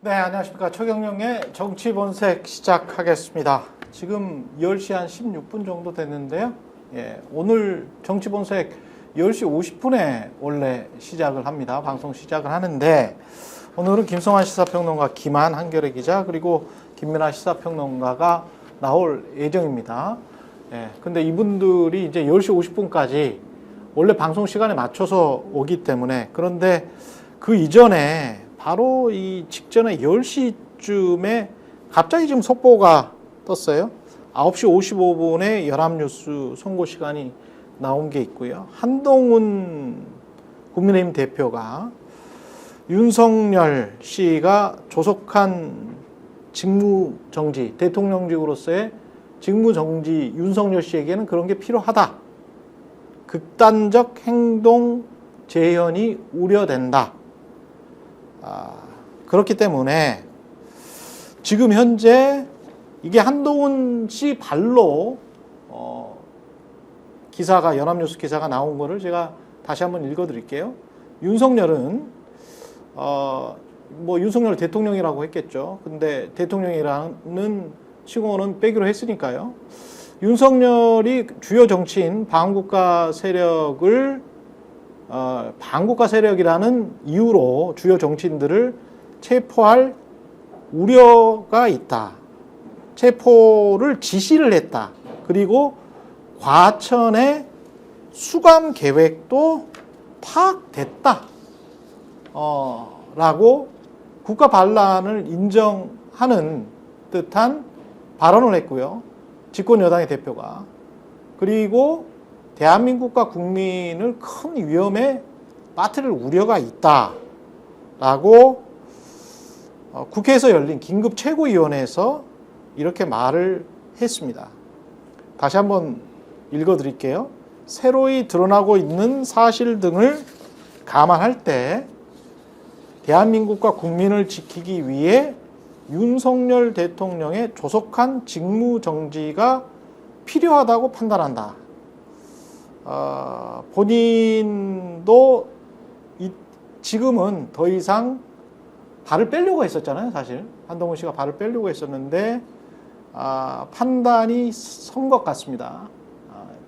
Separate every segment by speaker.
Speaker 1: 네, 안녕하십니까. 최경영의 정치본색 시작하겠습니다. 지금 10시 한 16분 정도 됐는데요. 예, 오늘 정치본색 10시 50분에 원래 시작을 합니다. 방송 시작을 하는데 오늘은 김성환 시사평론가, 김한 한겨레 기자, 그리고 김민아 시사평론가가 나올 예정입니다. 예, 근데 이분들이 이제 10시 50분까지 원래 방송 시간에 맞춰서 오기 때문에, 그런데 그 이전에 바로 이 직전에 10시쯤에 갑자기 지금 속보가 떴어요. 9시 55분에 연합뉴스 선고 시간이 나온 게 있고요. 한동훈 국민의힘 대표가 윤석열 씨가 조속한 직무정지, 대통령직으로서의 직무정지, 윤석열 씨에게는 그런 게 필요하다. 극단적 행동 재현이 우려된다. 그렇기 때문에 지금 현재 이게 한동훈 씨 발로 기사가, 연합뉴스 기사가 나온 거를 제가 다시 한번 읽어드릴게요. 윤석열은 뭐 윤석열 대통령이라고 했겠죠. 근데 대통령이라는 칭호는 빼기로 했으니까요. 윤석열이 주요 정치인 반국가 세력을 반국가 세력이라는 이유로 주요 정치인들을 체포할 우려가 있다. 체포를 지시를 했다. 그리고 과천의 수감 계획도 파악됐다. 라고 국가 반란을 인정하는 듯한 발언을 했고요. 집권 여당의 대표가. 그리고 대한민국과 국민을 큰 위험에 빠뜨릴 우려가 있다라고 국회에서 열린 긴급 최고위원회에서 이렇게 말을 했습니다. 다시 한번 읽어드릴게요. 새로이 드러나고 있는 사실 등을 감안할 때 대한민국과 국민을 지키기 위해 윤석열 대통령의 조속한 직무정지가 필요하다고 판단한다. 본인도 지금은 더 이상 발을 빼려고 했었잖아요. 사실 한동훈 씨가 발을 빼려고 했었는데 판단이 선 것 같습니다.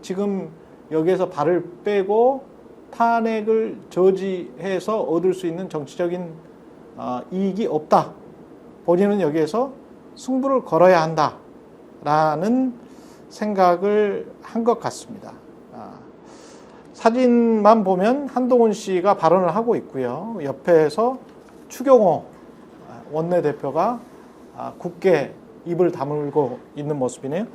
Speaker 1: 지금 여기에서 발을 빼고 탄핵을 저지해서 얻을 수 있는 정치적인 이익이 없다. 본인은 여기에서 승부를 걸어야 한다라는 생각을 한 것 같습니다. 사진만 보면 한동훈 씨가 발언을 하고 있고요. 옆에서 추경호 원내대표가 굳게 입을 다물고 있는 모습이네요.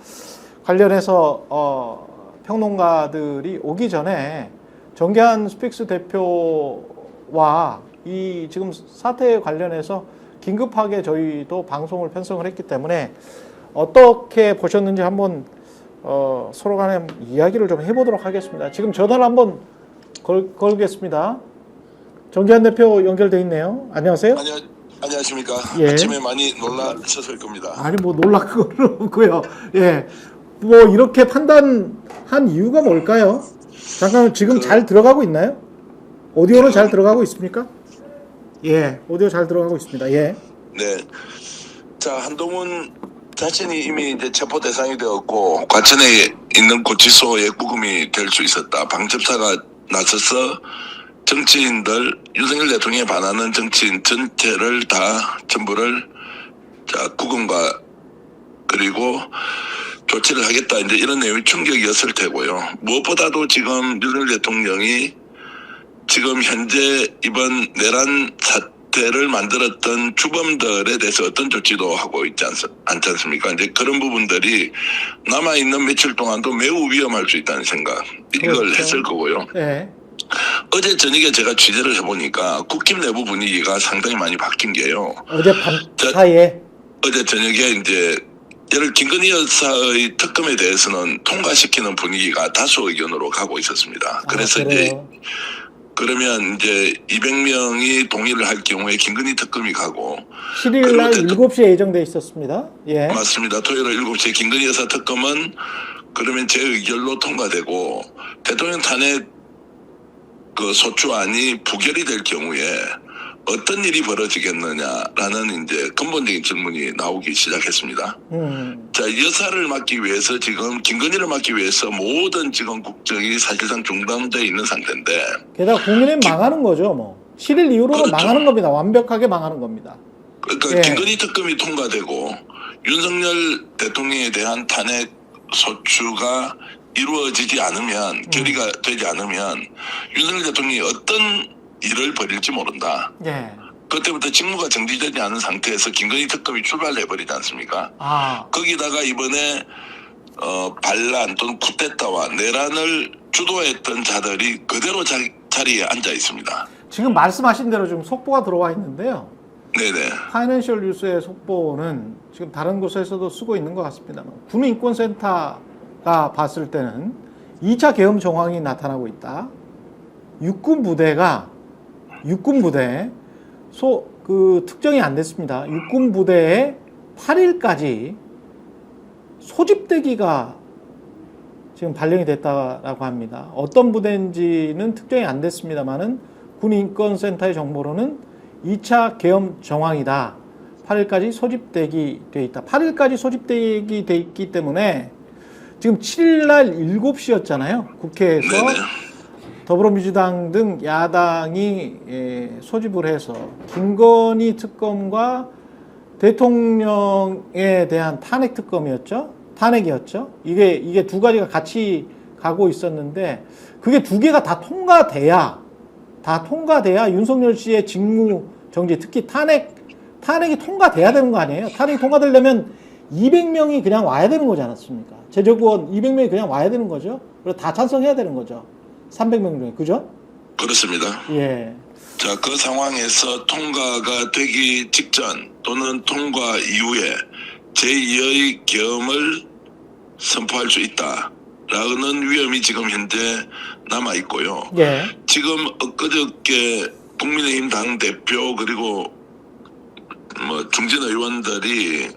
Speaker 1: 관련해서 평론가들이 오기 전에 정계한 스픽스 대표와 이 지금 사태에 관련해서 긴급하게 저희도 방송을 편성을 했기 때문에 어떻게 보셨는지 한번 서로 간에 이야기를 좀 해보도록 하겠습니다. 지금 전화를 한번 걸겠습니다. 정계한 대표 연결돼 있네요. 안녕하세요.
Speaker 2: 안녕하십니까.
Speaker 1: 예.
Speaker 2: 아침에 많이 놀라셨을 겁니다.
Speaker 1: 아니 뭐 놀랄 건 없고요. 예, 뭐 이렇게 판단한 이유가 뭘까요? 잠깐 지금 잘 들어가고 있나요? 오디오는 잘 들어가고 있습니까? 예, 오디오 잘 들어가고 있습니다. 예.
Speaker 2: 네. 자, 한동훈 자신이 이미 이제 체포 대상이 되었고 과천에 있는 구치소에 구금이 될 수 있었다. 방첩사가 나서서 정치인들, 윤석열 대통령에 반하는 정치인 전체를 다 전부를 구금과 그리고 조치를 하겠다. 이제 이런 내용이 충격이었을 테고요. 무엇보다도 지금 윤석열 대통령이 지금 현재 이번 내란 사태를 만들었던 주범들에 대해서 어떤 조치도 하고 있지 않지 않습니까? 이제 그런 부분들이 남아있는 며칠 동안도 매우 위험할 수 있다는 생각, 이걸
Speaker 1: 그렇죠.
Speaker 2: 했을 거고요.
Speaker 1: 네.
Speaker 2: 어제 저녁에 제가 취재를 해보니까 국힘 내부 분위기가 상당히 많이 바뀐 게요.
Speaker 1: 어제 밤 사이에
Speaker 2: 어제 저녁에 이제 김건희 여사의 특검에 대해서는 통과시키는 분위기가 다수 의견으로 가고 있었습니다. 그래서 이제 그러면 이제 200명이 동의를 할 경우에 김건희 특검이 가고
Speaker 1: 7일 날 7시에 예정돼 있었습니다. 예.
Speaker 2: 맞습니다. 토요일 7시에 김건희 여사 특검은 그러면 제 의결로 통과되고 대통령 탄핵 그 소추안이 부결이 될 경우에 어떤 일이 벌어지겠느냐라는 이제 근본적인 질문이 나오기 시작했습니다. 자, 여사를 막기 위해서 지금 김건희를 막기 위해서 모든 지금 국정이 사실상 중단되어 있는 상태인데,
Speaker 1: 게다가 국민의힘 망하는 거죠, 뭐. 7일 이후로는
Speaker 2: 그렇죠.
Speaker 1: 망하는 겁니다. 완벽하게 망하는 겁니다.
Speaker 2: 그러니까
Speaker 1: 예.
Speaker 2: 김건희 특검이 통과되고 윤석열 대통령에 대한 탄핵 소추가 이루어지지 않으면, 결의가 되지 않으면 윤석열 대통령이 어떤 일을 벌일지 모른다.
Speaker 1: 예.
Speaker 2: 그때부터 직무가 정지되지 않은 상태에서 김건희 특검이 출발해버리지 않습니까?
Speaker 1: 아,
Speaker 2: 거기다가 이번에 반란 또는 쿠데타와 내란을 주도했던 자들이 그대로 자리에 앉아 있습니다.
Speaker 1: 지금 말씀하신 대로 좀 속보가 들어와 있는데요.
Speaker 2: 네네.
Speaker 1: 파이낸셜 뉴스의 속보는 지금 다른 곳에서도 쓰고 있는 것 같습니다만, 군인권센터가 봤을 때는 2차 계엄 정황이 나타나고 있다. 육군 부대 특정이 안 됐습니다. 육군 부대에 8일까지 소집대기가 지금 발령이 됐다라고 합니다. 어떤 부대인지는 특정이 안 됐습니다만은 군인권센터의 정보로는 2차 계엄 정황이다. 8일까지 소집대기 돼 있다. 8일까지 소집대기 돼 있기 때문에 지금 7일날 7시였잖아요. 국회에서
Speaker 2: 네네.
Speaker 1: 더불어민주당 등 야당이 소집을 해서 김건희 특검과 대통령에 대한 탄핵 특검이었죠. 탄핵이었죠. 이게 두 가지가 같이 가고 있었는데, 그게 두 개가 다 통과돼야 윤석열 씨의 직무 정지, 특히 탄핵이 통과돼야 되는 거 아니에요? 탄핵이 통과되려면 200명이 그냥 와야 되는 거지 않았습니까? 제적원 200명이 그냥 와야 되는 거죠. 그리고 다 찬성해야 되는 거죠. 300명 중에. 그죠?
Speaker 2: 그렇습니다.
Speaker 1: 예.
Speaker 2: 자, 그 상황에서 통과가 되기 직전 또는 통과 이후에 제2의 계엄을 선포할 수 있다라는 위험이 지금 현재 남아 있고요.
Speaker 1: 예.
Speaker 2: 지금 엊그저께 국민의힘 당 대표 그리고 중진 의원들이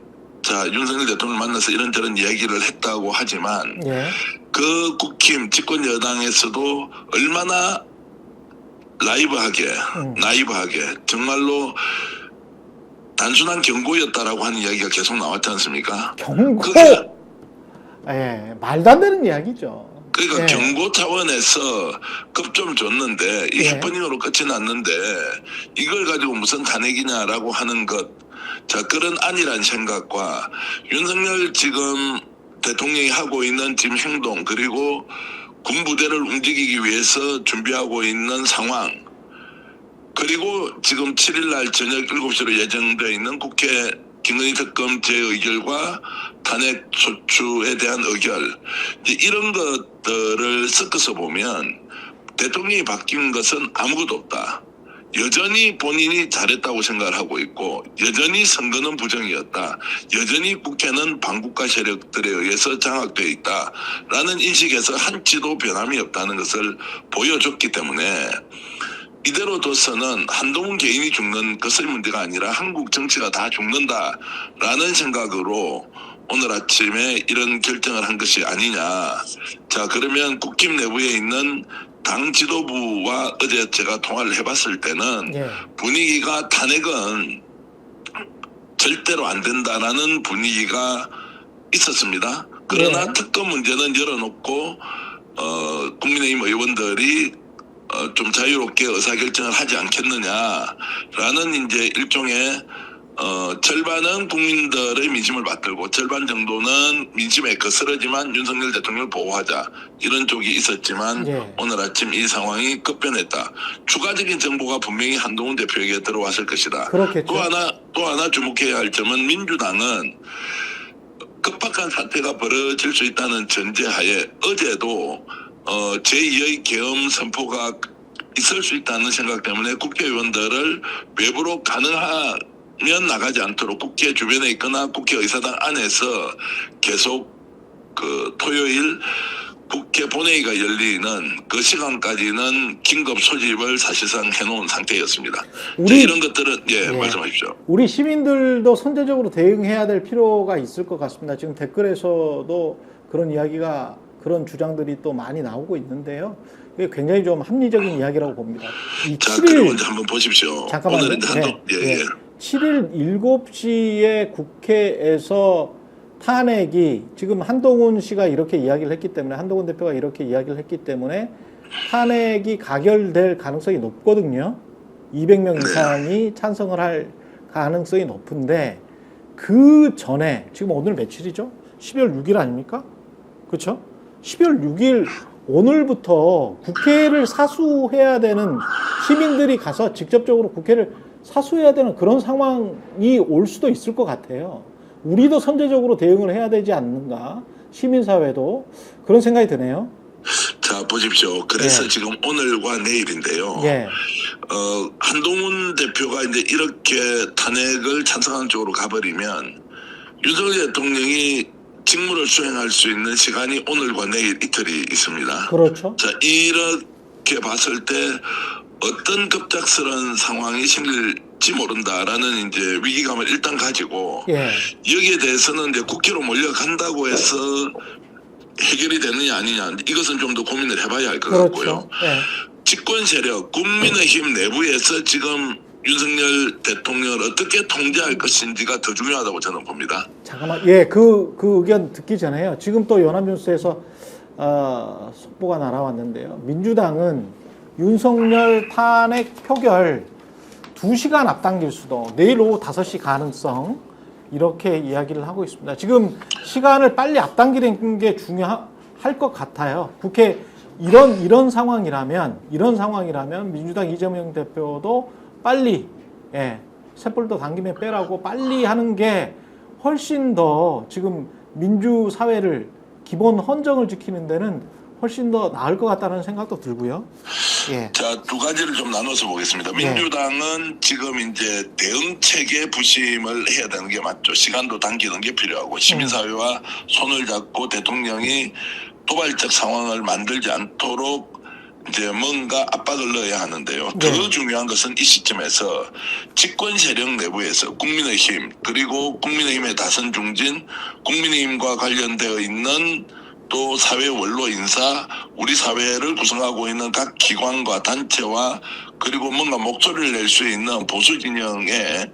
Speaker 2: 자, 윤석열 대통령을 만나서 이런저런 이야기를 했다고 하지만
Speaker 1: 예.
Speaker 2: 그 국힘 집권 여당에서도 얼마나 나이브하게 정말로 단순한 경고였다라고 하는 이야기가 계속 나왔지 않습니까?
Speaker 1: 경고.
Speaker 2: 그게
Speaker 1: 예, 말도 안 되는 이야기죠.
Speaker 2: 그러니까
Speaker 1: 예.
Speaker 2: 경고 차원에서 겁 좀 줬는데 이
Speaker 1: 예.
Speaker 2: 해프닝으로 끝이 났는데 이걸 가지고 무슨 탄핵이냐라고 하는 것, 자, 그런 안일한 생각과 윤석열 지금 대통령이 하고 있는 지금 행동, 그리고 군부대를 움직이기 위해서 준비하고 있는 상황, 그리고 지금 7일날 저녁 7시로 예정되어 있는 국회 김건희 특검 재의결과 탄핵 소추에 대한 의결, 이제 이런 것들을 섞어서 보면 대통령이 바뀐 것은 아무것도 없다. 여전히 본인이 잘했다고 생각을 하고 있고, 여전히 선거는 부정이었다. 여전히 국회는 반국가 세력들에 의해서 장악되어 있다라는 인식에서 한치도 변함이 없다는 것을 보여줬기 때문에 이대로 둬서는 한동훈 개인이 죽는 것의 문제가 아니라 한국 정치가 다 죽는다라는 생각으로 오늘 아침에 이런 결정을 한 것이 아니냐. 자, 그러면 국힘 내부에 있는 당 지도부와 어제 제가 통화를 해봤을 때는
Speaker 1: 예.
Speaker 2: 분위기가 탄핵은 절대로 안 된다라는 분위기가 있었습니다. 그러나
Speaker 1: 예.
Speaker 2: 특검 문제는 열어놓고 국민의힘 의원들이 좀 자유롭게 의사결정을 하지 않겠느냐라는 이제 일종의 절반은 국민들의 민심을 받들고 절반 정도는 민심에 거스르지만 윤석열 대통령을 보호하자, 이런 쪽이 있었지만
Speaker 1: 예.
Speaker 2: 오늘 아침 이 상황이 급변했다. 추가적인 정보가 분명히 한동훈 대표에게 들어왔을 것이다.
Speaker 1: 그렇겠죠.
Speaker 2: 또 하나 주목해야 할 점은 민주당은 급박한 사태가 벌어질 수 있다는 전제하에 어제도 제2의 계엄 선포가 있을 수 있다는 생각 때문에 국회의원들을 외부로 가능하면 나가지 않도록 국회 주변에 있거나 국회의사당 안에서 계속 그 토요일 국회 본회의가 열리는 그 시간까지는 긴급 소집을 사실상 해놓은 상태였습니다. 이런 것들은 말씀하십시오.
Speaker 1: 우리 시민들도 선제적으로 대응해야 될 필요가 있을 것 같습니다. 지금 댓글에서도 그런 이야기가, 그런 주장들이 또 많이 나오고 있는데요. 굉장히 좀 합리적인 이야기라고 봅니다. 이
Speaker 2: 자,
Speaker 1: 7일
Speaker 2: 그리고 이제 한번 보십시오.
Speaker 1: 잠깐만요.
Speaker 2: 오늘 이제 예.
Speaker 1: 7일 7시에 국회에서 탄핵이 지금 한동훈 씨가 이렇게 이야기를 했기 때문에 한동훈 대표가 이렇게 이야기를 했기 때문에 탄핵이 가결될 가능성이 높거든요. 200명 이상이 찬성을 할 가능성이 높은데 그 전에 지금 오늘 며칠이죠? 12월 6일 아닙니까? 그렇죠? 12월 6일 오늘부터 국회를 사수해야 되는 시민들이 가서 직접적으로 국회를 사수해야 되는 그런 상황이 올 수도 있을 것 같아요. 우리도 선제적으로 대응을 해야 되지 않는가? 시민사회도 그런 생각이 드네요.
Speaker 2: 자, 보십시오. 그래서
Speaker 1: 예.
Speaker 2: 지금 오늘과 내일인데요.
Speaker 1: 예.
Speaker 2: 한동훈 대표가 이제 이렇게 탄핵을 찬성하는 쪽으로 가버리면 윤석열 대통령이 직무를 수행할 수 있는 시간이 오늘과 내일 이틀이 있습니다.
Speaker 1: 그렇죠.
Speaker 2: 자, 이렇게 봤을 때 어떤 급작스러운 상황이 생길지 모른다라는 이제 위기감을 일단 가지고
Speaker 1: 예.
Speaker 2: 여기에 대해서는 이제 국회로 몰려간다고 해서 해결이 되느냐 아니냐 이것은 좀 더 고민을 해봐야 할 것
Speaker 1: 그렇죠.
Speaker 2: 같고요.
Speaker 1: 예.
Speaker 2: 집권 세력 국민의힘 내부에서 지금 윤석열 대통령을 어떻게 통제할 것인지가 더 중요하다고 저는 봅니다.
Speaker 1: 잠깐만, 예, 그 의견 듣기 전에요. 지금 또 연합뉴스에서 속보가 날아왔는데요. 민주당은 윤석열 탄핵 표결 2시간 앞당길 수도, 내일 오후 5시 가능성 이렇게 이야기를 하고 있습니다. 지금 시간을 빨리 앞당기는 게 중요할 것 같아요. 국회 이런 상황이라면 민주당 이재명 대표도 빨리 쇳불도 당기면 빼라고 빨리 하는 게 훨씬 더 지금 민주사회를 기본 헌정을 지키는 데는 훨씬 더 나을 것 같다는 생각도 들고요. 예.
Speaker 2: 자, 두 가지를 좀 나눠서 보겠습니다. 민주당은 지금 이제 대응 체계 부심을 해야 되는 게 맞죠. 시간도 당기는 게 필요하고 시민사회와 손을 잡고 대통령이 도발적 상황을 만들지 않도록 이제 뭔가 압박을 넣어야 하는데요.
Speaker 1: 네.
Speaker 2: 더 중요한 것은 이 시점에서 집권 세력 내부에서 국민의힘 그리고 국민의힘의 다선 중진 국민의힘과 관련되어 있는 또 사회 원로 인사 우리 사회를 구성하고 있는 각 기관과 단체와 그리고 뭔가 목소리를 낼 수 있는 보수 진영의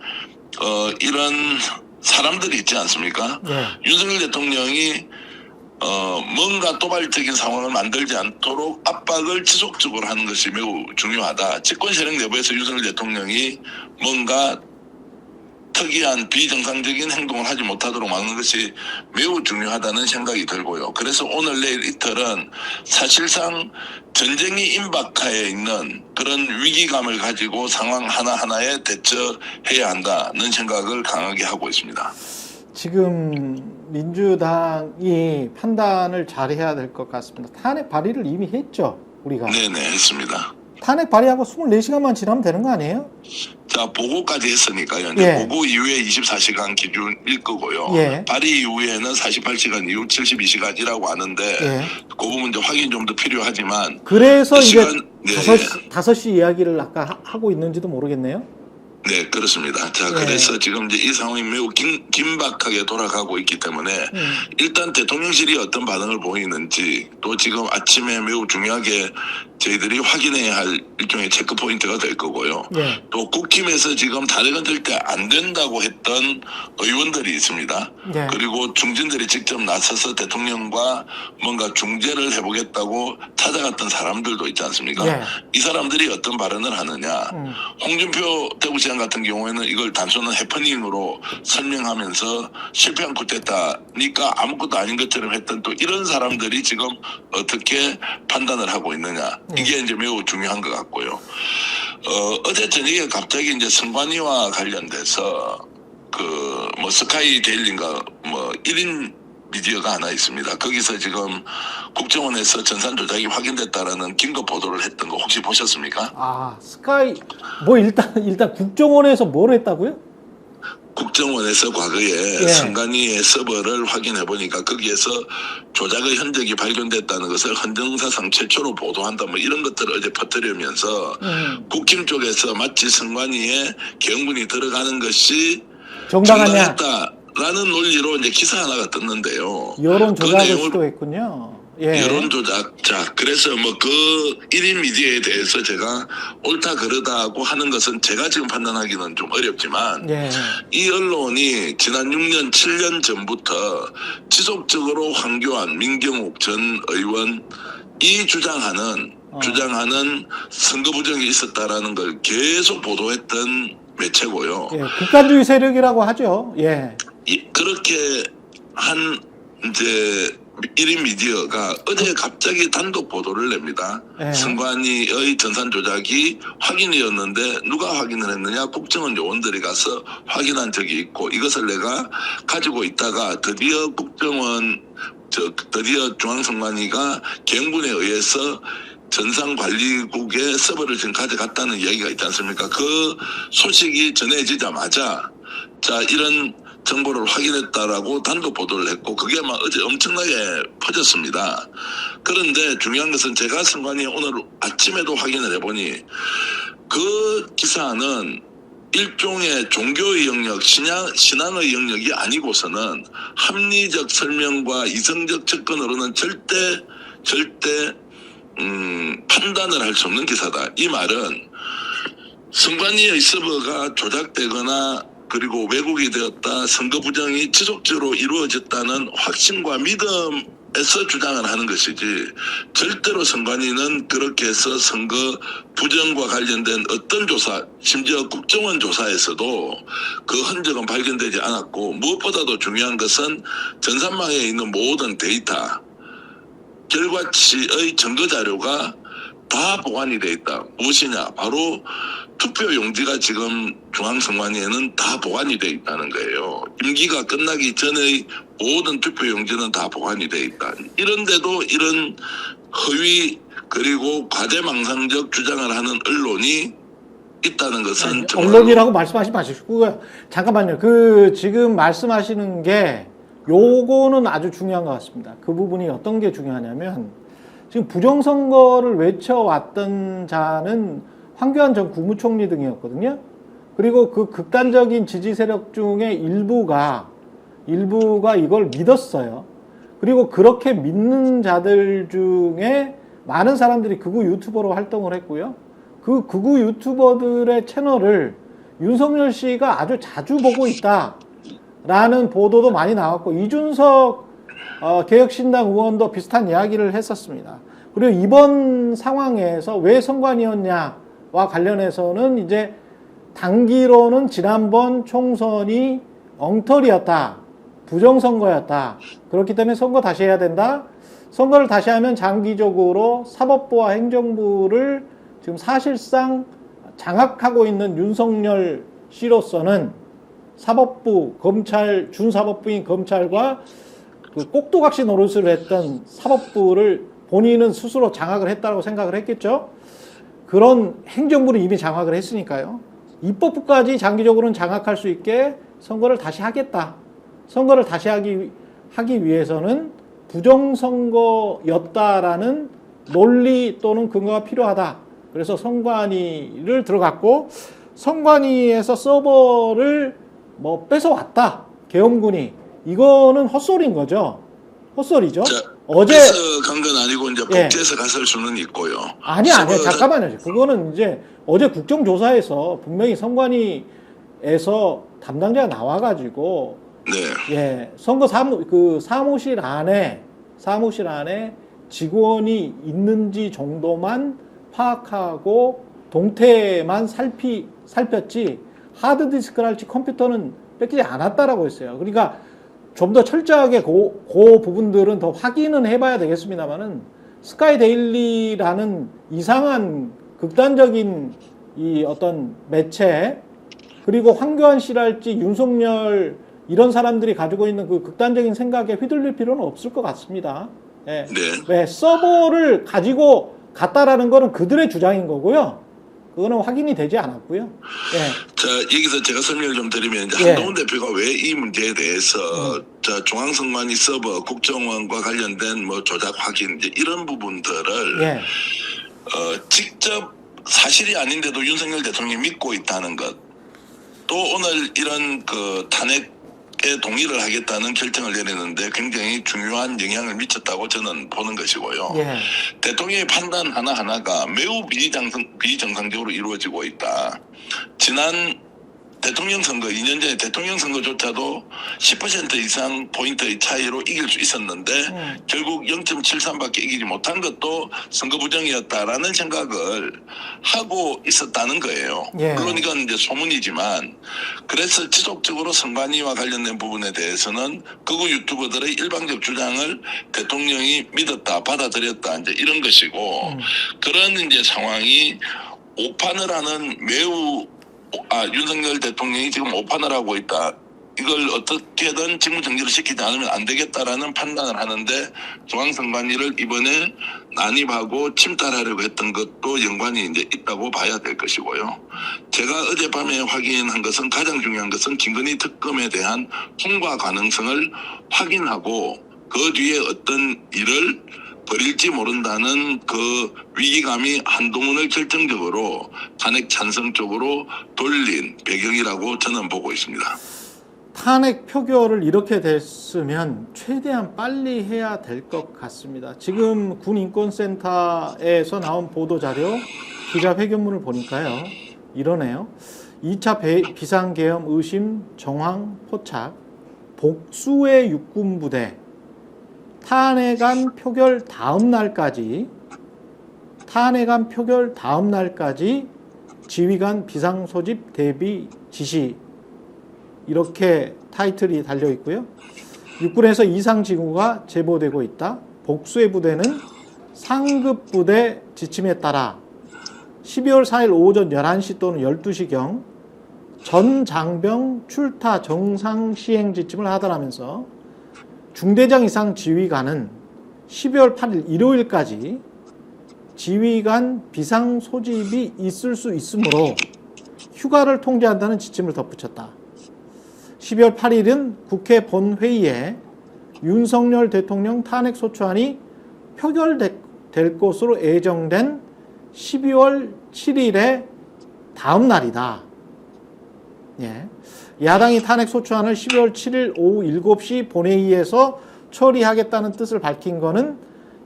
Speaker 2: 이런 사람들이 있지 않습니까?
Speaker 1: 네.
Speaker 2: 윤석열 대통령이 뭔가 도발적인 상황을 만들지 않도록 압박을 지속적으로 하는 것이 매우 중요하다. 집권 세력 내부에서 윤석열 대통령이 뭔가 특이한 비정상적인 행동을 하지 못하도록 막는 것이 매우 중요하다는 생각이 들고요. 그래서 오늘 내일 이틀은 사실상 전쟁이 임박하에 있는 그런 위기감을 가지고 상황 하나하나에 대처해야 한다는 생각을 강하게 하고 있습니다.
Speaker 1: 지금 민주당이 판단을 잘해야 될 것 같습니다. 탄핵 발의를 이미 했죠, 우리가.
Speaker 2: 네네, 했습니다.
Speaker 1: 탄핵 발의하고 24시간만 지나면 되는 거 아니에요?
Speaker 2: 자, 보고까지 했으니까요.
Speaker 1: 예.
Speaker 2: 보고 이후에 24시간 기준일 거고요.
Speaker 1: 예.
Speaker 2: 발의 이후에는 48시간 이후 72시간이라고 하는데
Speaker 1: 예.
Speaker 2: 그 부분 이제 확인 좀 더 필요하지만
Speaker 1: 그래서 이제
Speaker 2: 시간, 네.
Speaker 1: 5시 이야기를 아까 하고 있는지도 모르겠네요.
Speaker 2: 네, 그렇습니다. 자,
Speaker 1: 예.
Speaker 2: 그래서 지금 이제 이 상황이 매우 긴박하게 돌아가고 있기 때문에 일단 대통령실이 어떤 반응을 보이는지 또 지금 아침에 매우 중요하게 저희들이 확인해야 할 일종의 체크 포인트가 될 거고요.
Speaker 1: 예.
Speaker 2: 또 국힘에서 지금 탄핵은 절대 안 된다고 했던 의원들이 있습니다.
Speaker 1: 예.
Speaker 2: 그리고 중진들이 직접 나서서 대통령과 뭔가 중재를 해보겠다고 찾아갔던 사람들도 있지 않습니까?
Speaker 1: 예.
Speaker 2: 이 사람들이 어떤 발언을 하느냐. 홍준표 대구시장 같은 경우에는 이걸 단순한 해프닝으로 설명하면서 실패한 쿠데타니까 아무것도 아닌 것처럼 했던 또 이런 사람들이 지금 어떻게 판단을 하고 있느냐. 이게 이제 매우 중요한 것 같고요. 어제 저녁에 갑자기 이제 선관위와 관련돼서 뭐 스카이 데일리인가 뭐 1인 미디어가 하나 있습니다. 거기서 지금 국정원에서 전산 조작이 확인됐다라는 긴급 보도를 했던 거 혹시 보셨습니까?
Speaker 1: 아, 스카이 뭐 일단 국정원에서 뭘 했다고요?
Speaker 2: 국정원에서 과거에
Speaker 1: 예.
Speaker 2: 선관위의 서버를 확인해 보니까 거기에서 조작의 흔적이 발견됐다는 것을 헌정사상 최초로 보도한다 뭐 이런 것들을 어제 퍼뜨리면서 국힘 쪽에서 마치 선관위에 경분이 들어가는 것이
Speaker 1: 정당하냐?
Speaker 2: 라는 논리로 이제 기사 하나가 떴는데요.
Speaker 1: 여론
Speaker 2: 그
Speaker 1: 조작을
Speaker 2: 내용을
Speaker 1: 시도했군요. 예.
Speaker 2: 여론 조작. 자, 그래서 뭐 그 1인 미디어에 대해서 제가 옳다 그르다고 하는 것은 제가 지금 판단하기는 좀 어렵지만
Speaker 1: 예.
Speaker 2: 이 언론이 지난 6년, 7년 전부터 지속적으로 황교안, 민경욱 전 의원 이 주장하는 선거 부정이 있었다라는 걸 계속 보도했던 매체고요.
Speaker 1: 예. 극단주의 세력이라고 하죠. 예.
Speaker 2: 그렇게 한 이제 1인 미디어가 어제 갑자기 단독 보도를 냅니다.
Speaker 1: 예.
Speaker 2: 선관위의 전산 조작이 확인이었는데 누가 확인을 했느냐? 국정원 요원들이 가서 확인한 적이 있고 이것을 내가 가지고 있다가 드디어 드디어 중앙선관위가 경분에 의해서 전산관리국의 서버를 지금 가져갔다는 이야기가 있지 않습니까? 그 소식이 전해지자마자 자 이런 정보를 확인했다라고 단독 보도를 했고 그게 막 어제 엄청나게 퍼졌습니다. 그런데 중요한 것은 제가 선관위에 오늘 아침에도 확인을 해보니 그 기사는 일종의 종교의 영역, 신앙의 영역이 아니고서는 합리적 설명과 이성적 접근으로는 절대 판단을 할 수 없는 기사다. 이 말은 선관위의 서버가 조작되거나 그리고 왜곡이 되었다, 선거 부정이 지속적으로 이루어졌다는 확신과 믿음에서 주장을 하는 것이지 절대로 선관위는 그렇게 해서 선거 부정과 관련된 어떤 조사, 심지어 국정원 조사에서도 그 흔적은 발견되지 않았고 무엇보다도 중요한 것은 전산망에 있는 모든 데이터, 결과치의 증거 자료가 다 보관이 돼 있다. 무엇이냐? 바로 투표용지가 지금 중앙선관위에는 다 보관이 돼 있다는 거예요. 임기가 끝나기 전의 모든 투표용지는 다 보관이 돼 있다. 이런데도 이런 허위 그리고 과대망상적 주장을 하는 언론이 있다는 것은
Speaker 1: 언론이라고 말씀하지 마시고요. 잠깐만요. 그 지금 말씀하시는 게 요거는 아주 중요한 것 같습니다. 그 부분이 어떤 게 중요하냐면 지금 부정선거를 외쳐왔던 자는 황교안 전 국무총리 등이었거든요. 그리고 그 극단적인 지지 세력 중에 일부가 이걸 믿었어요. 그리고 그렇게 믿는 자들 중에 많은 사람들이 극우 유튜버로 활동을 했고요. 그 극우 유튜버들의 채널을 윤석열 씨가 아주 자주 보고 있다라는 보도도 많이 나왔고 이준석 개혁신당 의원도 비슷한 이야기를 했었습니다. 그리고 이번 상황에서 왜 선관위였냐와 관련해서는 이제 단기로는 지난번 총선이 엉터리였다. 부정선거였다. 그렇기 때문에 선거 다시 해야 된다. 선거를 다시 하면 장기적으로 사법부와 행정부를 지금 사실상 장악하고 있는 윤석열 씨로서는 사법부, 검찰, 준사법부인 검찰과 그 꼭두각시 노릇을 했던 사법부를 본인은 스스로 장악을 했다고 생각을 했겠죠. 그런 행정부를 이미 장악을 했으니까요. 입법부까지 장기적으로는 장악할 수 있게 선거를 다시 하겠다. 선거를 다시 하기 위해서는 부정선거였다라는 논리 또는 근거가 필요하다. 그래서 선관위를 들어갔고 선관위에서 서버를 뭐 뺏어왔다. 계엄군이. 이거는 헛소리인 거죠. 헛소리죠. 어제
Speaker 2: 간 건 아니고 이제
Speaker 1: 예.
Speaker 2: 복제해서 갔을 수는 있고요.
Speaker 1: 아니요. 잠깐만요. 그거는 이제 어제 국정조사에서 분명히 선관위에서 담당자가 나와가지고
Speaker 2: 네.
Speaker 1: 예, 선거 사무실 안에 직원이 있는지 정도만 파악하고 동태만 살폈지 하드디스크랄지 컴퓨터는 뺏기지 않았다라고 했어요. 그러니까 좀 더 철저하게 그 부분들은 더 확인은 해봐야 되겠습니다만은 스카이 데일리라는 이상한 극단적인 이 어떤 매체 그리고 황교안 씨랄지 윤석열 이런 사람들이 가지고 있는 그 극단적인 생각에 휘둘릴 필요는 없을 것 같습니다. 예.
Speaker 2: 네.
Speaker 1: 왜 서버를 가지고 갔다라는 거는 그들의 주장인 거고요. 그거는 확인이 되지 않았고요. 예.
Speaker 2: 자, 여기서 제가 설명을 좀 드리면 이제
Speaker 1: 예.
Speaker 2: 한동훈 대표가 왜 이 문제에 대해서 자, 중앙선관위 서버, 국정원과 관련된 뭐 조작 확인 이제 이런 부분들을
Speaker 1: 예.
Speaker 2: 직접 사실이 아닌데도 윤석열 대통령이 믿고 있다는 것. 또 오늘 이런 그 탄핵 동의를 하겠다는 결정을 내렸는데 굉장히 중요한 영향을 미쳤다고 저는 보는 것이고요.
Speaker 1: 예.
Speaker 2: 대통령의 판단 하나하나가 매우 비정상적으로 이루어지고 있다. 지난 대통령 선거, 2년 전에 대통령 선거조차도 10% 이상 포인트의 차이로 이길 수 있었는데 결국 0.73밖에 이기지 못한 것도 선거 부정이었다라는 생각을 하고 있었다는 거예요.
Speaker 1: 예.
Speaker 2: 물론 이건 이제 소문이지만 그래서 지속적으로 선관위와 관련된 부분에 대해서는 극우 유튜버들의 일방적 주장을 대통령이 믿었다, 받아들였다, 이제 이런 것이고 그런 이제 상황이 오판을 하는 윤석열 대통령이 지금 오판을 하고 있다. 이걸 어떻게든 직무정지를 시키지 않으면 안 되겠다라는 판단을 하는데 중앙선관위를 이번에 난입하고 침탈하려고 했던 것도 연관이 이제 있다고 봐야 될 것이고요. 제가 어젯밤에 확인한 것은 가장 중요한 것은 김건희 특검에 대한 통과 가능성을 확인하고 그 뒤에 어떤 일을 벌일지 모른다는 그 위기감이 한동훈을 결정적으로 탄핵 찬성 쪽으로 돌린 배경이라고 저는 보고 있습니다.
Speaker 1: 탄핵 표결을 이렇게 됐으면 최대한 빨리 해야 될 것 같습니다. 지금 군인권센터에서 나온 보도자료, 기자회견문을 보니까요. 이러네요. 2차 비상계엄 의심 정황 포착, 복수의 육군부대, 탄핵안 표결 다음 날까지 지휘관 비상 소집 대비 지시, 이렇게 타이틀이 달려 있고요. 육군에서 이상 징후가 제보되고 있다. 복수의 부대는 상급 부대 지침에 따라 12월 4일 오전 11시 또는 12시경 전 장병 출타 정상 시행 지침을 하더라면서 중대장 이상 지휘관은 12월 8일 일요일까지 지휘관 비상 소집이 있을 수 있으므로 휴가를 통제한다는 지침을 덧붙였다. 12월 8일은 국회 본회의에 윤석열 대통령 탄핵 소추안이 표결될 것으로 예정된 12월 7일의 다음 날이다. 예. 야당이 탄핵 소추안을 12월 7일 오후 7시 본회의에서 처리하겠다는 뜻을 밝힌 거는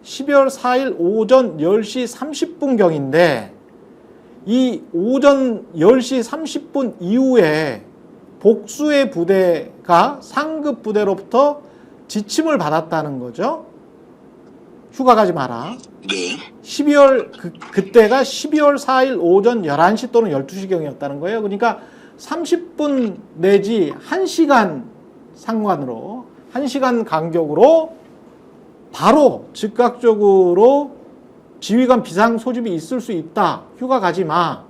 Speaker 1: 12월 4일 오전 10시 30분경인데 이 오전 10시 30분 이후에 복수의 부대가 상급 부대로부터 지침을 받았다는 거죠. 휴가 가지 마라.
Speaker 2: 네.
Speaker 1: 그때가 12월 4일 오전 11시 또는 12시경이었다는 거예요. 그러니까 30분 내지 1시간 상관으로 1시간 간격으로 바로 즉각적으로 지휘관 비상 소집이 있을 수 있다. 휴가 가지 마.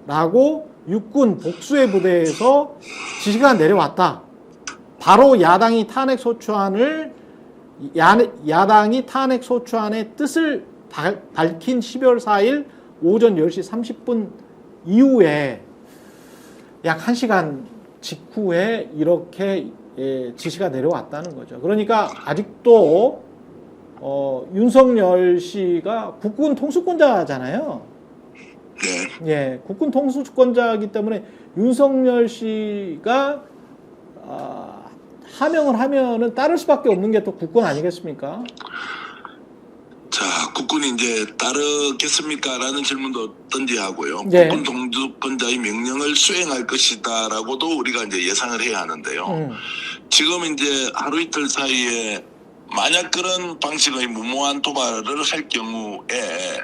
Speaker 1: 라고 육군 복수의 부대에서 지시가 내려왔다. 바로 야당이 탄핵 소추안의 뜻을 밝힌 12월 4일 오전 10시 30분 이후에 약 1시간 직후에 이렇게 지시가 내려왔다는 거죠. 그러니까 아직도 윤석열 씨가 국군 통수권자잖아요.
Speaker 2: 네.
Speaker 1: 예, 국군 통수권자이기 때문에 윤석열 씨가 하명을 하면은 따를 수밖에 없는 게 또 국군 아니겠습니까?
Speaker 2: 자, 국군이 이제 따르겠습니까라는 질문도 던지하고요.
Speaker 1: 네.
Speaker 2: 국군 통수권자의 명령을 수행할 것이다라고도 우리가 이제 예상을 해야 하는데요. 지금 이제 하루 이틀 사이에 만약 그런 방식의 무모한 도발을 할 경우에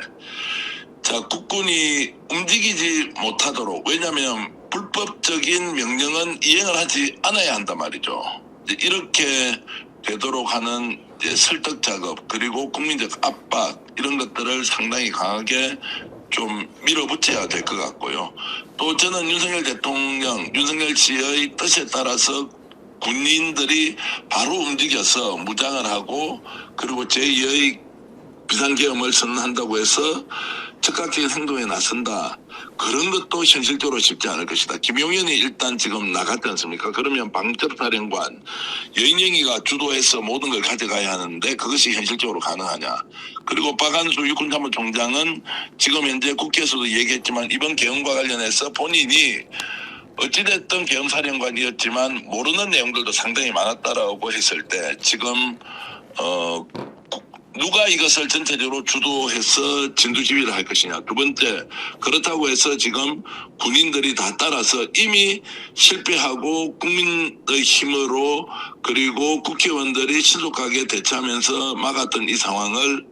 Speaker 2: 자, 국군이 움직이지 못하도록, 왜냐하면 불법적인 명령은 이행을 하지 않아야 한단 말이죠. 이렇게 되도록 하는 이제 설득 작업, 그리고 국민적 압박, 이런 것들을 상당히 강하게 좀 밀어붙여야 될 것 같고요. 또 저는 윤석열 대통령, 윤석열 씨의 뜻에 따라서 군인들이 바로 움직여서 무장을 하고, 그리고 제2의 비상계엄을 선언한다고 해서 즉각적인 행동에 나선다. 그런 것도 현실적으로 쉽지 않을 것이다. 김용현이 일단 지금 나갔지 않습니까? 그러면 방첩사령관 여인영이가 주도해서 모든 걸 가져가야 하는데 그것이 현실적으로 가능하냐. 그리고 박한수 육군참모총장은 지금 현재 국회에서도 얘기했지만 이번 계엄과 관련해서 본인이 어찌됐든 계엄사령관이었지만 모르는 내용들도 상당히 많았다라고 했을 때 지금 누가 이것을 전체적으로 주도해서 진두지휘를 할 것이냐. 두 번째, 그렇다고 해서 지금 군인들이 다 따라서 이미 실패하고 국민의 힘으로 그리고 국회의원들이 신속하게 대처하면서 막았던 이 상황을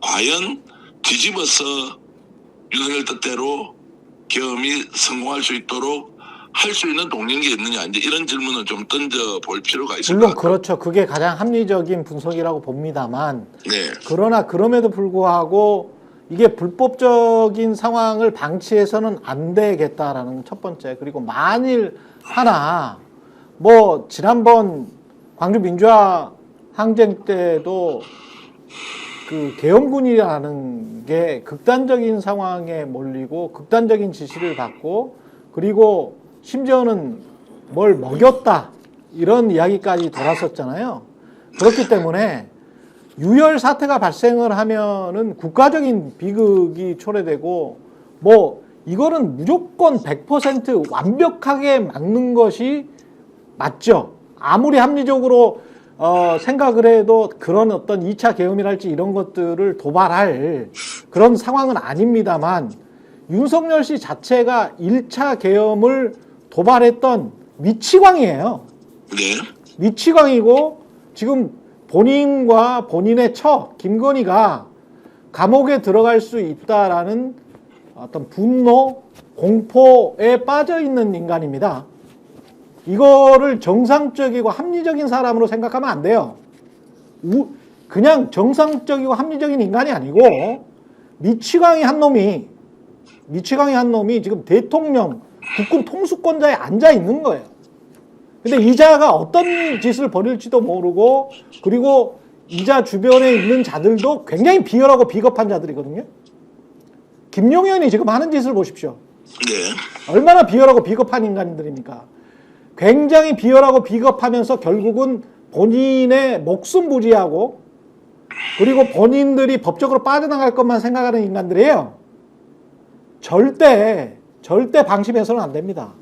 Speaker 2: 과연 뒤집어서 윤석열 뜻대로 계엄이 성공할 수 있도록 할 수 있는 동력이 있느냐, 이제 이런 질문을 좀 던져볼 필요가 있을 것
Speaker 1: 물론
Speaker 2: 같아요.
Speaker 1: 그렇죠. 그게 가장 합리적인 분석이라고 봅니다만
Speaker 2: 네.
Speaker 1: 그러나 그럼에도 불구하고 이게 불법적인 상황을 방치해서는 안 되겠다라는 첫 번째. 그리고 만일 하나 뭐 지난번 광주 민주화 항쟁 때도 그 계엄군이라는 게 극단적인 상황에 몰리고 극단적인 지시를 받고 그리고 심지어는 뭘 먹였다 이런 이야기까지 돌았었잖아요. 그렇기 때문에 유혈 사태가 발생을 하면은 국가적인 비극이 초래되고 뭐 이거는 무조건 100% 완벽하게 막는 것이 맞죠. 아무리 합리적으로 생각을 해도 그런 어떤 2차 계엄이랄지 이런 것들을 도발할 그런 상황은 아닙니다만 윤석열 씨 자체가 1차 계엄을 도발했던 미치광이에요.
Speaker 2: 네.
Speaker 1: 미치광이고 지금 본인과 본인의 처 김건희가 감옥에 들어갈 수 있다라는 어떤 분노, 공포에 빠져 있는 인간입니다. 이거를 정상적이고 합리적인 사람으로 생각하면 안 돼요. 그냥 정상적이고 합리적인 인간이 아니고 미치광이 한 놈이 지금 대통령, 국군 통수권자에 앉아 있는 거예요. 근데 이자가 어떤 짓을 벌일지도 모르고 그리고 이자 주변에 있는 자들도 굉장히 비열하고 비겁한 자들이거든요. 김용현이 지금 하는 짓을 보십시오.
Speaker 2: 네.
Speaker 1: 얼마나 비열하고 비겁한 인간들입니까? 굉장히 비열하고 비겁하면서 결국은 본인의 목숨 부지하고 그리고 본인들이 법적으로 빠져나갈 것만 생각하는 인간들이에요. 절대 방심해서는 안 됩니다.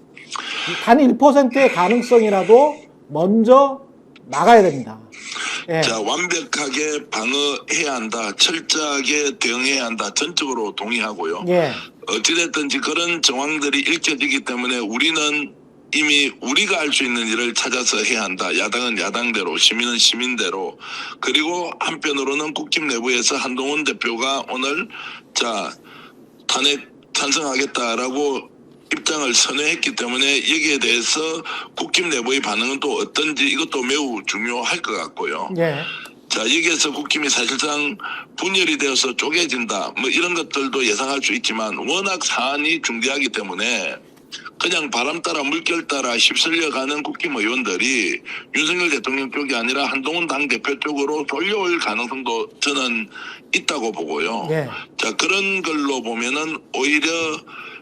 Speaker 1: 단 1%의 가능성이라도 먼저 나가야 됩니다. 예.
Speaker 2: 자, 완벽하게 방어해야 한다. 철저하게 대응해야 한다. 전적으로 동의하고요.
Speaker 1: 예.
Speaker 2: 어찌됐든지 그런 정황들이 읽혀지기 때문에 우리는 이미 우리가 할 수 있는 일을 찾아서 해야 한다. 야당은 야당대로, 시민은 시민대로. 그리고 한편으로는 국힘 내부에서 한동훈 대표가 오늘 자 탄핵 찬성하겠다라고 입장을 선회했기 때문에 여기에 대해서 국힘 내부의 반응은 또 어떤지 이것도 매우 중요할 것 같고요.
Speaker 1: 예.
Speaker 2: 자, 여기에서 국힘이 사실상 분열이 되어서 쪼개진다. 뭐 이런 것들도 예상할 수 있지만 워낙 사안이 중대하기 때문에 그냥 바람 따라 물결 따라 휩쓸려가는 국힘 의원들이 윤석열 대통령 쪽이 아니라 한동훈 당대표 쪽으로 돌려올 가능성도 저는 있다고 보고요.
Speaker 1: 예.
Speaker 2: 자, 그런 걸로 보면은 오히려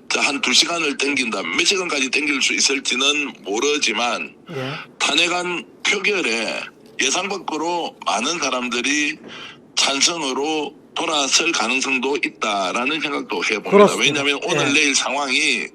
Speaker 2: 자, 한 2시간을 땡긴다. 몇 시간까지 땡길 수 있을지는 모르지만
Speaker 1: 예.
Speaker 2: 탄핵안 표결에 예상 밖으로 많은 사람들이 찬성으로 돌아설 가능성도 있다라는 생각도 해봅니다.
Speaker 1: 그렇습니다.
Speaker 2: 왜냐하면 오늘
Speaker 1: 예.
Speaker 2: 내일 상황이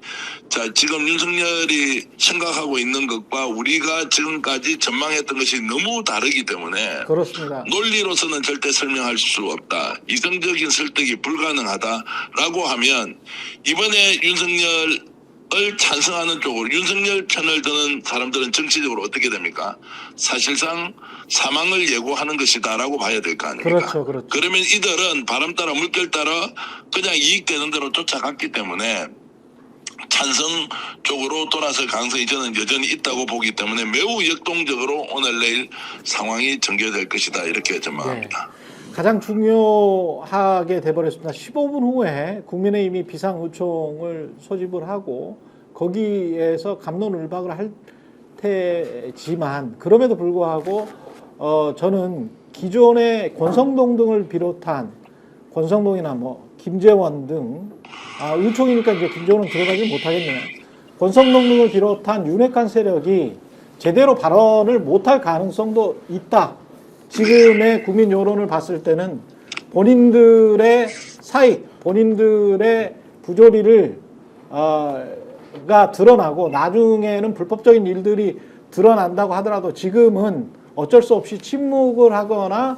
Speaker 2: 자 지금 윤석열이 생각하고 있는 것과 우리가 지금까지 전망했던 것이 너무 다르기 때문에
Speaker 1: 그렇습니다.
Speaker 2: 논리로서는 절대 설명할 수 없다. 이성적인 설득이 불가능하다라고 하면 이번에 윤석열을 찬성하는 쪽으로 윤석열 편을 드는 사람들은 정치적으로 어떻게 됩니까? 사실상 사망을 예고하는 것이다라고 봐야 될 거 아닙니까?
Speaker 1: 그렇죠, 그렇죠.
Speaker 2: 그러면 이들은 바람 따라 물결 따라 그냥 이익되는 대로 쫓아갔기 때문에 찬성 쪽으로 돌아설 가능성이 저는 여전히 있다고 보기 때문에 매우 역동적으로 오늘 내일 상황이 전개될 것이다 이렇게 전망합니다.
Speaker 1: 네. 가장 중요하게 돼버렸습니다. 15분 후에 국민의힘이 비상의총을 소집을 하고 거기에서 갑론을박을 할 테지만 그럼에도 불구하고 저는 기존의 권성동 등을 비롯한 권성동이나 뭐 김재원 등 의총이니까 이제 김재원은 들어가지 못하겠네요. 권성동 등을 비롯한 윤핵관 세력이 제대로 발언을 못할 가능성도 있다. 지금의 국민 여론을 봤을 때는 본인들의 사익, 본인들의 부조리를 문제가 드러나고 나중에는 불법적인 일들이 드러난다고 하더라도 지금은 어쩔 수 없이 침묵을 하거나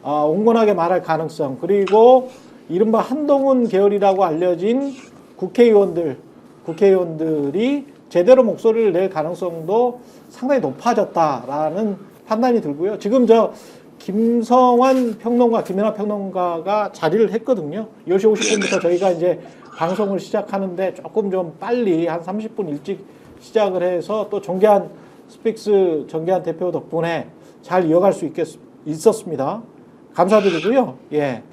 Speaker 1: 온건하게 말할 가능성, 그리고 이른바 한동훈 계열이라고 알려진 국회의원들이 제대로 목소리를 낼 가능성도 상당히 높아졌다라는 판단이 들고요. 지금 김성환 평론가, 김연아 평론가가 자리를 했거든요. 10시 50분부터 저희가 이제 방송을 시작하는데 조금 좀 빨리 한 30분 일찍 시작을 해서 또 정계한 스픽스 정계한 대표 덕분에 잘 이어갈 수 있었습니다. 감사드리고요. 예.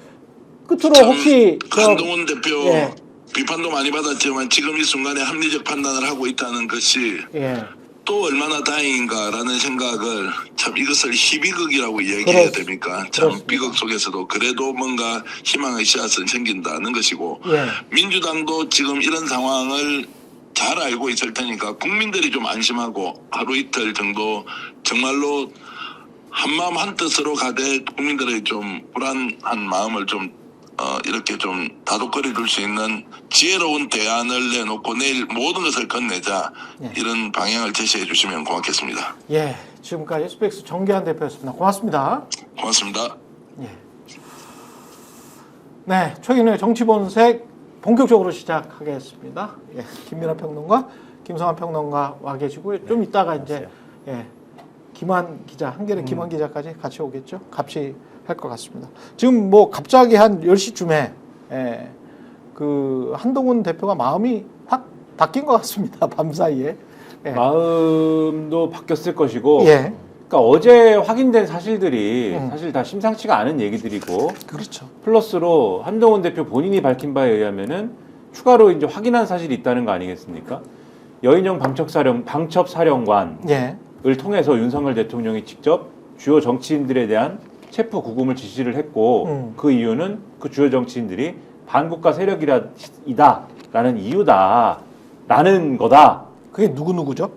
Speaker 1: 끝으로 혹시
Speaker 2: 한동훈 대표
Speaker 1: 예.
Speaker 2: 비판도 많이 받았지만 지금 이 순간에 합리적 판단을 하고 있다는 것이
Speaker 1: 예.
Speaker 2: 또 얼마나 다행인가라는 생각을, 참 이것을 희비극이라고 이야기해야 됩니까? 참
Speaker 1: 그렇습니다.
Speaker 2: 비극 속에서도 그래도 뭔가 희망의 씨앗은 생긴다는 것이고,
Speaker 1: 예.
Speaker 2: 민주당도 지금 이런 상황을 잘 알고 있을 테니까 국민들이 좀 안심하고 하루 이틀 정도 정말로 한마음 한뜻으로 가되 국민들의 좀 불안한 마음을 좀 이렇게 좀 다독거려 줄 수 있는 지혜로운 대안을 내놓고 내일 모든 것을 건네자,
Speaker 1: 예.
Speaker 2: 이런 방향을 제시해 주시면 고맙겠습니다.
Speaker 1: 예. 지금까지 스펙스 정계한 대표였습니다. 고맙습니다.
Speaker 2: 고맙습니다.
Speaker 1: 예. 네, 최근의 정치본색 본격적으로 시작하겠습니다. 예, 김민하 평론가, 김성환 평론가 와 계시고요. 좀 이따가 이제 김한 기자, 한겨레 김한 기자까지 같이 오겠죠. 같이 할 것 같습니다. 지금 뭐 갑자기 한 10시쯤에 그 한동훈 대표가 마음이 확 바뀐 것 같습니다. 밤 사이에. 예.
Speaker 3: 마음도 바뀌었을 것이고,
Speaker 1: 예.
Speaker 3: 그러니까 어제 확인된 사실들이 사실 다 심상치가 않은 얘기들이고,
Speaker 1: 그렇죠.
Speaker 3: 플러스로 한동훈 대표 본인이 밝힌 바에 의하면은 추가로 이제 확인한 사실이 있다는 거 아니겠습니까? 여인영 방첩사령관을
Speaker 1: 예.
Speaker 3: 통해서 윤석열 대통령이 직접 주요 정치인들에 대한 체포 구금을 지시를 했고, 그 이유는 그 주요 정치인들이 반국가 세력이다라는 이유다라는 거다.
Speaker 1: 그게 누구죠?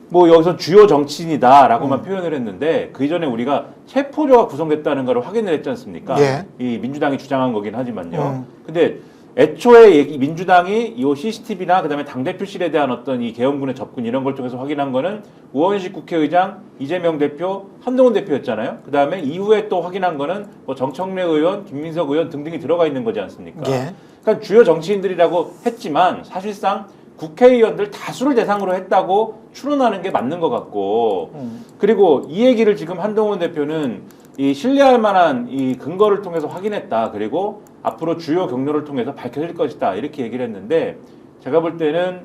Speaker 3: 뭐 여기서 주요 정치인이다라고만 표현을 했는데, 그 이전에 우리가 체포조가 구성됐다는 걸 확인을 했지 않습니까?
Speaker 1: 예.
Speaker 3: 이 민주당이 주장한 거긴 하지만요. 근데 애초에 민주당이 이 CCTV나 그다음에 당대표실에 대한 어떤 이 계엄군의 접근 이런 걸 통해서 확인한 거는 우원식 국회의장, 이재명 대표, 한동훈 대표였잖아요. 그다음에 이후에 또 확인한 거는 뭐 정청래 의원, 김민석 의원 등등이 들어가 있는 거지 않습니까?
Speaker 1: 예.
Speaker 3: 그러니까 주요 정치인들이라고 했지만 사실상 국회의원들 다수를 대상으로 했다고 추론하는 게 맞는 것 같고, 그리고 이 얘기를 지금 한동훈 대표는 이 신뢰할 만한 이 근거를 통해서 확인했다. 그리고 앞으로 주요 경로를 통해서 밝혀질 것이다. 이렇게 얘기를 했는데, 제가 볼 때는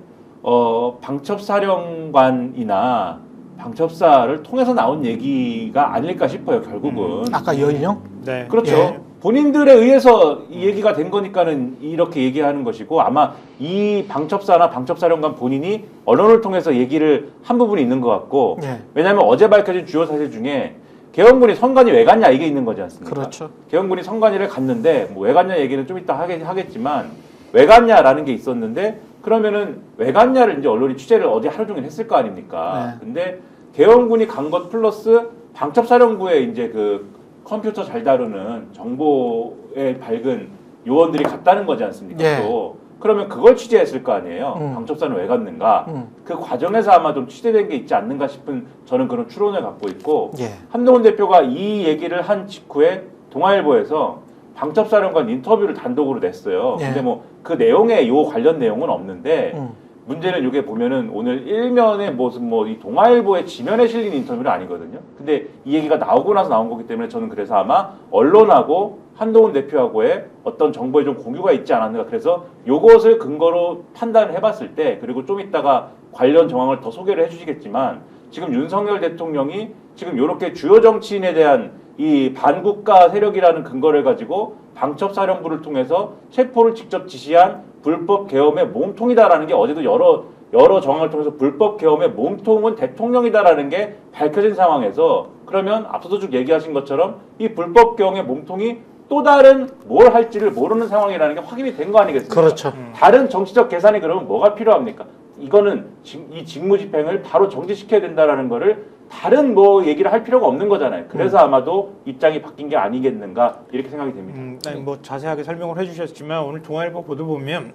Speaker 3: 방첩사령관이나 방첩사를 통해서 나온 얘기가 아닐까 싶어요. 결국은.
Speaker 1: 아까 여인영?
Speaker 4: 네.
Speaker 3: 그렇죠.
Speaker 1: 예.
Speaker 3: 본인들에 의해서 이 얘기가 된 거니까는 이렇게 얘기하는 것이고, 아마 이 방첩사나 방첩사령관 본인이 언론을 통해서 얘기를 한 부분이 있는 것 같고,
Speaker 1: 예.
Speaker 3: 왜냐하면 어제 밝혀진 주요 사실 중에 계엄군이 선관위 왜 갔냐 이게 있는 거지 않습니까?
Speaker 1: 그렇죠.
Speaker 3: 계엄군이 선관위를 갔는데 뭐 왜 갔냐 얘기는 좀 이따 하겠지만, 왜 갔냐라는 게 있었는데, 그러면은 왜 갔냐를 이제 언론이 취재를 어제 하루 종일 했을 거 아닙니까?
Speaker 1: 네.
Speaker 3: 근데 계엄군이 간 것 플러스 방첩사령부에 이제 그 컴퓨터 잘 다루는 정보에 밝은 요원들이 갔다는 거지 않습니까?
Speaker 1: 예.
Speaker 3: 또 그러면 그걸 취재했을 거 아니에요. 방첩사는 왜 갔는가? 그 과정에서 아마 좀 취재된 게 있지 않는가 싶은 저는 그런 추론을 갖고 있고,
Speaker 1: 예.
Speaker 3: 한동훈 대표가 이 얘기를 한 직후에 동아일보에서 방첩사령관 인터뷰를 단독으로 냈어요.
Speaker 1: 예.
Speaker 3: 근데 뭐 그 내용에 요 관련 내용은 없는데, 문제는 이게 보면은 오늘 일면에 무슨 뭐 이 동아일보의 지면에 실린 인터뷰는 아니거든요. 근데 이 얘기가 나오고 나서 나온 거기 때문에 저는 그래서 아마 언론하고 한동훈 대표하고의 어떤 정보에 좀 공유가 있지 않았는가. 그래서 요것을 근거로 판단을 해봤을 때, 그리고 좀 이따가 관련 정황을 더 소개를 해주시겠지만, 지금 윤석열 대통령이 지금 요렇게 주요 정치인에 대한 이 반국가 세력이라는 근거를 가지고 방첩사령부를 통해서 체포를 직접 지시한 불법 계엄의 몸통이다라는 게 어제도 여러 정황을 통해서 불법 계엄의 몸통은 대통령이다라는 게 밝혀진 상황에서, 그러면 앞서도 쭉 얘기하신 것처럼 이 불법 계엄의 몸통이 또 다른 뭘 할지를 모르는 상황이라는 게 확인이 된 거 아니겠습니까?
Speaker 1: 그렇죠.
Speaker 3: 다른 정치적 계산이 그러면 뭐가 필요합니까? 이거는 이 직무집행을 바로 정지시켜야 된다라는 거를 다른 뭐 얘기를 할 필요가 없는 거잖아요. 그래서 아마도 입장이 바뀐 게 아니겠는가 이렇게 생각이 됩니다.
Speaker 4: 아니, 뭐 자세하게 설명을 해주셨지만 오늘 동아일보 보도 보면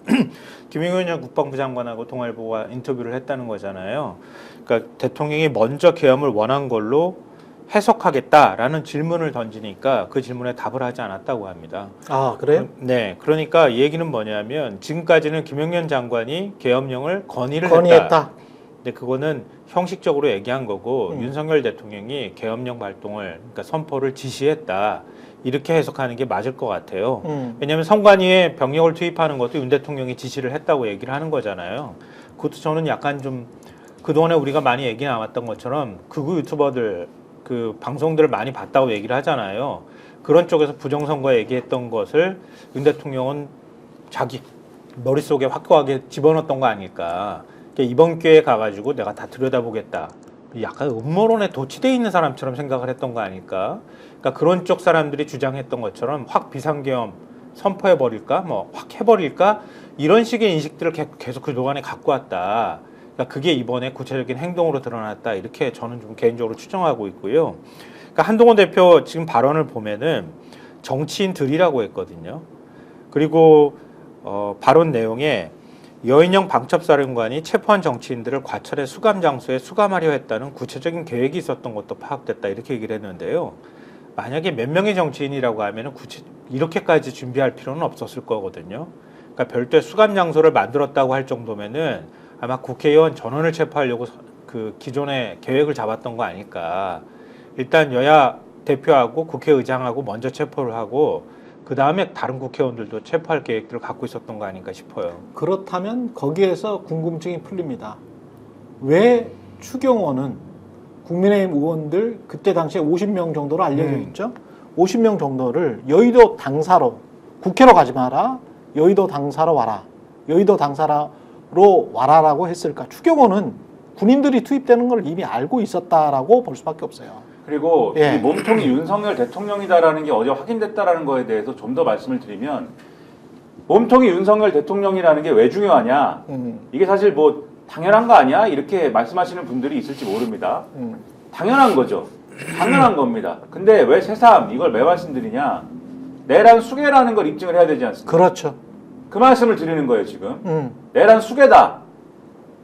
Speaker 4: 김용현 전 국방부 장관하고 동아일보가 인터뷰를 했다는 거잖아요. 그러니까 대통령이 먼저 계엄을 원한 걸로 해석하겠다라는 질문을 던지니까 그 질문에 답을 하지 않았다고 합니다.
Speaker 1: 아, 그래요?
Speaker 4: 네, 그러니까 이 얘기는 뭐냐면 지금까지는 김용현 장관이 계엄령을 건의를
Speaker 1: 건의했다.
Speaker 4: 근데 그거는 형식적으로 얘기한 거고 윤석열 대통령이 계엄령 발동을 그러니까 선포를 지시했다 이렇게 해석하는 게 맞을 것 같아요. 왜냐하면 선관위에 병력을 투입하는 것도 윤 대통령이 지시를 했다고 얘기를 하는 거잖아요. 그것도 저는 약간 좀 그동안에 우리가 많이 얘기 나왔던 것처럼 극우 유튜버들 그 방송들을 많이 봤다고 얘기를 하잖아요. 그런 쪽에서 부정선거 얘기했던 것을 윤 대통령은 자기 머릿속에 확고하게 집어넣었던 거 아닐까. 이번 기회에 가가지고 내가 다 들여다보겠다. 약간 음모론에 도취되어 있는 사람처럼 생각을 했던 거 아닐까. 그러니까 그런 쪽 사람들이 주장했던 것처럼 확 비상계엄 선포해버릴까, 뭐 확 해버릴까 이런 식의 인식들을 계속 그동안에 갖고 왔다. 그러니까 그게 이번에 구체적인 행동으로 드러났다. 이렇게 저는 좀 개인적으로 추정하고 있고요. 그러니까 한동훈 대표 지금 발언을 보면은 정치인들이라고 했거든요. 그리고 발언 내용에 여인영 방첩사령관이 체포한 정치인들을 과철의 수감 장소에 수감하려 했다는 구체적인 계획이 있었던 것도 파악됐다 이렇게 얘기를 했는데요. 만약에 몇 명의 정치인이라고 하면 이렇게까지 준비할 필요는 없었을 거거든요. 그러니까 별도의 수감 장소를 만들었다고 할 정도면은 아마 국회의원 전원을 체포하려고 그 기존에 계획을 잡았던 거 아닐까. 일단 여야 대표하고 국회의장하고 먼저 체포를 하고 그 다음에 다른 국회의원들도 체포할 계획들을 갖고 있었던 거 아닌가 싶어요.
Speaker 1: 그렇다면 거기에서 궁금증이 풀립니다. 왜 추경호는 국민의힘 의원들 그때 당시에 50명 정도로 알려져 있죠. 50명 정도를 여의도 당사로 국회로 가지 마라. 여의도 당사로 와라. 여의도 당사로 와라라고 했을까. 추경호는 군인들이 투입되는 걸 이미 알고 있었다라고 볼 수밖에 없어요.
Speaker 3: 그리고
Speaker 1: 예.
Speaker 3: 이 몸통이 윤석열 대통령이다라는 게 어제 확인됐다라는 거에 대해서 좀 더 말씀을 드리면 몸통이 윤석열 대통령이라는 게 왜 중요하냐? 이게 사실 뭐 당연한 거 아니야? 이렇게 말씀하시는 분들이 있을지 모릅니다. 당연한 거죠. 당연한 겁니다. 근데 왜 새삼 이걸 왜 말씀드리냐? 내란 수괴라는 걸 입증을 해야 되지 않습니까?
Speaker 1: 그렇죠.
Speaker 3: 그 말씀을 드리는 거예요, 지금. 내란 수괴다.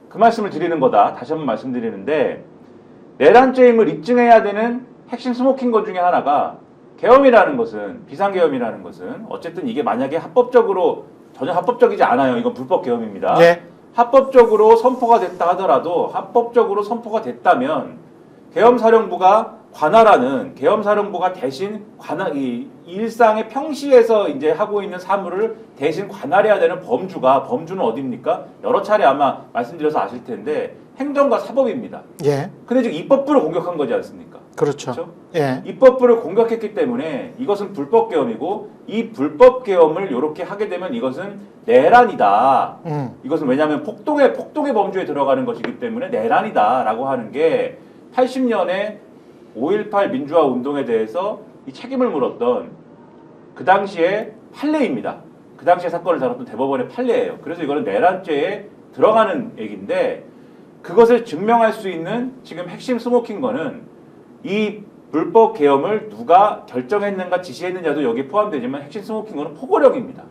Speaker 3: 그 말씀을 드리는 거다. 다시 한번 말씀드리는데 내란죄임을 입증해야 되는 핵심 스모킹 중에 하나가 계엄이라는 것은 비상계엄이라는 것은 어쨌든 이게 만약에 합법적으로 전혀 합법적이지 않아요. 이건 불법 계엄입니다.
Speaker 1: 예.
Speaker 3: 합법적으로 선포가 됐다 하더라도 합법적으로 선포가 됐다면 계엄사령부가 관할하는 계엄사령부가 대신 이 일상의 평시에서 이제 하고 있는 사물을 대신 관할해야 되는 범주는 어디입니까? 여러 차례 아마 말씀드려서 아실 텐데 행정과 사법입니다.
Speaker 1: 예.
Speaker 3: 근데 지금 입법부를 공격한 거지 않습니까?
Speaker 1: 그렇죠.
Speaker 3: 그렇죠?
Speaker 1: 예.
Speaker 3: 입법부를 공격했기 때문에 이것은 불법 계엄이고 이 불법 계엄을 이렇게 하게 되면 이것은 내란이다. 이것은 왜냐하면 폭동의 범주에 들어가는 것이기 때문에 내란이다라고 하는 게 80년에 5.18 민주화 운동에 대해서 이 책임을 물었던 그 당시에 판례입니다. 그 당시에 사건을 다뤘던 대법원의 판례예요. 그래서 이거는 내란죄에 들어가는 얘기인데 그것을 증명할 수 있는 지금 핵심 스모킹 거는 이 불법 계엄을 누가 결정했는가 지시했느냐도 여기에 포함되지만 핵심 스모킹 거는 포고령입니다.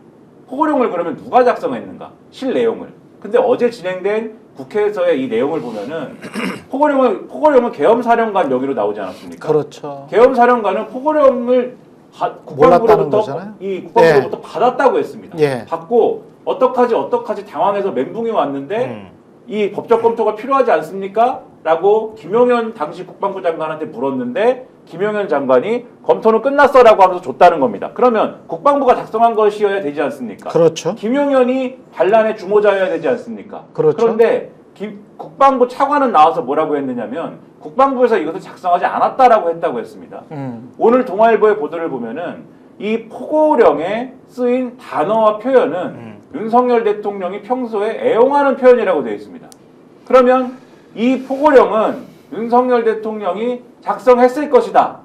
Speaker 3: 포고령을 그러면 누가 작성했는가? 실내용을. 근데 어제 진행된 국회에서의 이 내용을 보면은 포고령은 계엄사령관 여기로 나오지 않았습니까?
Speaker 1: 그렇죠.
Speaker 3: 계엄사령관은 포고령을
Speaker 1: 몰랐다는 거잖아요.
Speaker 3: 국방부로부터 받았다고 했습니다.
Speaker 1: 예.
Speaker 3: 받고 어떡하지 당황해서 멘붕이 왔는데 이 법적 검토가 필요하지 않습니까? 라고 김용현 당시 국방부 장관한테 물었는데 김용현 장관이 검토는 끝났어 라고 하면서 줬다는 겁니다. 그러면 국방부가 작성한 것이어야 되지 않습니까?
Speaker 1: 그렇죠.
Speaker 3: 김용현이 반란의 주모자여야 되지 않습니까?
Speaker 1: 그렇죠.
Speaker 3: 그런데 국방부 차관은 나와서 뭐라고 했느냐면 국방부에서 이것을 작성하지 않았다라고 했다고 했습니다. 오늘 동아일보의 보도를 보면은 이 포고령에 쓰인 단어와 표현은 윤석열 대통령이 평소에 애용하는 표현이라고 되어 있습니다. 그러면 이 포고령은 윤석열 대통령이 작성했을 것이다.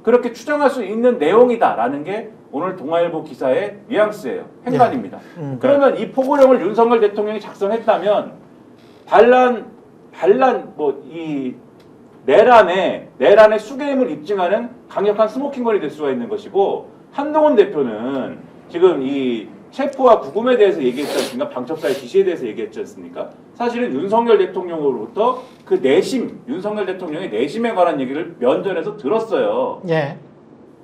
Speaker 3: 그렇게 추정할 수 있는 내용이다라는 게 오늘 동아일보 기사의 뉘앙스예요. 행간입니다. 그러면 이 포고령을 윤석열 대통령이 작성했다면 반란 이 내란의 수괴임을 입증하는 강력한 스모킹건이 될 수가 있는 것이고, 한동훈 대표는 지금 이 체포와 구금에 대해서 얘기했지 않습니까? 방첩사의 지시에 대해서 얘기했지 않습니까? 사실은 윤석열 대통령으로부터 그 내심, 윤석열 대통령의 내심에 관한 얘기를 면전에서 들었어요.
Speaker 1: 예.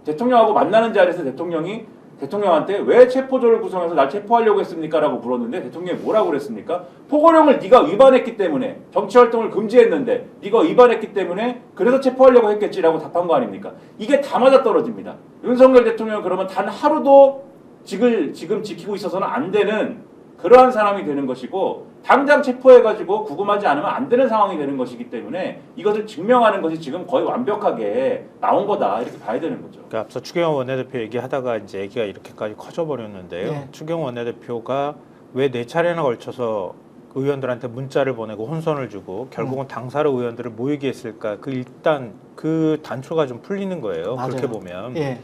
Speaker 3: 대통령하고 만나는 자리에서 대통령이 대통령한테 왜 체포조를 구성해서 날 체포하려고 했습니까? 라고 물었는데 대통령이 뭐라고 그랬습니까? 포고령을 네가 위반했기 때문에, 정치활동을 금지했는데 네가 위반했기 때문에 그래서 체포하려고 했겠지라고 답한 거 아닙니까? 이게 다 맞아떨어집니다. 윤석열 대통령은 그러면 단 하루도 지금 지키고 있어서는 안 되는 그러한 사람이 되는 것이고, 당장 체포해가지고 구금하지 않으면 안 되는 상황이 되는 것이기 때문에 이것을 증명하는 것이 지금 거의 완벽하게 나온 거다, 이렇게 봐야 되는 거죠.
Speaker 4: 그러니까 앞서 추경호 원내대표 얘기하다가 이제 얘기가 이렇게까지 커져버렸는데요.
Speaker 1: 네.
Speaker 4: 추경호 원내대표가 왜 4차례나 걸쳐서 의원들한테 문자를 보내고 혼선을 주고 결국은 당사로 의원들을 모이게 했을까? 일단 그 단초가 좀 풀리는 거예요.
Speaker 1: 맞아요.
Speaker 4: 그렇게 보면
Speaker 1: 예.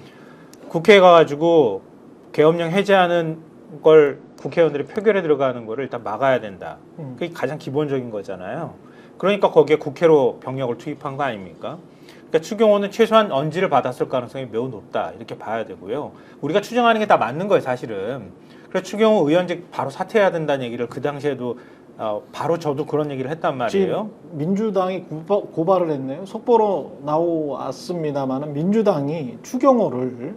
Speaker 4: 국회에 가가지고 계엄령 해제하는 걸 국회의원들이 표결에 들어가는 거를 일단 막아야 된다. 그게 가장 기본적인 거잖아요. 그러니까 거기에 국회로 병력을 투입한 거 아닙니까? 그러니까 추경호는 최소한 언지를 받았을 가능성이 매우 높다, 이렇게 봐야 되고요. 우리가 추정하는 게 다 맞는 거예요, 사실은. 그래서 추경호 의원직 바로 사퇴해야 된다는 얘기를 그 당시에도 바로 저도 그런 얘기를 했단 말이에요.
Speaker 1: 지금 민주당이 고발을 했네요. 속보로 나왔습니다만은 민주당이 추경호를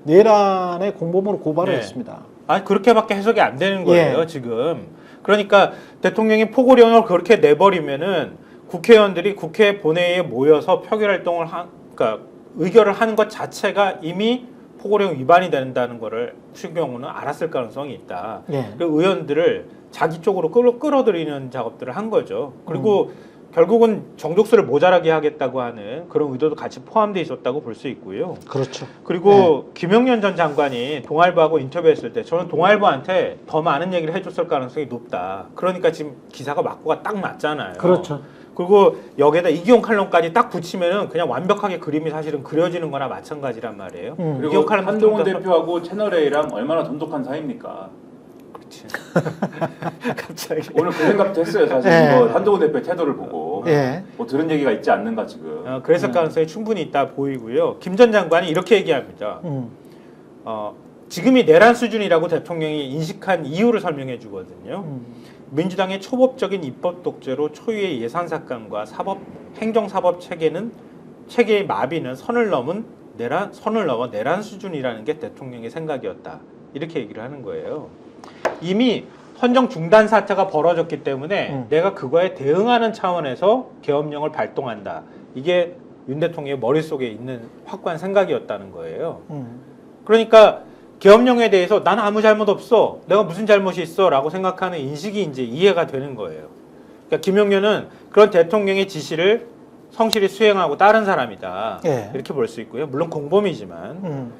Speaker 1: 내란의 공범으로 고발을
Speaker 4: 네.
Speaker 1: 했습니다.
Speaker 4: 아니 그렇게밖에 해석이 안 되는 거예요,
Speaker 1: 예.
Speaker 4: 지금. 그러니까 대통령이 포고령을 그렇게 내버리면은 국회의원들이 국회 본회의에 모여서 표결 활동을 그러니까 의결을 하는 것 자체가 이미 포고령 위반이 된다는 거를 추경호는 알았을 가능성이 있다.
Speaker 1: 예.
Speaker 4: 그 의원들을 자기 쪽으로 끌어들이는 작업들을 한 거죠. 그리고 결국은 정족수를 모자라게 하겠다고 하는 그런 의도도 같이 포함되어 있었다고 볼 수 있고요.
Speaker 1: 그렇죠.
Speaker 4: 그리고 김영년 전 장관이 동아일보하고 인터뷰했을 때 저는 동아일보한테 더 많은 얘기를 해줬을 가능성이 높다. 그러니까 지금 기사가 맞고가 딱 맞잖아요.
Speaker 1: 그렇죠.
Speaker 4: 그리고 여기에다 이기용 칼럼까지 딱 붙이면은 그냥 완벽하게 그림이 사실은 그려지는 거나 마찬가지란 말이에요.
Speaker 3: 그리고
Speaker 4: 이기용 칼럼
Speaker 3: 한동훈 대표하고 채널A랑 얼마나 돈독한 사이입니까?
Speaker 4: 그렇지. 갑자기.
Speaker 3: 오늘 그 생각도 했어요, 사실.
Speaker 1: 예.
Speaker 3: 이거 한동훈 대표의 태도를 보고.
Speaker 1: 예.
Speaker 3: 뭐 들은 얘기가 있지 않는가, 지금.
Speaker 4: 그랬을 가능성이 충분히 있다 보이고요. 김 전 장관이 이렇게 얘기합니다. 지금이 내란 수준이라고 대통령이 인식한 이유를 설명해 주거든요. 민주당의 초법적인 입법 독재로 초유의 예산 삭감과 행정사법 체계의 마비는 선을 넘어 내란 수준이라는 게 대통령의 생각이었다. 이렇게 얘기를 하는 거예요. 이미 헌정 중단 사태가 벌어졌기 때문에 내가 그거에 대응하는 차원에서 계엄령을 발동한다. 이게 윤 대통령의 머릿속에 있는 확고한 생각이었다는 거예요. 그러니까 계엄령에 대해서 나는 아무 잘못 없어. 내가 무슨 잘못이 있어. 라고 생각하는 인식이 이제 이해가 되는 거예요. 그러니까 김용현은 그런 대통령의 지시를 성실히 수행하고 따른 사람이다.
Speaker 1: 예.
Speaker 4: 이렇게 볼 수 있고요. 물론 공범이지만.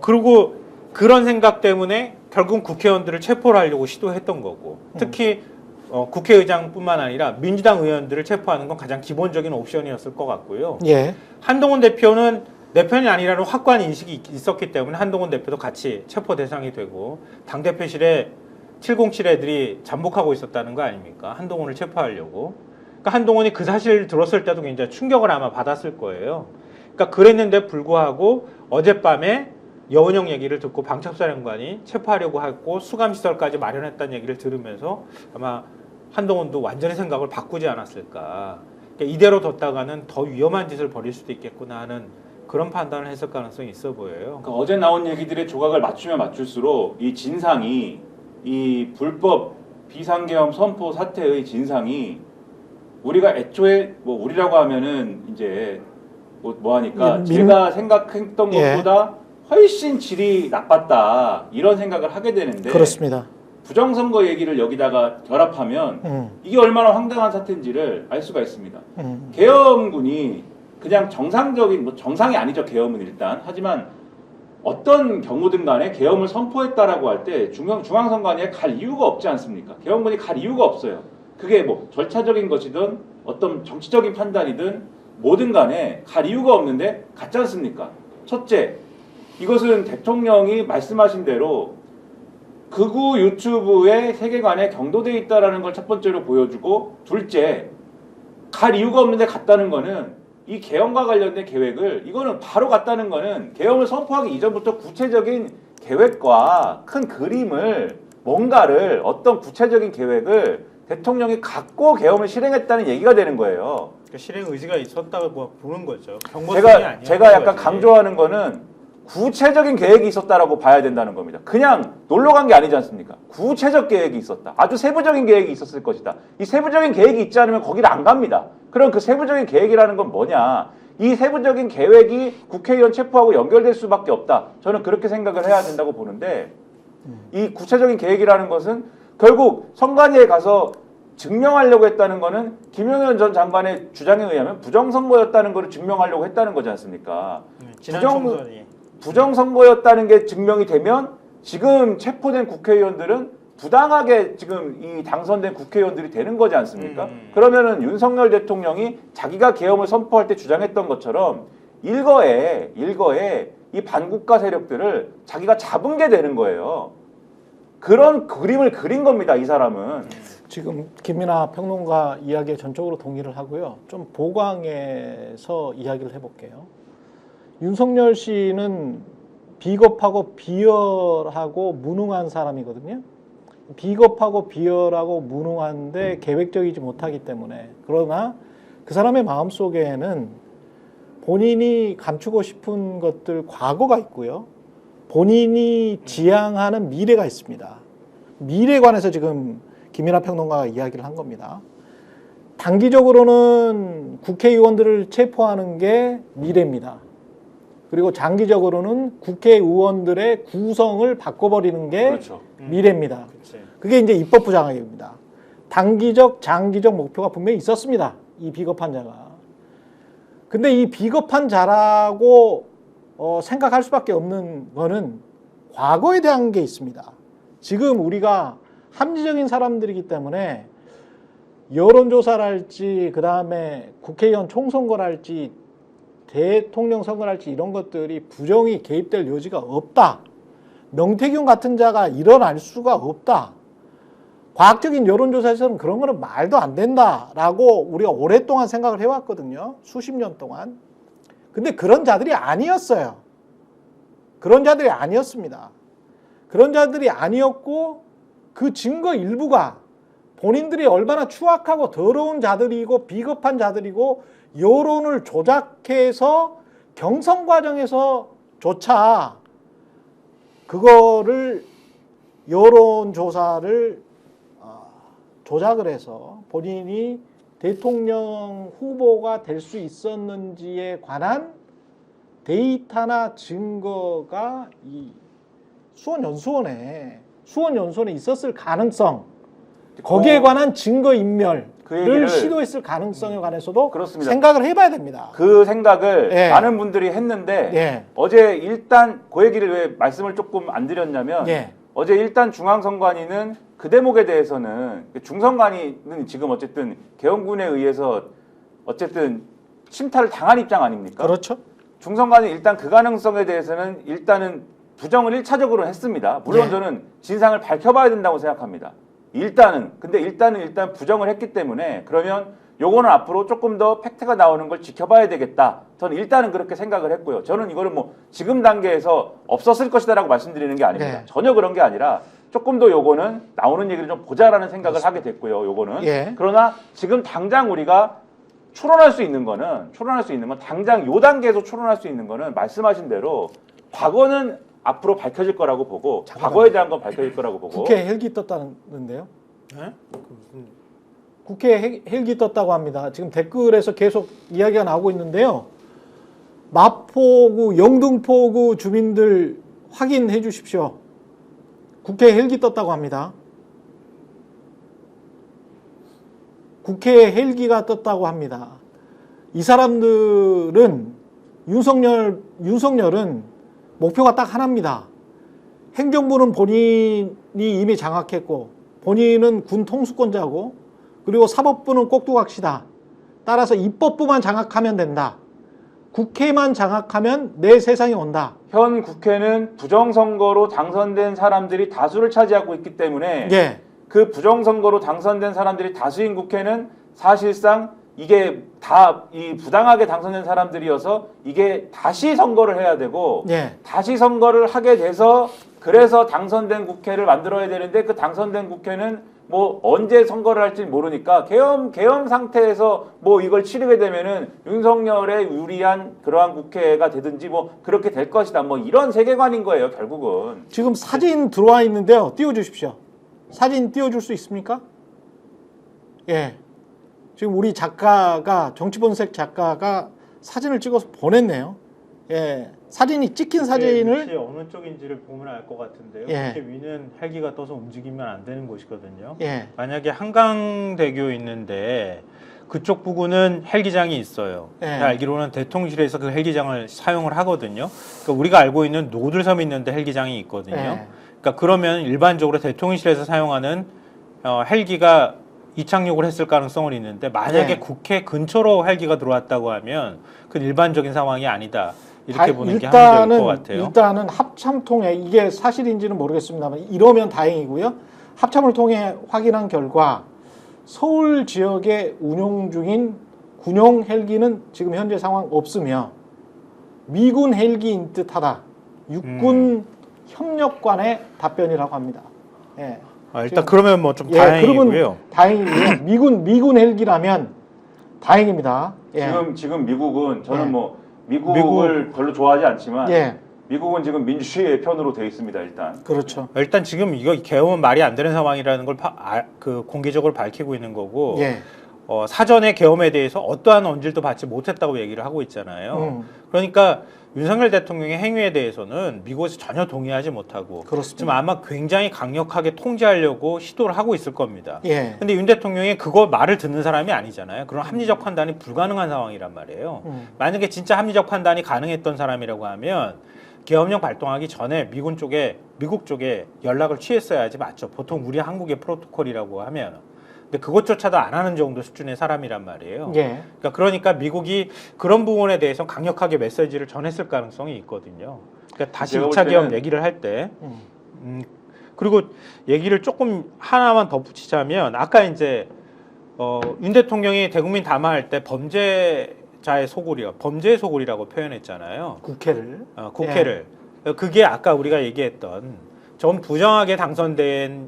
Speaker 4: 그리고 그런 생각 때문에 결국 국회의원들을 체포를 하려고 시도했던 거고. 특히 국회의장뿐만 아니라 민주당 의원들을 체포하는 건 가장 기본적인 옵션이었을 것 같고요.
Speaker 1: 예.
Speaker 4: 한동훈 대표는 내 편이 아니라는 확고한 인식이 있었기 때문에 한동훈 대표도 같이 체포 대상이 되고 당대표실에 707 애들이 잠복하고 있었다는 거 아닙니까? 한동훈을 체포하려고. 그러니까 한동훈이 그 사실을 들었을 때도 굉장히 충격을 아마 받았을 거예요. 그러니까 그랬는데 불구하고 어젯밤에 여은영 얘기를 듣고 방첩사령관이 체포하려고 하고 수감시설까지 마련했다는 얘기를 들으면서 아마 한동훈도 완전히 생각을 바꾸지 않았을까. 그러니까 이대로 뒀다가는 더 위험한 짓을 벌일 수도 있겠구나 하는 그런 판단을 했을 가능성이 있어 보여요.
Speaker 3: 그러니까 어제 나온 얘기들의 조각을 맞추면 맞출수록 이 진상이, 이 불법 비상계엄 선포 사태의 진상이 우리가 애초에 뭐 우리라고 하면은 이제 뭐 하니까 제가 생각했던
Speaker 1: 예.
Speaker 3: 것보다 훨씬 질이 나빴다, 이런 생각을 하게 되는데,
Speaker 1: 그렇습니다.
Speaker 3: 부정선거 얘기를 여기다가 결합하면 이게 얼마나 황당한 사태인지를 알 수가 있습니다. 계엄군이 그냥 정상적인, 뭐 정상이 아니죠, 계엄은 일단. 하지만 어떤 경우든 간에 계엄을 선포했다라고 할 때 중앙선관위에 갈 이유가 없지 않습니까? 계엄군이 갈 이유가 없어요. 그게 뭐 절차적인 것이든 어떤 정치적인 판단이든 뭐든 간에 갈 이유가 없는데 갔지 않습니까? 첫째, 이것은 대통령이 말씀하신 대로 극우 유튜브의 세계관에 경도돼 있다라는 걸 첫 번째로 보여주고, 둘째, 갈 이유가 없는데 갔다는 거는 이 계엄과 관련된 계획을 이거는 바로 갔다는 거는 계엄을 선포하기 이전부터 구체적인 계획과 큰 그림을 뭔가를 어떤 구체적인 계획을 대통령이 갖고 계엄을 실행했다는 얘기가 되는 거예요.
Speaker 4: 그러니까 실행 의지가 있었다고 보는 거죠. 경고성이 아니야.
Speaker 3: 제가 약간 강조하는 거는 구체적인 계획이 있었다라고 봐야 된다는 겁니다. 그냥 놀러 간 게 아니지 않습니까? 구체적 계획이 있었다. 아주 세부적인 계획이 있었을 것이다. 이 세부적인 계획이 있지 않으면 거기를 안 갑니다. 그럼 그 세부적인 계획이라는 건 뭐냐? 이 세부적인 계획이 국회의원 체포하고 연결될 수밖에 없다. 저는 그렇게 생각을 해야 된다고 보는데 이 구체적인 계획이라는 것은 결국 선관위에 가서 증명하려고 했다는 거는 김용현 전 장관의 주장에 의하면 부정선거였다는 것을 증명하려고 했다는 거지 않습니까?
Speaker 4: 지난 총선이
Speaker 3: 부정선거였다는 게 증명이 되면 지금 체포된 국회의원들은 부당하게 지금 이 당선된 국회의원들이 되는 거지 않습니까? 그러면은 윤석열 대통령이 자기가 계엄을 선포할 때 주장했던 것처럼 일거에 이 반국가 세력들을 자기가 잡은 게 되는 거예요. 그런 그림을 그린 겁니다, 이 사람은.
Speaker 1: 지금 김민하 평론가 이야기에 전적으로 동의를 하고요. 좀 보강해서 이야기를 해볼게요. 윤석열 씨는 비겁하고 비열하고 무능한 사람이거든요. 비겁하고 비열하고 무능한데 계획적이지 못하기 때문에. 그러나 그 사람의 마음속에는 본인이 감추고 싶은 것들 과거가 있고요. 본인이 지향하는 미래가 있습니다. 미래에 관해서 지금 김민하 평론가가 이야기를 한 겁니다. 단기적으로는 국회의원들을 체포하는 게 미래입니다. 그리고 장기적으로는 국회의원들의 구성을 바꿔버리는 게
Speaker 3: 그렇죠.
Speaker 1: 미래입니다.
Speaker 4: 그치.
Speaker 1: 그게 이제 입법부 장악입니다. 단기적, 장기적 목표가 분명히 있었습니다. 이 비겁한 자가. 근데 이 비겁한 자라고 생각할 수밖에 없는 거는 과거에 대한 게 있습니다. 지금 우리가 합리적인 사람들이기 때문에 여론조사를 할지 그 다음에 국회의원 총선거를 할지 대통령 선거를 할지 이런 것들이 부정이 개입될 여지가 없다. 명태균 같은 자가 일어날 수가 없다. 과학적인 여론조사에서는 그런 거는 말도 안 된다라고 우리가 오랫동안 생각을 해왔거든요. 수십 년 동안. 근데 그런 자들이 아니었어요. 그런 자들이 아니었습니다. 그런 자들이 아니었고 그 증거 일부가 본인들이 얼마나 추악하고 더러운 자들이고 비겁한 자들이고 여론을 조작해서 경선 과정에서조차 그거를 여론조사를 조작을 해서 본인이 대통령 후보가 될 수 있었는지에 관한 데이터나 증거가 이 수원연수원에 있었을 가능성, 거기에 관한 증거인멸을
Speaker 3: 얘기를
Speaker 1: 시도했을 가능성에 관해서도
Speaker 3: 그렇습니다.
Speaker 1: 생각을 해봐야 됩니다.
Speaker 3: 그 생각을
Speaker 1: 예.
Speaker 3: 많은 분들이 했는데
Speaker 1: 예.
Speaker 3: 어제 일단 그 얘기를 왜 말씀을 조금 안 드렸냐면
Speaker 1: 예.
Speaker 3: 어제 일단 중앙선관위는 그 대목에 대해서는 중선관위는 지금 어쨌든 계엄군에 의해서 어쨌든 침탈을 당한 입장 아닙니까?
Speaker 1: 그렇죠.
Speaker 3: 중선관위 일단 그 가능성에 대해서는 일단은 부정을 1차적으로 했습니다. 물론
Speaker 1: 예.
Speaker 3: 저는 진상을 밝혀봐야 된다고 생각합니다. 일단 부정을 했기 때문에 그러면 요거는 앞으로 조금 더 팩트가 나오는 걸 지켜봐야 되겠다. 저는 일단은 그렇게 생각을 했고요. 저는 이거를 뭐 지금 단계에서 없었을 것이다라고 말씀드리는 게 아닙니다.
Speaker 1: 네.
Speaker 3: 전혀 그런 게 아니라 조금 더 요거는 나오는 얘기를 좀 보자라는 생각을 하게 됐고요. 요거는.
Speaker 1: 예.
Speaker 3: 그러나 지금 당장 우리가 추론할 수 있는 건 당장 요 단계에서 추론할 수 있는 거는 말씀하신 대로 과거는 앞으로 밝혀질 거라고 보고 과거에 대한 건 밝혀질 거라고 보고
Speaker 1: 국회에 헬기 떴다는데요.
Speaker 4: 네?
Speaker 1: 국회에 헬기 떴다고 합니다. 지금 댓글에서 계속 이야기가 나오고 있는데요. 마포구, 영등포구 주민들 확인해 주십시오. 국회에 헬기 떴다고 합니다. 국회에 헬기가 떴다고 합니다. 이 사람들은 윤석열은 목표가 딱 하나입니다. 행정부는 본인이 이미 장악했고 본인은 군 통수권자고 그리고 사법부는 꼭두각시다. 따라서 입법부만 장악하면 된다. 국회만 장악하면 내 세상이 온다.
Speaker 3: 현 국회는 부정선거로 당선된 사람들이 다수를 차지하고 있기 때문에
Speaker 1: 예.
Speaker 3: 그 부정선거로 당선된 사람들이 다수인 국회는 사실상 이게 다 이 부당하게 당선된 사람들이어서 이게 다시 선거를 해야 되고
Speaker 1: 예.
Speaker 3: 다시 선거를 하게 돼서 그래서 당선된 국회를 만들어야 되는데 그 당선된 국회는 뭐 언제 선거를 할지 모르니까 계엄 상태에서 뭐 이걸 치르게 되면은 윤석열에 유리한 그러한 국회가 되든지 뭐 그렇게 될 것이다. 뭐 이런 세계관인 거예요, 결국은.
Speaker 1: 지금 사진 들어와 있는데요. 띄워주십시오. 사진 띄워줄 수 있습니까? 예. 지금 우리 작가가 정치본색 작가가 사진을 찍어서 보냈네요. 예. 사진이 찍힌 사진을
Speaker 4: 위치 어느 쪽인지를 보면 알 것 같은데요.
Speaker 1: 예.
Speaker 4: 이렇게 위는 헬기가 떠서 움직이면 안 되는 곳이거든요.
Speaker 1: 예.
Speaker 4: 만약에 한강대교 있는데 그쪽 부근은 헬기장이 있어요.
Speaker 1: 예.
Speaker 4: 제가 알기로는 대통령실에서 그 헬기장을 사용을 하거든요. 그러니까 우리가 알고 있는 노들섬 있는데 헬기장이 있거든요.
Speaker 1: 예.
Speaker 4: 그러니까 그러면 일반적으로 대통령실에서 사용하는 헬기가 이착륙을 했을 가능성은 있는데 만약에
Speaker 1: 네.
Speaker 4: 국회 근처로 헬기가 들어왔다고 하면 그건 일반적인 상황이 아니다. 이렇게 보는 게
Speaker 1: 일단은,
Speaker 4: 합리적일 것 같아요.
Speaker 1: 일단은 합참 통해 이게 사실인지는 모르겠습니다만 이러면 다행이고요. 합참을 통해 확인한 결과 서울 지역에 운용 중인 군용 헬기는 지금 현재 상황 없으며 미군 헬기인 듯하다. 육군 협력관의 답변이라고 합니다. 예.
Speaker 4: 일단 그러면 뭐 좀
Speaker 1: 예,
Speaker 4: 다행이고요.
Speaker 1: 그러면 다행이고요. 미군 헬기라면 다행입니다. 예.
Speaker 3: 지금 미국은 저는
Speaker 1: 예.
Speaker 3: 뭐 미국을 별로 좋아하지 않지만
Speaker 1: 예.
Speaker 3: 미국은 지금 민주주의의 편으로 돼 있습니다. 일단.
Speaker 1: 그렇죠.
Speaker 4: 일단 지금 이거 개엄은 말이 안 되는 상황이라는 걸 공개적으로 밝히고 있는 거고
Speaker 1: 예.
Speaker 4: 사전에 계엄에 대해서 어떠한 언질도 받지 못했다고 얘기를 하고 있잖아요. 그러니까 윤석열 대통령의 행위에 대해서는 미국에서 전혀 동의하지 못하고
Speaker 1: 그렇습니다.
Speaker 4: 지금 아마 굉장히 강력하게 통제하려고 시도를 하고 있을 겁니다.
Speaker 1: 예.
Speaker 4: 근데 윤 대통령이 그거 말을 듣는 사람이 아니잖아요. 그런 합리적 판단이 불가능한 상황이란 말이에요. 만약에 진짜 합리적 판단이 가능했던 사람이라고 하면 계엄령 발동하기 전에 미국 쪽에 연락을 취했어야지 맞죠. 보통 우리 한국의 프로토콜이라고 하면. 근데 그것조차도 안 하는 정도 수준의 사람이란 말이에요.
Speaker 1: 예.
Speaker 4: 그러니까 미국이 그런 부분에 대해서 강력하게 메시지를 전했을 가능성이 있거든요. 그러니까 다시
Speaker 3: 제가 볼
Speaker 4: 2차 계엄
Speaker 3: 때는-
Speaker 4: 얘기를 할 때. 그리고 얘기를 조금 하나만 덧붙이자면 아까 이제 윤 대통령이 대국민 담화할 때 범죄의 소굴이라고 표현했잖아요.
Speaker 1: 국회를.
Speaker 4: 국회를. 그게 아까 우리가 얘기했던 전 부정하게 당선된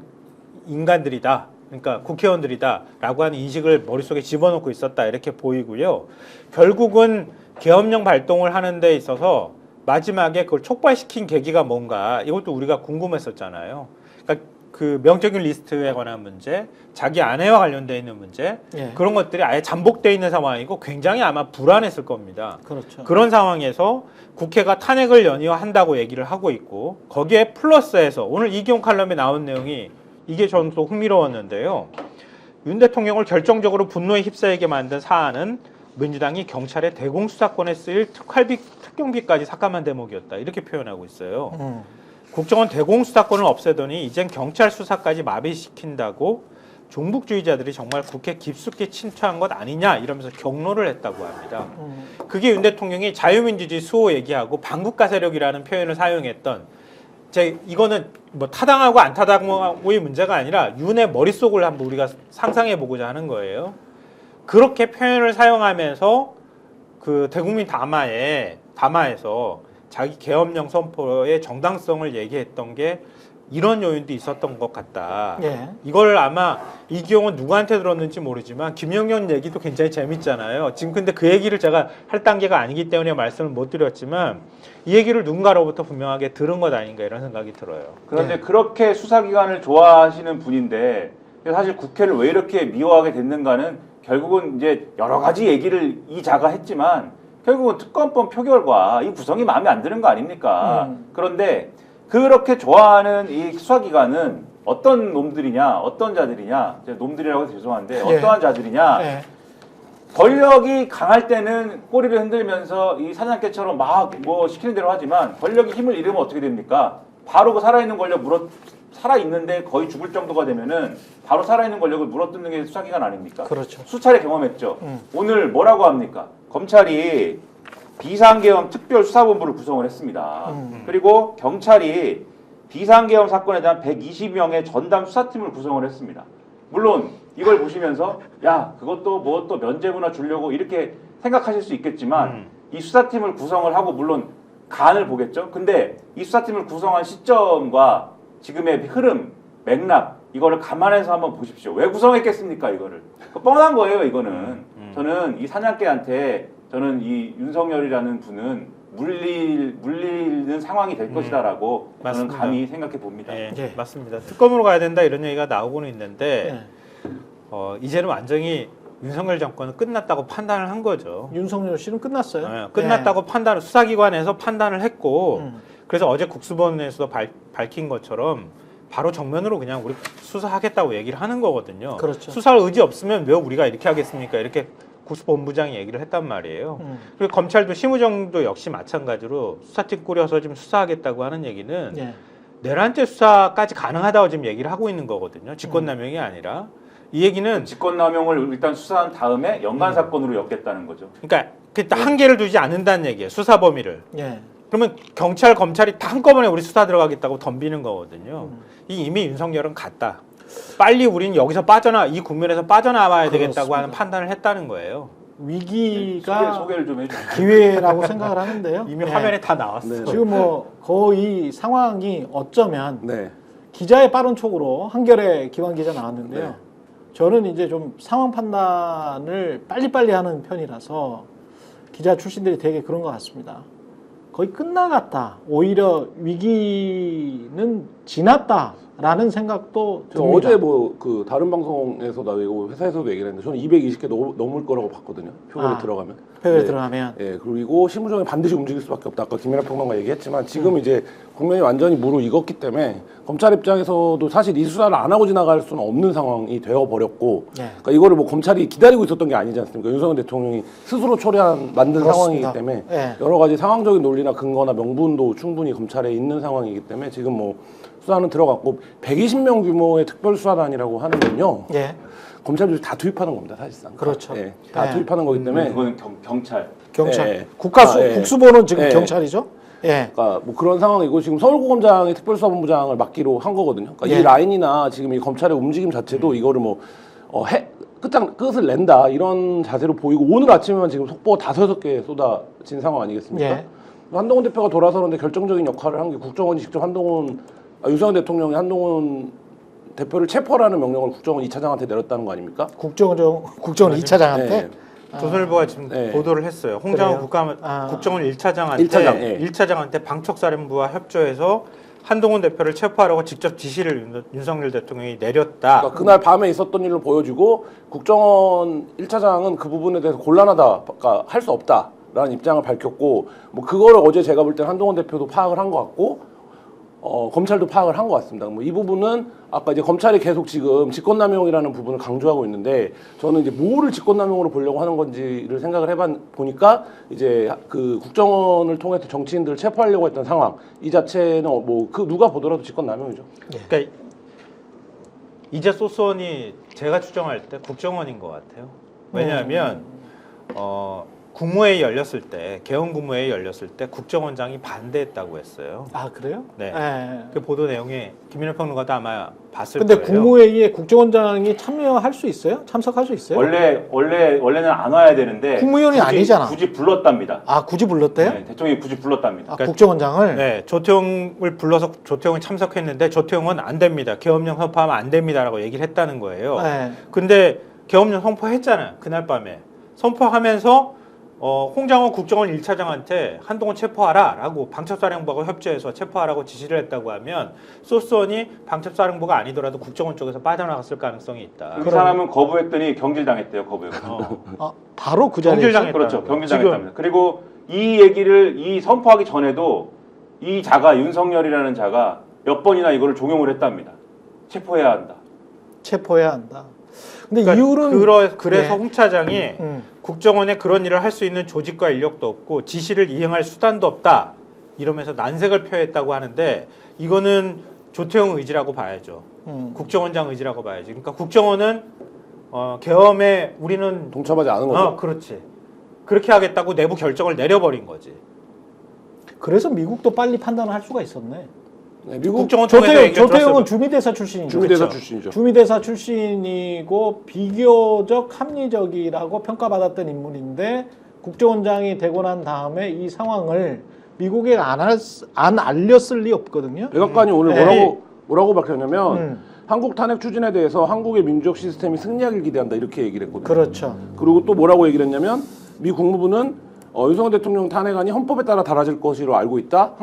Speaker 4: 인간들이다. 그러니까 국회의원들이다라고 하는 인식을 머릿속에 집어넣고 있었다 이렇게 보이고요. 결국은 계엄령 발동을 하는 데 있어서 마지막에 그걸 촉발시킨 계기가 뭔가 이것도 우리가 궁금했었잖아요. 그러니까 그 명적인 리스트에 관한 문제, 자기 아내와 관련돼 있는 문제
Speaker 1: 예.
Speaker 4: 그런 것들이 아예 잠복돼 있는 상황이고 굉장히 아마 불안했을 겁니다.
Speaker 1: 그렇죠.
Speaker 4: 그런 상황에서 국회가 탄핵을 연이어한다고 얘기를 하고 있고 거기에 플러스해서 오늘 이기용 칼럼에 나온 내용이 이게 저는 또 흥미로웠는데요. 윤 대통령을 결정적으로 분노에 휩싸이게 만든 사안은 민주당이 경찰의 대공수사권에 쓰일 특경비까지 삭감한 대목이었다. 이렇게 표현하고 있어요. 국정원 대공수사권을 없애더니 이젠 경찰 수사까지 마비시킨다고 종북주의자들이 정말 국회 깊숙이 침투한 것 아니냐 이러면서 경로를 했다고 합니다. 그게 윤 대통령이 자유민주주의 수호 얘기하고 반국가 세력이라는 표현을 사용했던 이거는 뭐 타당하고 안 타당하고의 문제가 아니라 윤의 머릿속을 한번 우리가 상상해 보고자 하는 거예요. 그렇게 표현을 사용하면서 그 대국민 담화에서 자기 계엄령 선포의 정당성을 얘기했던 게 이런 요인도 있었던 것 같다.
Speaker 1: 예.
Speaker 4: 이걸 아마 이기용은 누구한테 들었는지 모르지만 김영현 얘기도 굉장히 재밌잖아요. 지금 근데 그 얘기를 제가 할 단계가 아니기 때문에 말씀을 못 드렸지만 이 얘기를 누군가로부터 분명하게 들은 것 아닌가 이런 생각이 들어요.
Speaker 3: 그런데 그렇게 수사기관을 좋아하시는 분인데 사실 국회를 왜 이렇게 미워하게 됐는가는 결국은 이제 여러 가지 얘기를 이자가 했지만 결국은 특검법 표결과 이 구성이 마음에 안 드는 거 아닙니까? 그런데 그렇게 좋아하는 이 수사기관은 어떤 놈들이냐, 어떤 자들이냐, 놈들이라고 해서 죄송한데
Speaker 1: 예.
Speaker 3: 어떠한 자들이냐,
Speaker 1: 예.
Speaker 3: 권력이 강할 때는 꼬리를 흔들면서 이 사냥개처럼 막 뭐 시키는 대로 하지만 권력이 힘을 잃으면 어떻게 됩니까? 바로 그 살아있는 권력 살아있는데 거의 죽을 정도가 되면은 바로 살아있는 권력을 물어뜯는 게 수사기관 아닙니까?
Speaker 1: 그렇죠.
Speaker 3: 수차례 경험했죠. 오늘 뭐라고 합니까? 검찰이 비상계엄 특별수사본부를 구성을 했습니다. 그리고 경찰이 비상계엄 사건에 대한 120명의 전담 수사팀을 구성을 했습니다. 물론 이걸 보시면서 야 그것도 뭐 또 면죄부나 주려고 이렇게 생각하실 수 있겠지만 이 수사팀을 구성을 하고 물론 간을 보겠죠. 근데 이 수사팀을 구성한 시점과 지금의 흐름, 맥락 이거를 감안해서 한번 보십시오. 왜 구성했겠습니까 이거를? 뻔한 거예요 이거는. 저는 이 사냥개한테 저는 이 윤석열이라는 분은 물리는 상황이 될 것이다라고 저는
Speaker 4: 맞습니다.
Speaker 3: 감히 생각해 봅니다.
Speaker 4: 예,
Speaker 1: 예.
Speaker 4: 맞습니다. 특검으로 가야 된다 이런 얘기가 나오고는 있는데
Speaker 1: 네.
Speaker 4: 이제는 완전히 윤석열 정권은 끝났다고 판단을 한 거죠.
Speaker 1: 윤석열 씨는 끝났어요.
Speaker 4: 예, 끝났다고 판단을 수사기관에서 판단을 했고 그래서 어제 국수본에서도 밝힌 것처럼 바로 정면으로 그냥 우리 수사하겠다고 얘기를 하는 거거든요.
Speaker 1: 그렇죠.
Speaker 4: 수사할 의지 없으면 왜 우리가 이렇게 하겠습니까? 이렇게 국수본부장이 얘기를 했단 말이에요. 그리고 검찰도 심우정도 역시 마찬가지로 수사팀 꾸려서 지금 수사하겠다고 하는 얘기는
Speaker 1: 예.
Speaker 4: 내란죄 수사까지 가능하다고 지금 얘기를 하고 있는 거거든요. 직권남용이 아니라. 이 얘기는
Speaker 3: 직권남용을 일단 수사한 다음에 연관 사건으로 엮겠다는 거죠.
Speaker 4: 그러니까 한계를 두지 않는다는 얘기예요. 수사 범위를.
Speaker 1: 예.
Speaker 4: 그러면 경찰, 검찰이 다 한꺼번에 우리 수사 들어가겠다고 덤비는 거거든요. 이미 윤석열은 갔다. 빨리 우리는 여기서 이 국면에서 빠져나와야 되겠다고
Speaker 1: 그렇습니다.
Speaker 4: 하는 판단을 했다는 거예요.
Speaker 1: 위기가
Speaker 3: 소개를 좀 해주세요.
Speaker 1: 기회라고 생각을 하는데요.
Speaker 4: 이미
Speaker 1: 예.
Speaker 4: 화면에 다 나왔어요.
Speaker 5: 네.
Speaker 1: 지금 뭐 거의 상황이 어쩌면
Speaker 5: 네.
Speaker 1: 기자의 빠른 촉으로 한겨레 기관 기자 나왔는데요.
Speaker 5: 네.
Speaker 1: 저는 이제 좀 상황 판단을 빨리빨리 하는 편이라서 기자 출신들이 되게 그런 것 같습니다. 거의 끝나갔다. 오히려 위기는 지났다라는 생각도
Speaker 5: 제가
Speaker 1: 듭니다.
Speaker 5: 어제 뭐 그 다른 방송에서도 얘기하고 회사에서도 얘기를 했는데 저는 220개 넘을 거라고 봤거든요. 표결에 들어가면.
Speaker 1: 표결에
Speaker 5: 네.
Speaker 1: 들어가면.
Speaker 5: 예, 그리고 심우정이 반드시 움직일 수밖에 없다. 아까 김연아 평론가 얘기했지만 지금 이제 국면이 완전히 무르익었기 때문에 검찰 입장에서도 사실 이 수사를 안 하고 지나갈 수는 없는 상황이 되어버렸고
Speaker 1: 예.
Speaker 5: 그러니까 이거를 뭐 검찰이 기다리고 있었던 게 아니지 않습니까? 윤석열 대통령이 스스로 만든
Speaker 1: 그렇습니다.
Speaker 5: 상황이기 때문에
Speaker 1: 예.
Speaker 5: 여러 가지 상황적인 논리나 근거나 명분도 충분히 검찰에 있는 상황이기 때문에 지금 뭐 수사는 들어갔고 120명 규모의 특별수사단이라고 하는 건요.
Speaker 1: 예.
Speaker 5: 검찰들이 다 투입하는 겁니다, 사실상.
Speaker 1: 그렇죠.
Speaker 5: 예, 다
Speaker 1: 예.
Speaker 5: 투입하는 거기 때문에
Speaker 3: 그거는 경찰.
Speaker 1: 경찰.
Speaker 5: 예. 예.
Speaker 1: 국수본은 지금
Speaker 5: 예.
Speaker 1: 경찰이죠. 예.
Speaker 5: 그러니까 뭐 그런 상황이고 지금 서울고검장이 특별수사본부장을 맡기로 한 거거든요. 그러니까
Speaker 1: 예.
Speaker 5: 이 라인이나 지금 이 검찰의 움직임 자체도 이거를 뭐 끝을 낸다 이런 자세로 보이고 오늘 아침에만 지금 속보가 5-6개 쏟아진 상황 아니겠습니까?
Speaker 1: 예.
Speaker 5: 한동훈 대표가 돌아서는데 결정적인 역할을 한 게 국정원이 직접 윤석열 대통령이 한동훈 대표를 체포하라는 명령을 국정원 2차장한테 내렸다는 거 아닙니까?
Speaker 1: 국정원 2차장한테.
Speaker 5: 네.
Speaker 4: 조선일보가 지금
Speaker 5: 네.
Speaker 4: 보도를 했어요. 홍장호
Speaker 1: 그래요?
Speaker 4: 국정원 1차장한테
Speaker 5: 일차장, 예.
Speaker 4: 1차장한테 방첩사령부와 협조해서 한동훈 대표를 체포하라고 직접 지시를 윤석열 대통령이 내렸다.
Speaker 5: 그러니까 그날 밤에 있었던 일을 보여주고 국정원 1차장은 그 부분에 대해서 곤란하다, 그러니까 할 수 없다라는 입장을 밝혔고 뭐 그거를 어제 제가 볼 때 한동훈 대표도 파악을 한 것 같고 검찰도 파악을 한 것 같습니다. 뭐 이 부분은 아까 이제 검찰이 계속 지금 직권남용이라는 부분을 강조하고 있는데 저는 이제 뭐를 직권남용으로 보려고 하는 건지를 생각을 보니까 이제 그 국정원을 통해서 정치인들을 체포하려고 했던 상황 이 자체는 뭐 그 누가 보더라도 직권남용이죠.
Speaker 4: 그러니까 이제 소스원이 제가 추정할 때 국정원인 것 같아요. 왜냐하면 국무회의 열렸을 때 개헌 국무회의 열렸을 때 국정원장이 반대했다고 했어요.
Speaker 1: 아, 그래요?
Speaker 4: 네.
Speaker 1: 예.
Speaker 4: 그 보도 내용에 김민호 평론가도 아마 봤을
Speaker 1: 근데
Speaker 4: 거예요.
Speaker 1: 국무회의에 국정원장이 참여할 수 있어요? 참석할 수 있어요?
Speaker 3: 원래는 안 와야 되는데
Speaker 1: 국무위원이 아니잖아.
Speaker 3: 굳이 불렀답니다.
Speaker 1: 아, 굳이 불렀대요?
Speaker 3: 네, 대통령이 굳이 불렀답니다.
Speaker 1: 아, 국정원장을?
Speaker 4: 네, 조태용을 불러서 조태용이 참석했는데 조태용은 안 됩니다. 계엄령 선포하면 안 됩니다라고 얘기를 했다는 거예요.
Speaker 1: 네.
Speaker 4: 근데 계엄령 선포했잖아요. 그날 밤에. 선포하면서 홍장호 국정원 1차장한테 한동훈 체포하라라고 방첩사령부하고 협조해서 체포하라고 지시를 했다고 하면 소스원이 방첩사령부가 아니더라도 국정원 쪽에서 빠져나갔을 가능성이 있다.
Speaker 3: 그 사람은 거부했더니 경질당했대요. 거부해서.
Speaker 1: 바로 그 자리에서?
Speaker 4: 경질당했다.
Speaker 3: 그렇죠. 경질당했답니다. 그리고 이 선포하기 전에도 이 자가 윤석열이라는 자가 몇 번이나 이거를 종용을 했답니다. 체포해야 한다.
Speaker 1: 체포해야 한다. 근데
Speaker 4: 그러니까
Speaker 1: 이유는
Speaker 4: 그래서
Speaker 1: 네.
Speaker 4: 홍 차장이 국정원에 그런 일을 할 수 있는 조직과 인력도 없고 지시를 이행할 수단도 없다 이러면서 난색을 표했다고 하는데 이거는 조태용 의지라고 봐야죠. 국정원장 의지라고 봐야지. 그러니까 국정원은 계엄에 우리는
Speaker 5: 동참하지 않은 거죠.
Speaker 4: 그렇지. 그렇게 하겠다고 내부 결정을 내려버린 거지.
Speaker 1: 그래서 미국도 빨리 판단을 할 수가 있었네.
Speaker 5: 네, 미국
Speaker 4: 국정원 통해서 얘기를
Speaker 1: 조태용은
Speaker 4: 들었어요.
Speaker 1: 주미대사 출신이죠.
Speaker 5: 주미대사
Speaker 4: 그렇죠.
Speaker 5: 출신이죠.
Speaker 1: 주미대사 출신이고 비교적 합리적이라고 평가받았던 인물인데 국정원장이 되고 난 다음에 이 상황을 미국에 안 알렸을 리 없거든요.
Speaker 5: 백악관이 오늘
Speaker 1: 네.
Speaker 5: 뭐라고 밝혔냐면 한국 탄핵 추진에 대해서 한국의 민주적 시스템이 승리하길 기대한다 이렇게 얘기를 했거든요.
Speaker 1: 그렇죠.
Speaker 5: 그리고 또 뭐라고 얘기를 했냐면 미 국무부는 윤석열 대통령 탄핵안이 헌법에 따라 달라질 것으로 알고 있다.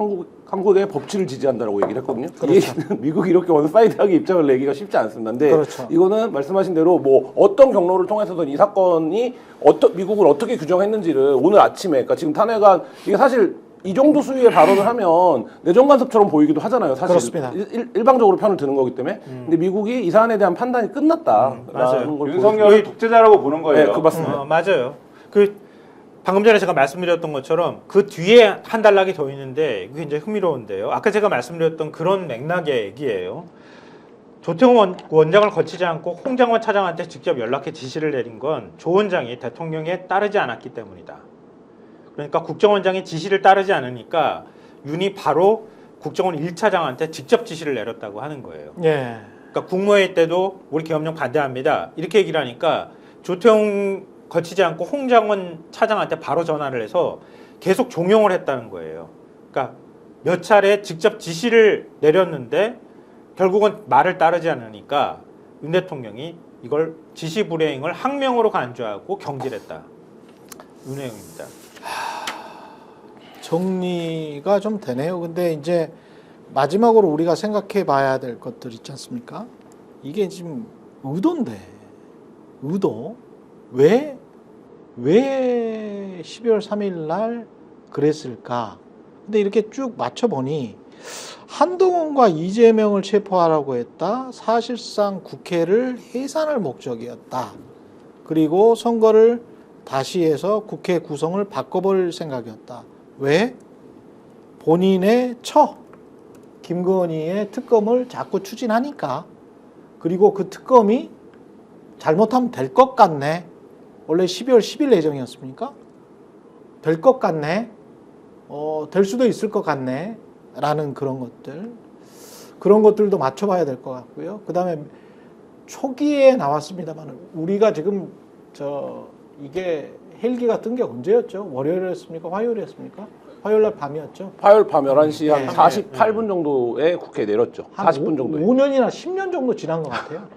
Speaker 5: 한국의 법치를 지지한다라고 얘기를 했거든요. 이 얘기는 미국이 이렇게 원사이드하게 입장을 내기가 쉽지 않습니다. 근데
Speaker 1: 그렇죠.
Speaker 5: 이거는 말씀하신 대로 뭐 어떤 경로를 통해서든 이 사건이 미국을 어떻게 규정했는지를 오늘 아침에, 그러니까 지금 탄핵안 이게 사실 이 정도 수위의 발언을 하면 내정 간섭처럼 보이기도 하잖아요. 사실
Speaker 1: 그렇습니다.
Speaker 5: 일방적으로 편을 드는 거기 때문에. 근데 미국이 이 사안에 대한 판단이 끝났다라는
Speaker 4: 맞아요.
Speaker 5: 걸
Speaker 3: 윤석열이 독재자라고 보는 거예요.
Speaker 5: 네, 그 맞습니다.
Speaker 4: 맞아요. 방금 전에 제가 말씀드렸던 것처럼 그 뒤에 한 단락이 더 있는데 이게 굉장히 흥미로운데요. 아까 제가 말씀드렸던 그런 맥락의 얘기예요. 조태용 원장을 거치지 않고 홍장원 차장한테 직접 연락해 지시를 내린 건 조 원장이 대통령에 따르지 않았기 때문이다. 그러니까 국정원장이 지시를 따르지 않으니까 윤이 바로 국정원 1차장한테 직접 지시를 내렸다고 하는 거예요.
Speaker 1: 예.
Speaker 4: 그러니까 국무회의 때도 우리 계엄령 반대합니다. 이렇게 얘기를 하니까 조태용 거치지 않고 홍장원 차장한테 바로 전화를 해서 계속 종용을 했다는 거예요. 그러니까 몇 차례 직접 지시를 내렸는데 결국은 말을 따르지 않으니까 윤 대통령이 이걸 지시 불이행을 항명으로 간주하고 경질했다. 이 내용입니다.
Speaker 1: 정리가 좀 되네요. 근데 이제 마지막으로 우리가 생각해 봐야 될 것들 있지 않습니까? 이게 지금 의도인데, 의도? 왜 12월 3일 날 그랬을까? 근데 이렇게 쭉 맞춰보니 한동훈과 이재명을 체포하라고 했다. 사실상 국회를 해산할 목적이었다. 그리고 선거를 다시 해서 국회 구성을 바꿔버릴 생각이었다. 왜? 본인의 김건희의 특검을 자꾸 추진하니까. 그리고 그 특검이 잘못하면 될 것 같네. 원래 12월 10일 예정이었습니까? 될 것 같네. 될 수도 있을 것 같네. 라는 그런 것들도 맞춰봐야 될 것 같고요. 그 다음에 초기에 나왔습니다만 우리가 지금 이게 헬기가 뜬 게 언제였죠? 월요일이었습니까? 화요일이었습니까? 화요일 날 밤이었죠.
Speaker 5: 화요일 밤 11시 한
Speaker 1: 네.
Speaker 5: 48분 정도에 국회에 내렸죠. 40분 정도에.
Speaker 1: 5년이나 10년 정도 지난 것 같아요.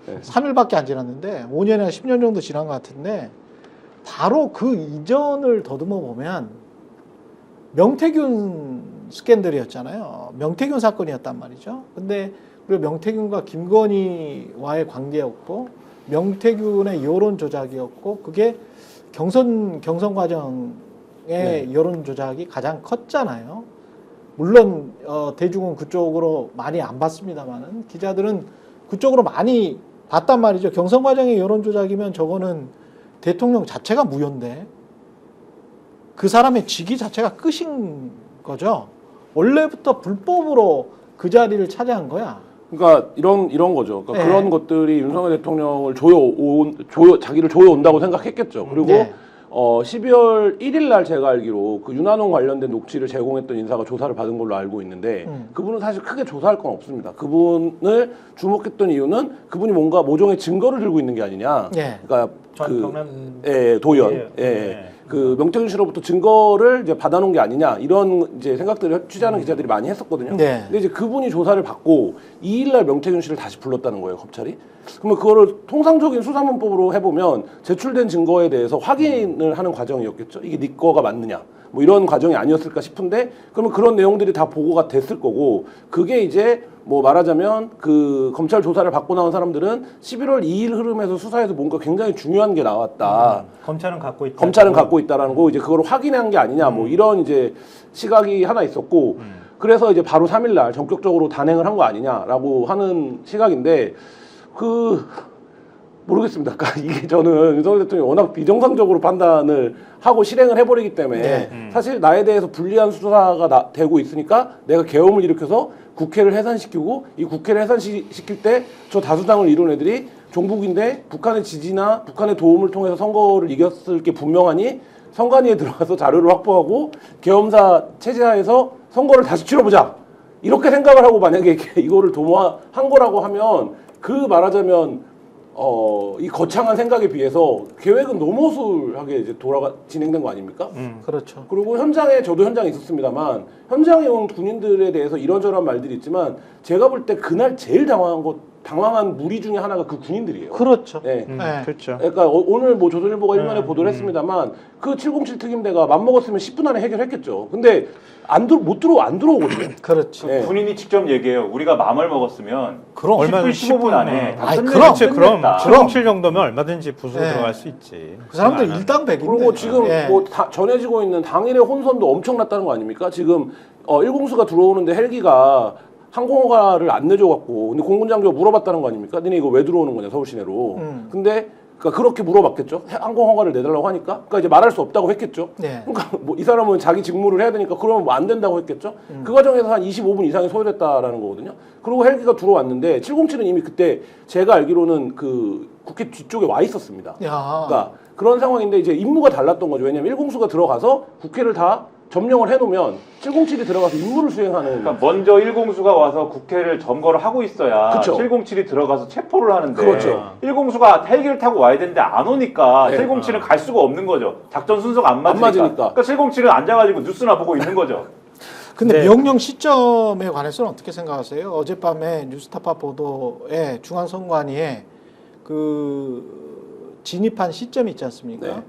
Speaker 5: 네.
Speaker 1: 3일밖에 안 지났는데 5년이나 10년 정도 지난 것 같은데 바로 그 이전을 더듬어 보면 명태균 스캔들이었잖아요. 명태균 사건이었단 말이죠. 근데 그리고 명태균과 김건희와의 관계였고 명태균의 여론 조작이었고 그게 경선 과정의 여론 조작이 가장 컸잖아요. 물론 대중은 그쪽으로 많이 안 봤습니다만은 기자들은 그쪽으로 많이 봤단 말이죠. 경선 과정의 여론 조작이면 저거는 대통령 자체가 무효인데 그 사람의 직위 자체가 끝인 거죠. 원래부터 불법으로 그 자리를 차지한 거야.
Speaker 5: 그러니까 이런 거죠. 그러니까
Speaker 1: 네.
Speaker 5: 그런 것들이 윤석열 대통령을 자기를 조여온다고 생각했겠죠. 그리고
Speaker 1: 네.
Speaker 5: 12월 1일 날 제가 알기로 그 윤한홍 관련된 녹취를 제공했던 인사가 조사를 받은 걸로 알고 있는데 그분은 사실 크게 조사할 건 없습니다. 그분을 주목했던 이유는 그분이 뭔가 모종의 증거를 들고 있는 게 아니냐.
Speaker 1: 네.
Speaker 5: 그러니까
Speaker 4: 전 경남
Speaker 5: 도연.
Speaker 4: 예.
Speaker 5: 예. 그 명태균 씨로부터 증거를 이제 받아놓은 게 아니냐 이런 이제 생각들을 취재하는 기자들이 많이 했었거든요.
Speaker 1: 네.
Speaker 5: 근데 이제 그분이 조사를 받고 2일날 명태균 씨를 다시 불렀다는 거예요, 검찰이. 그러면 그거를 통상적인 수사문법으로 해보면 제출된 증거에 대해서 확인을 하는 과정이었겠죠. 이게 네 거가 맞느냐. 뭐 이런 과정이 아니었을까 싶은데 그러면 그런 내용들이 다 보고가 됐을 거고 그게 이제 뭐 말하자면 그 검찰 조사를 받고 나온 사람들은 11월 2일 흐름에서 수사에서 뭔가 굉장히 중요한 게 나왔다.
Speaker 4: 검찰은 갖고 있다.
Speaker 5: 검찰은 갖고 있다라는 거 이제 그걸 확인한 게 아니냐 뭐 이런 이제 시각이 하나 있었고 그래서 이제 바로 3일날 전격적으로 단행을 한 거 아니냐라고 하는 시각인데 모르겠습니다. 그러니까 이게 저는 윤석열 대통령이 워낙 비정상적으로 판단을 하고 실행을 해버리기 때문에 사실 나에 대해서 불리한 수사가 되고 있으니까 내가 계엄을 일으켜서 국회를 해산시키고 이 국회를 해산시킬 때 저 다수당을 이룬 애들이 종북인데 북한의 지지나 북한의 도움을 통해서 선거를 이겼을 게 분명하니 선관위에 들어가서 자료를 확보하고 계엄사 체제하에서 선거를 다시 치러보자. 이렇게 생각을 하고 만약에 이거를 도모한 거라고 하면 그 말하자면 이 거창한 생각에 비해서 계획은 너무 허술하게 이제 진행된 거 아닙니까?
Speaker 1: 그렇죠.
Speaker 5: 그리고 저도 현장에 있었습니다만 현장에 온 군인들에 대해서 이런저런 말들이 있지만 제가 볼 때 그날 제일 당황한 무리 중에 하나가 그 군인들이에요.
Speaker 1: 그렇죠.
Speaker 5: 네.
Speaker 1: 네.
Speaker 4: 그렇죠.
Speaker 5: 그러니까 오늘 뭐 조선일보가 일면에 보도를 했습니다만 그 707 특임대가 맘먹었으면 10분 안에 해결했겠죠. 근데 안 들어오거든요.
Speaker 1: 그렇지.
Speaker 5: 네.
Speaker 3: 군인이 직접 얘기해요. 우리가 마음을 먹었으면
Speaker 1: 그럼
Speaker 3: 10분, 15분 안에 다
Speaker 1: 아이,
Speaker 3: 끝내고
Speaker 4: 그렇지. 그럼
Speaker 3: 끝냈다.
Speaker 4: 707 정도면 얼마든지 부수로
Speaker 1: 네.
Speaker 4: 들어갈 수 있지.
Speaker 1: 그 사람들
Speaker 4: 그거 안
Speaker 1: 일당백인데.
Speaker 5: 그리고 지금
Speaker 1: 예.
Speaker 5: 뭐 전해지고 있는 당일의 혼선도 엄청났다는 거 아닙니까? 지금 1공수가 들어오는데 헬기가 항공허가를 안 내줘갖고 근데 공군 장교가 물어봤다는 거 아닙니까? 너네 이거 왜 들어오는 거냐 서울 시내로. 근데 그러니까 그렇게 물어봤겠죠. 항공허가를 내달라고 하니까. 그러니까 이제 말할 수 없다고 했겠죠.
Speaker 1: 네.
Speaker 5: 그러니까 뭐 이 사람은 자기 직무를 해야 되니까 그러면 뭐 안 된다고 했겠죠. 그 과정에서 한 25분 이상이 소요됐다라는 거거든요. 그리고 헬기가 들어왔는데 707은 이미 그때 제가 알기로는 그 국회 뒤쪽에 와 있었습니다.
Speaker 1: 야.
Speaker 5: 그러니까 그런 상황인데 이제 임무가 달랐던 거죠. 왜냐면 1공수가 들어가서 국회를 다 점령을 해놓으면 707이 들어가서 임무를 수행하는.
Speaker 3: 그러니까 먼저 1공수가 와서 국회를 점거를 하고 있어야
Speaker 5: 그쵸.
Speaker 3: 707이 들어가서 체포를 하는데
Speaker 5: 그렇죠.
Speaker 3: 1공수가 헬기를 타고 와야 되는데 안 오니까
Speaker 5: 네.
Speaker 3: 707은 갈 수가 없는 거죠. 작전 순서가 안 맞으니까.
Speaker 5: 맞으니까.
Speaker 3: 그러니까 707은 앉아가지고 뉴스나 보고 있는 거죠.
Speaker 1: 근데
Speaker 4: 네.
Speaker 1: 명령 시점에 관해서는 어떻게 생각하세요? 어젯밤에 뉴스타파 보도에 중앙선관위에 그 진입한 시점이 있지 않습니까?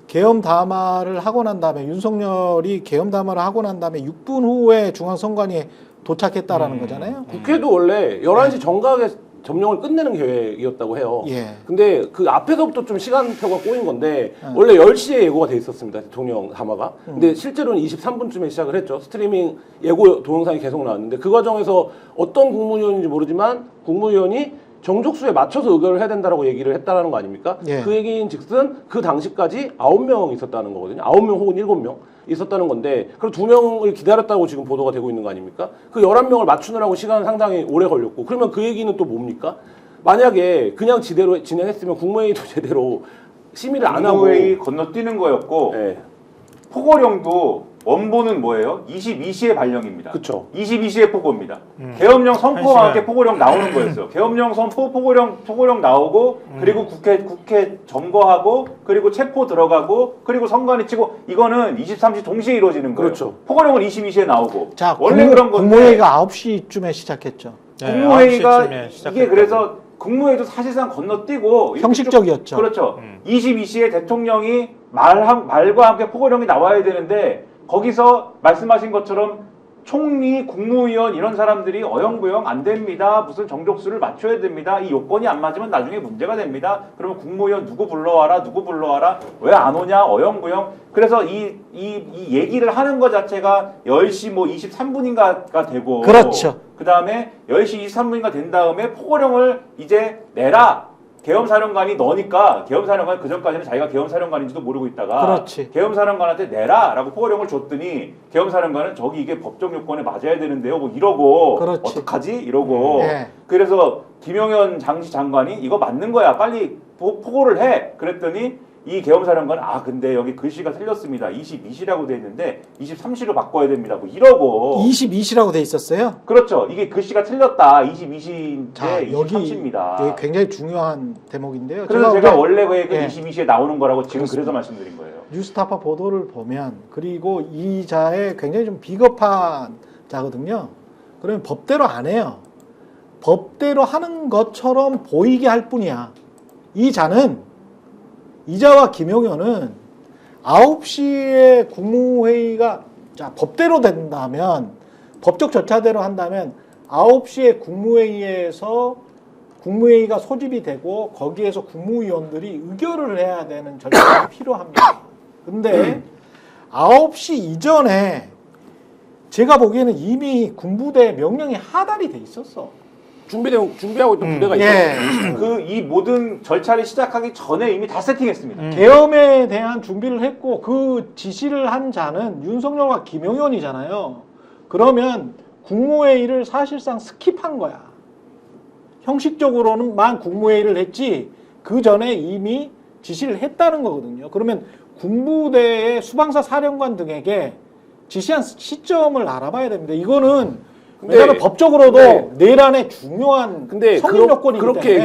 Speaker 1: 계엄 담화를 하고 난 다음에 윤석열이 계엄 담화를 하고 난 다음에 6분 후에 중앙선관위에 도착했다라는 거잖아요.
Speaker 5: 국회도 원래 11시 정각에 점령을 끝내는 계획이었다고 해요.
Speaker 1: 예.
Speaker 5: 근데 그 앞에서부터 좀 시간표가 꼬인 건데 원래 10시에 예고가 돼 있었습니다. 대통령 담화가. 근데 실제로는 23분쯤에 시작을 했죠. 스트리밍 예고 동영상이 계속 나왔는데 그 과정에서 어떤 국무위원인지 모르지만 국무위원이 정족수에 맞춰서 의결을 해야 된다라고 얘기를 했다라는 거 아닙니까?
Speaker 1: 예.
Speaker 5: 그 얘기인 즉슨 그 당시까지 9명 있었다는 거거든요. 9명 혹은 7명 있었다는 건데 그럼 2명을 기다렸다고 지금 보도가 되고 있는 거 아닙니까? 그 11명을 맞추느라고 시간은 상당히 오래 걸렸고 그러면 그 얘기는 또 뭡니까? 만약에 그냥 지대로 진행했으면 국무회의도 제대로 심의를 안 하고
Speaker 3: 국무회의 건너뛰는 거였고
Speaker 5: 네.
Speaker 3: 포고령도 원본은 뭐예요? 22시에 발령입니다.
Speaker 5: 그쵸.
Speaker 3: 22시에 포고입니다. 계엄령 선포와
Speaker 4: 한
Speaker 3: 함께
Speaker 4: 시간.
Speaker 3: 포고령 나오는 거였어요. 계엄령 선포, 포고령 나오고 그리고 국회 점거하고 그리고 체포 들어가고 그리고 선관위 치고 이거는 23시 동시에 이루어지는 거예요.
Speaker 5: 그렇죠.
Speaker 3: 포고령은 22시에 나오고
Speaker 1: 자,
Speaker 3: 원래 그런 건데
Speaker 1: 국무회의가 9시쯤에 시작했죠.
Speaker 4: 네,
Speaker 3: 국무회의가
Speaker 4: 9시쯤에
Speaker 3: 이게
Speaker 4: 시작했다고.
Speaker 3: 그래서 국무회의도 사실상 건너뛰고
Speaker 1: 형식적이었죠.
Speaker 3: 그렇죠. 22시에 대통령이 말과 함께 포고령이 나와야 되는데 거기서 말씀하신 것처럼 총리, 국무위원 이런 사람들이 어영부영 안 됩니다. 무슨 정족수를 맞춰야 됩니다. 이 요건이 안 맞으면 나중에 문제가 됩니다. 그러면 국무위원 누구 불러와라. 왜 안 오냐. 어영부영. 그래서 이 얘기를 하는 것 자체가 10시 뭐 23분인가가 되고
Speaker 1: 그렇죠.
Speaker 3: 그 다음에 10시 23분인가 된 다음에 포고령을 이제 내라. 계엄사령관이 너니까 계엄사령관 그전까지는 자기가 계엄사령관인지도 모르고 있다가
Speaker 1: 그렇지.
Speaker 3: 계엄사령관한테 내라라고 포고령을 줬더니 계엄사령관은 저기 이게 법적 요건에 맞아야 되는데요 뭐 이러고
Speaker 1: 그렇지.
Speaker 3: 어떡하지 이러고
Speaker 1: 네.
Speaker 3: 그래서 김용현 당시 장관이 이거 맞는 거야 빨리 포고를 해 그랬더니 이 계엄사령관은 근데 여기 글씨가 틀렸습니다 22시라고 돼 있는데 23시로 바꿔야 됩니다 뭐 이러고
Speaker 1: 22시라고 돼 있었어요.
Speaker 3: 그렇죠 이게 글씨가 틀렸다 22시인데
Speaker 1: 자, 여기
Speaker 3: 23시입니다
Speaker 1: 굉장히 중요한 대목인데요.
Speaker 3: 그래서 제가 원래 그
Speaker 1: 예.
Speaker 3: 22시에 나오는 거라고 지금
Speaker 1: 그렇습니다.
Speaker 3: 그래서 말씀드린 거예요.
Speaker 1: 뉴스타파 보도를 보면 그리고 이 자에 굉장히 좀 비겁한 자거든요. 그러면 법대로 안 해요. 법대로 하는 것처럼 보이게 할 뿐이야. 이 자는 이자와 김용현은 9시에 국무회의가 법대로 된다면 법적 절차대로 한다면 9시에 국무회의에서 국무회의가 소집이 되고 거기에서 국무위원들이 의결을 해야 되는 절차가 필요합니다. 근데 9시 이전에 제가 보기에는 이미 군부대 명령이 하달이 돼 있었어.
Speaker 5: 준비하고 있던 부대가 있죠.
Speaker 1: 예.
Speaker 3: 이 모든 절차를 시작하기 전에 이미 다 세팅했습니다.
Speaker 1: 계엄에 대한 준비를 했고 그 지시를 한 자는 윤석열과 김용현이잖아요. 그러면 국무회의를 사실상 스킵한 거야. 형식적으로는만 국무회의를 했지 그 전에 이미 지시를 했다는 거거든요. 그러면 군부대의 수방사 사령관 등에게 지시한 시점을 알아봐야 됩니다. 이거는 왜냐하면 법적으로도
Speaker 5: 네.
Speaker 1: 내란의 중요한
Speaker 5: 근데
Speaker 1: 성립 요건이기
Speaker 5: 그렇게
Speaker 1: 때문에.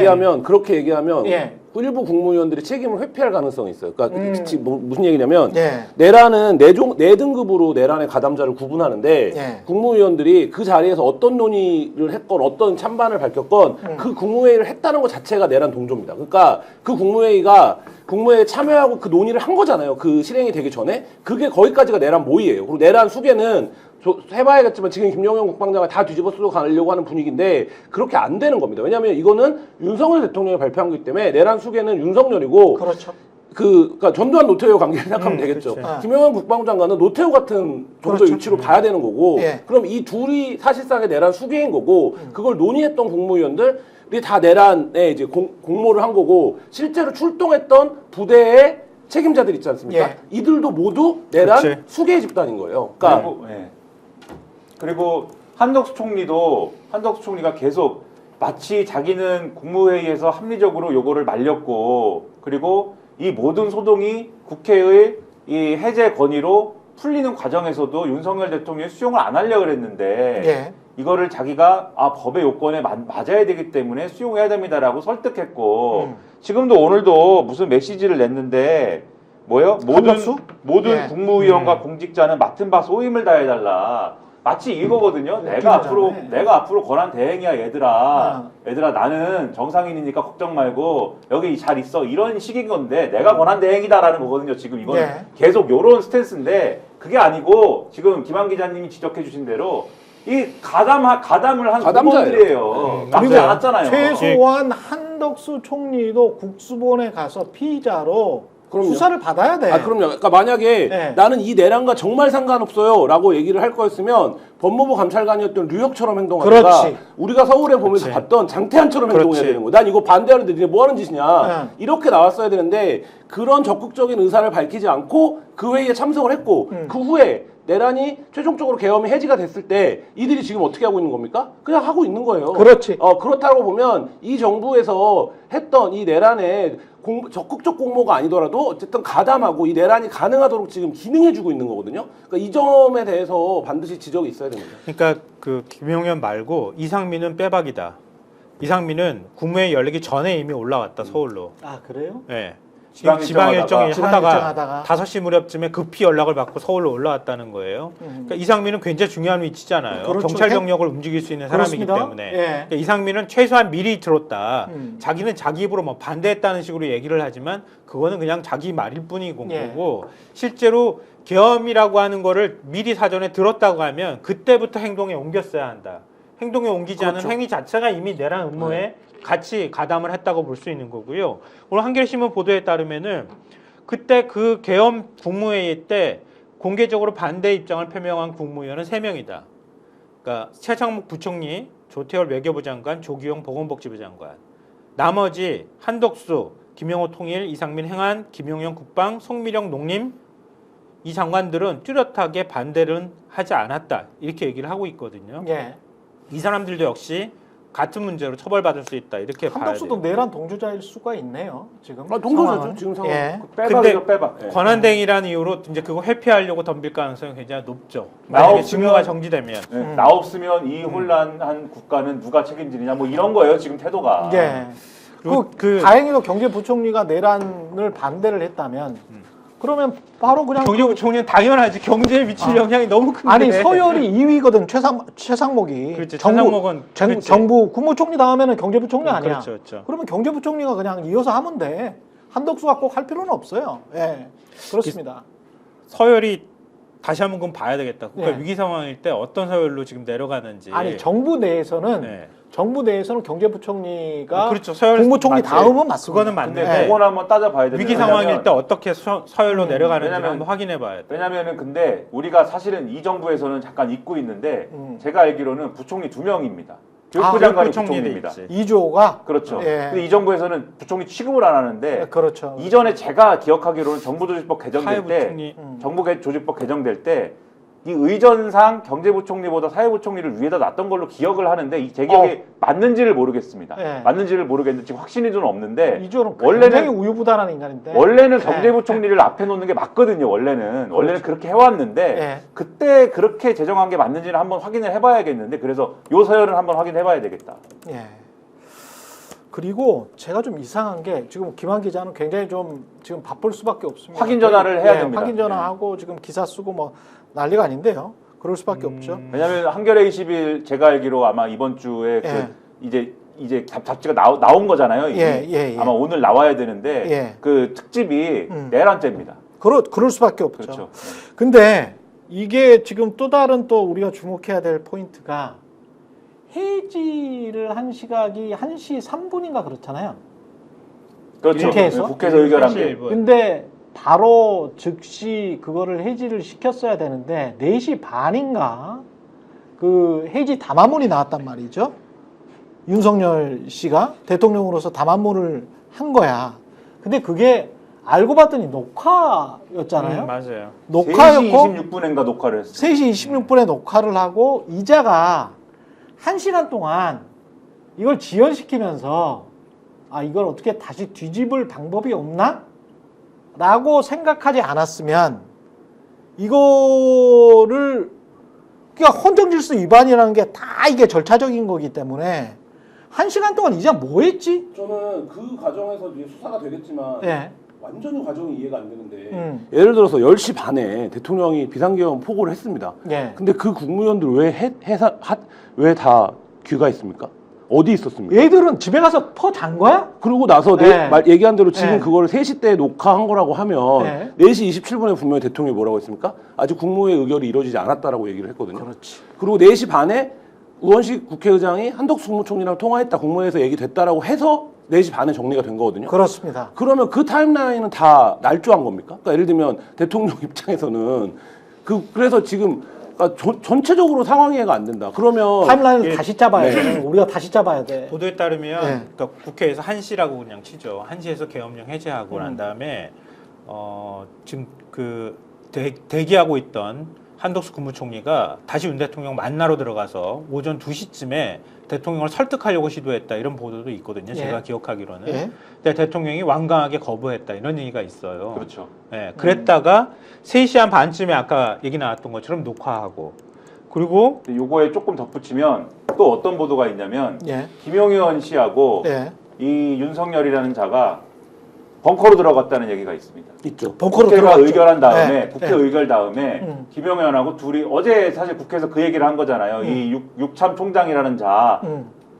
Speaker 5: 얘기하면
Speaker 1: 예.
Speaker 5: 일부 국무위원들이 책임을 회피할 가능성이 있어요. 그러니까 무슨 얘기냐면
Speaker 1: 예.
Speaker 5: 내란은 네 등급으로 내란의 가담자를 구분하는데
Speaker 1: 예.
Speaker 5: 국무위원들이 그 자리에서 어떤 논의를 했건 어떤 찬반을 밝혔건 그 국무회의를 했다는 것 자체가 내란 동조입니다. 그러니까 그 국무회의에 참여하고 그 논의를 한 거잖아요. 그 실행이 되기 전에 그게 거기까지가 내란 모의예요. 그리고 내란 수계는 해봐야겠지만 지금 김영현 국방장관 다 뒤집어 쓰고 가려고 하는 분위기인데 그렇게 안 되는 겁니다. 왜냐하면 이거는 윤석열 대통령이 발표한 거기 때문에 내란 수계는 윤석열이고
Speaker 1: 그렇죠.
Speaker 5: 그러니까 전두환 노태우 관계를 생각하면 되겠죠.
Speaker 1: 그렇지.
Speaker 5: 김영현 국방장관은 노태우 같은 정도
Speaker 1: 그렇죠.
Speaker 5: 위치로 봐야 되는 거고
Speaker 1: 예.
Speaker 5: 그럼 이 둘이 사실상의 내란 수계인 거고 그걸 논의했던 국무위원들이 다 내란에 이제 공모를 한 거고 실제로 출동했던 부대의 책임자들 있지 않습니까?
Speaker 1: 예.
Speaker 5: 이들도 모두 내란
Speaker 4: 그렇지.
Speaker 5: 수계 집단인 거예요. 그러니까
Speaker 3: 그리고 한덕수 총리가 계속 마치 자기는 국무회의에서 합리적으로 요거를 말렸고 그리고 이 모든 소동이 국회의 이 해제 건의로 풀리는 과정에서도 윤석열 대통령이 수용을 안 하려고 그랬는데
Speaker 1: 예.
Speaker 3: 이거를 자기가 법의 요건에 맞아야 되기 때문에 수용해야 됩니다라고 설득했고 지금도 오늘도 무슨 메시지를 냈는데 뭐요?
Speaker 1: 한덕수?
Speaker 3: 모든
Speaker 1: 예.
Speaker 3: 국무위원과 공직자는 맡은 바 소임을 다해달라. 마치 이거거든요. 내가 앞으로 권한 대행이야 얘들아. 얘들아 나는 정상인이니까 걱정 말고 여기 잘 있어. 이런 식인 건데 내가 권한 대행이다라는 거거든요. 지금 이건
Speaker 1: 네.
Speaker 3: 계속 요런 스탠스인데 그게 아니고 지금 김한 기자님이 지적해 주신 대로 이 가담을 한 국무원들이에요. 맞지 않았잖아요.
Speaker 1: 최소한 한덕수 총리도 국수본에 가서 피의자로
Speaker 5: 그럼요.
Speaker 1: 수사를 받아야 돼.
Speaker 5: 그럼요. 그러니까 만약에
Speaker 1: 네.
Speaker 5: 나는 이 내란과 정말 상관없어요라고 얘기를 할 거였으면 법무부 감찰관이었던 류혁처럼 행동하다가
Speaker 1: 그렇지.
Speaker 5: 우리가 서울에 보면서
Speaker 4: 그렇지.
Speaker 5: 봤던 장태환처럼
Speaker 4: 그렇지.
Speaker 5: 행동해야 되는 거야. 난 이거 반대하는데 니네 뭐 하는 짓이냐.
Speaker 1: 네.
Speaker 5: 이렇게 나왔어야 되는데 그런 적극적인 의사를 밝히지 않고 그 회의에 참석을 했고 그 후에 내란이 최종적으로 계엄이 해지가 됐을 때 이들이 지금 어떻게 하고 있는 겁니까? 그냥 하고 있는 거예요.
Speaker 1: 그렇지.
Speaker 5: 그렇다고 보면 이 정부에서 했던 이 내란에 적극적 공모가 아니더라도 어쨌든 가담하고 이 내란이 가능하도록 지금 기능해주고 있는 거거든요. 그러니까 이 점에 대해서 반드시 지적이 있어야 됩니다.
Speaker 4: 그러니까 그 김용현 말고 이상민은 빼박이다. 이상민은 국무회의 열리기 전에 이미 올라왔다 서울로.
Speaker 1: 아 그래요?
Speaker 4: 네.
Speaker 3: 지방
Speaker 4: 지방 일정이
Speaker 1: 지방
Speaker 4: 하다가
Speaker 1: 일정하다가.
Speaker 4: 5시 무렵쯤에 급히 연락을 받고 서울로 올라왔다는 거예요. 그러니까 이상민은 굉장히 중요한 위치잖아요.
Speaker 1: 그렇죠.
Speaker 4: 경찰 병력을 움직일 수 있는 사람이기
Speaker 1: 그렇습니다.
Speaker 4: 때문에.
Speaker 1: 예.
Speaker 4: 그러니까 이상민은 최소한 미리 들었다.
Speaker 1: 음.
Speaker 4: 자기는 자기 입으로 뭐 반대했다는 식으로 얘기를 하지만 그거는 그냥 자기 말일 뿐이고
Speaker 1: 예.
Speaker 4: 거고 실제로 계엄이라고 하는 거를 미리 사전에 들었다고 하면 그때부터 행동에 옮겼어야 한다. 행동에 옮기지
Speaker 1: 그렇죠.
Speaker 4: 않은 행위 자체가 이미 내란 음모에 같이 가담을 했다고 볼 수 있는 거고요. 오늘 한겨레신문 보도에 따르면은 그때 그 계엄 국무회의 때 공개적으로 반대 입장을 표명한 국무위원은 3명이다. 그러니까 최상목 부총리, 조태열 외교부 장관, 조기용 보건복지부 장관. 나머지 한덕수, 김영호 통일, 이상민 행안, 김용현 국방, 송미령 농림 이 장관들은 뚜렷하게 반대는 하지 않았다. 이렇게 얘기를 하고 있거든요.
Speaker 1: 예.
Speaker 4: 이 사람들도 역시 같은 문제로 처벌받을 수 있다. 이렇게 봐야
Speaker 1: 한덕수도
Speaker 4: 돼요.
Speaker 1: 내란 동조자일 수가 있네요. 지금.
Speaker 5: 동조자죠.
Speaker 1: 상황은.
Speaker 5: 지금 상황.
Speaker 1: 예.
Speaker 3: 빼박이죠 빼박.
Speaker 4: 권한대행이라는 이유로 이제 그거 회피하려고 덤빌 가능성이 굉장히 높죠.
Speaker 3: 나
Speaker 4: 만약에
Speaker 3: 없으면-
Speaker 4: 증거가 정지되면.
Speaker 3: 나 없으면 이 혼란한 국가는 누가 책임지느냐 뭐 이런 거예요 지금 태도가.
Speaker 1: 예. 다행히도 경제부총리가 내란을 반대를 했다면 그러면 바로 그냥
Speaker 4: 경제부총리는 당연하지. 경제에 미칠 영향이 너무 큰데.
Speaker 1: 아니 서열이 2위거든 최상목이.
Speaker 4: 그렇지. 최상목은 그렇지.
Speaker 1: 정부 국무총리 다음에는 경제부총리 아니야.
Speaker 4: 그렇죠, 그렇죠.
Speaker 1: 그러면 경제부총리가 그냥 이어서 하면 돼. 한덕수가 꼭 할 필요는 없어요. 예, 그렇습니다.
Speaker 4: 서열이 다시 한번 그럼 봐야 되겠다. 그러니까
Speaker 1: 네.
Speaker 4: 위기 상황일 때 어떤 서열로 지금 내려가는지.
Speaker 1: 아니 정부 내에서는
Speaker 4: 네.
Speaker 1: 경제부총리가
Speaker 4: 그렇죠. 서열
Speaker 1: 국무총리
Speaker 3: 맞지.
Speaker 1: 다음은 맞습니다.
Speaker 4: 그거는
Speaker 3: 근데
Speaker 4: 맞는데
Speaker 3: 그건 한번 따져봐야 돼요.
Speaker 4: 위기 상황일 때 어떻게 서열로 내려가는지
Speaker 3: 왜냐면-
Speaker 4: 한번 확인해 봐야 돼.
Speaker 3: 왜냐면은 근데 우리가 사실은 이 정부에서는 잠깐 잊고 있는데
Speaker 1: 음.
Speaker 3: 제가 알기로는 부총리 2명입니다. 교육부
Speaker 1: 아,
Speaker 3: 장관이
Speaker 4: 부총리도
Speaker 3: 부총리입니다.
Speaker 4: 있지.
Speaker 1: 2조가
Speaker 3: 그렇죠.
Speaker 1: 예.
Speaker 3: 근데 이 정부에서는 부총리 취급을 안 하는데
Speaker 1: 그렇죠.
Speaker 3: 이전에 제가 기억하기로는 정부조직법 개정될
Speaker 4: 하회
Speaker 3: 때
Speaker 4: 부총리
Speaker 3: 정부 조직법 개정될 때 이 의전상 경제부총리보다 사회부총리를 위에다 놨던 걸로 기억을 하는데 제 기억에 맞는지를 모르겠습니다.
Speaker 1: 네.
Speaker 3: 맞는지를 모르겠는데 지금 확신이 좀 없는데
Speaker 1: 이조는
Speaker 3: 원래는-
Speaker 1: 굉장히 우유부단한 인간인데.
Speaker 3: 원래는
Speaker 1: 네.
Speaker 3: 경제부총리를 앞에 놓는 게 맞거든요. 원래는 그렇게 해왔는데
Speaker 1: 네.
Speaker 3: 그때 그렇게 제정한 게 맞는지는 한번 확인을 해봐야겠는데 그래서 요 서열은 한번 확인해봐야 되겠다.
Speaker 1: 예. 그리고 제가 좀 이상한 게 지금 김한 기자는 굉장히 좀 지금 바쁠 수밖에 없습니다.
Speaker 3: 확인 전화를 해야
Speaker 1: 예,
Speaker 3: 됩니다.
Speaker 1: 확인 전화하고 지금 기사 쓰고 뭐 난리가 아닌데요. 그럴 수밖에 없죠.
Speaker 3: 왜냐하면 한겨레 20일 제가 알기로 아마 이번 주에
Speaker 1: 예.
Speaker 3: 이제 잡지가 나온 거잖아요. 이미.
Speaker 1: 예.
Speaker 3: 아마 오늘 나와야 되는데
Speaker 1: 예.
Speaker 3: 그 특집이
Speaker 1: 음.
Speaker 3: 내란죄입니다.
Speaker 1: 그럴 수밖에 없죠.
Speaker 3: 그렇죠.
Speaker 1: 근데 이게 지금 또 다른 또 우리가 주목해야 될 포인트가 해지를 한 시각이 1시 3분인가 그렇잖아요.
Speaker 3: 그렇죠.
Speaker 1: 이렇게 해서?
Speaker 3: 국회에서 의결한 게.
Speaker 1: 근데 바로 즉시 그거를 해지를 시켰어야 되는데 4시 반인가 그 해지 담화문이 나왔단 말이죠. 윤석열 씨가 대통령으로서 담화문을 한 거야. 근데 그게 알고 봤더니 녹화였잖아요.
Speaker 4: 맞아요.
Speaker 1: 녹화였고
Speaker 3: 3시 26분인가 녹화를 했어요.
Speaker 1: 3시 26분에 녹화를 하고 이자가 1시간 동안 이걸 지연시키면서 아 이걸 어떻게 다시 뒤집을 방법이 없나? 라고 생각하지 않았으면 이거를 그러니까 헌정질서 위반이라는 게 다 이게 절차적인 거기 때문에 1시간 동안 이자 뭐 했지?
Speaker 5: 저는 그 과정에서 이제 수사가 되겠지만
Speaker 1: 예.
Speaker 5: 완전히 과정이 이해가 안 되는데
Speaker 1: 음.
Speaker 5: 예를 들어서 10시 반에 대통령이 비상계엄 포고를 했습니다.
Speaker 1: 예.
Speaker 5: 근데 그 국무위원들 왜 다 귀가 있습니까? 어디 있었습니까?
Speaker 1: 얘들은 집에 가서 퍼잔 거야?
Speaker 5: 그러고 나서
Speaker 1: 네.
Speaker 5: 얘기한 대로 지금
Speaker 1: 네.
Speaker 5: 그거를 3시 때 녹화한 거라고 하면
Speaker 1: 네.
Speaker 5: 4시 27분에 분명히 대통령이 뭐라고 했습니까? 아직 국무회의 의결이 이루어지지 않았다라고 얘기를 했거든요.
Speaker 1: 그렇지.
Speaker 5: 그리고 4시 반에 우원식 국회의장이 한덕수 국무총리랑 통화했다, 국무회의에서 얘기됐다라고 해서 4시 반에 정리가 된 거거든요.
Speaker 1: 그렇습니다.
Speaker 5: 그러면 그 타임라인은 다 날조한 겁니까? 그러니까 예를 들면 대통령 입장에서는 그래서 지금 그러니까 전체적으로 상황 이해가 안 된다. 그러면
Speaker 1: 타임라인을
Speaker 4: 예.
Speaker 1: 다시 짜봐야
Speaker 5: 네.
Speaker 1: 돼. 우리가 다시 짜봐야 돼.
Speaker 4: 보도에 따르면
Speaker 1: 네.
Speaker 4: 그러니까 국회에서 1시라고 그냥 치죠. 1시에서 계엄령 해제하고 난 다음에 지금 그 대기하고 있던 한덕수 국무총리가 다시 윤 대통령 만나러 들어가서 오전 2시쯤에 대통령을 설득하려고 시도했다 이런 보도도 있거든요.
Speaker 1: 예.
Speaker 4: 제가 기억하기로는.
Speaker 1: 예.
Speaker 4: 근데 대통령이 완강하게 거부했다 이런 얘기가 있어요.
Speaker 3: 그렇죠.
Speaker 4: 예, 그랬다가 3시 한 반쯤에 아까 얘기 나왔던 것처럼 녹화하고 그리고
Speaker 3: 요거에 조금 덧붙이면 또 어떤 보도가 있냐면
Speaker 1: 예.
Speaker 3: 김용현 씨하고
Speaker 1: 예.
Speaker 3: 이 윤석열이라는 자가 벙커로 들어갔다는 얘기가 있습니다.
Speaker 5: 있죠.
Speaker 1: 벙커로
Speaker 3: 국회가
Speaker 1: 들어갔죠.
Speaker 3: 의결한 다음에
Speaker 1: 네,
Speaker 3: 국회
Speaker 1: 네.
Speaker 3: 의결 다음에
Speaker 1: 음.
Speaker 3: 김용현하고 둘이 어제 사실 국회에서 그 얘기를 한 거잖아요. 이 육참 총장이라는 자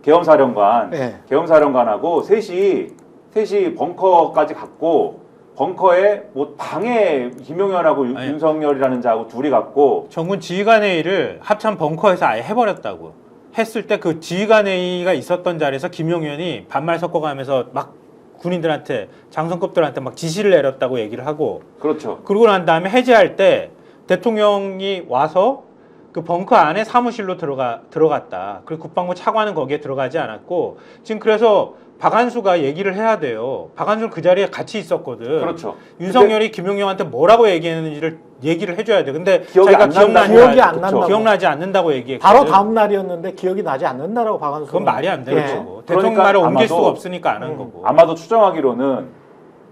Speaker 3: 계엄사령관
Speaker 1: 네.
Speaker 3: 계엄사령관하고 셋이 벙커까지 갔고 벙커에 뭐 방에 김용현하고
Speaker 4: 아니.
Speaker 3: 윤석열이라는 자하고 둘이 갔고
Speaker 4: 정군 지휘관회의를 합참 벙커에서 아예 해버렸다고 했을 때 그 지휘관회의가 있었던 자리에서 김용현이 반말 섞어가면서 막 군인들한테 장성급들한테 막 지시를 내렸다고 얘기를 하고
Speaker 3: 그렇죠.
Speaker 4: 그러고 난 다음에 해제할 때 대통령이 와서 그 벙커 안에 사무실로 들어갔다. 그리고 국방부 차관은 거기에 들어가지 않았고 지금 그래서 박한수가 얘기를 해야 돼요. 박한수는 그 자리에 같이 있었거든.
Speaker 3: 그렇죠.
Speaker 4: 윤석열이 김용현한테 뭐라고 얘기했는지를 얘기를 해줘야 돼. 근데
Speaker 3: 기억이
Speaker 4: 자기가
Speaker 3: 안 난다.
Speaker 1: 기억이 안 난다고.
Speaker 4: 기억나지 않는다고 얘기했거든.
Speaker 1: 바로 다음 날이었는데 기억이 나지 않는다라고 박한수.
Speaker 4: 그건 말이 안 되는
Speaker 1: 예.
Speaker 4: 거고.
Speaker 3: 그러니까
Speaker 4: 대통령 말을 옮길
Speaker 3: 아마도
Speaker 4: 수가 없으니까 안 한 거고.
Speaker 3: 아마도 추정하기로는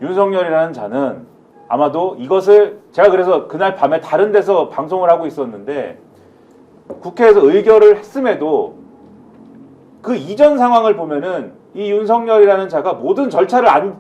Speaker 3: 윤석열이라는 자는 아마도 이것을 제가 그래서 그날 밤에 다른 데서 방송을 하고 있었는데 국회에서 의결을 했음에도 그 이전 상황을 보면은 이 윤석열이라는 자가 모든 절차를 안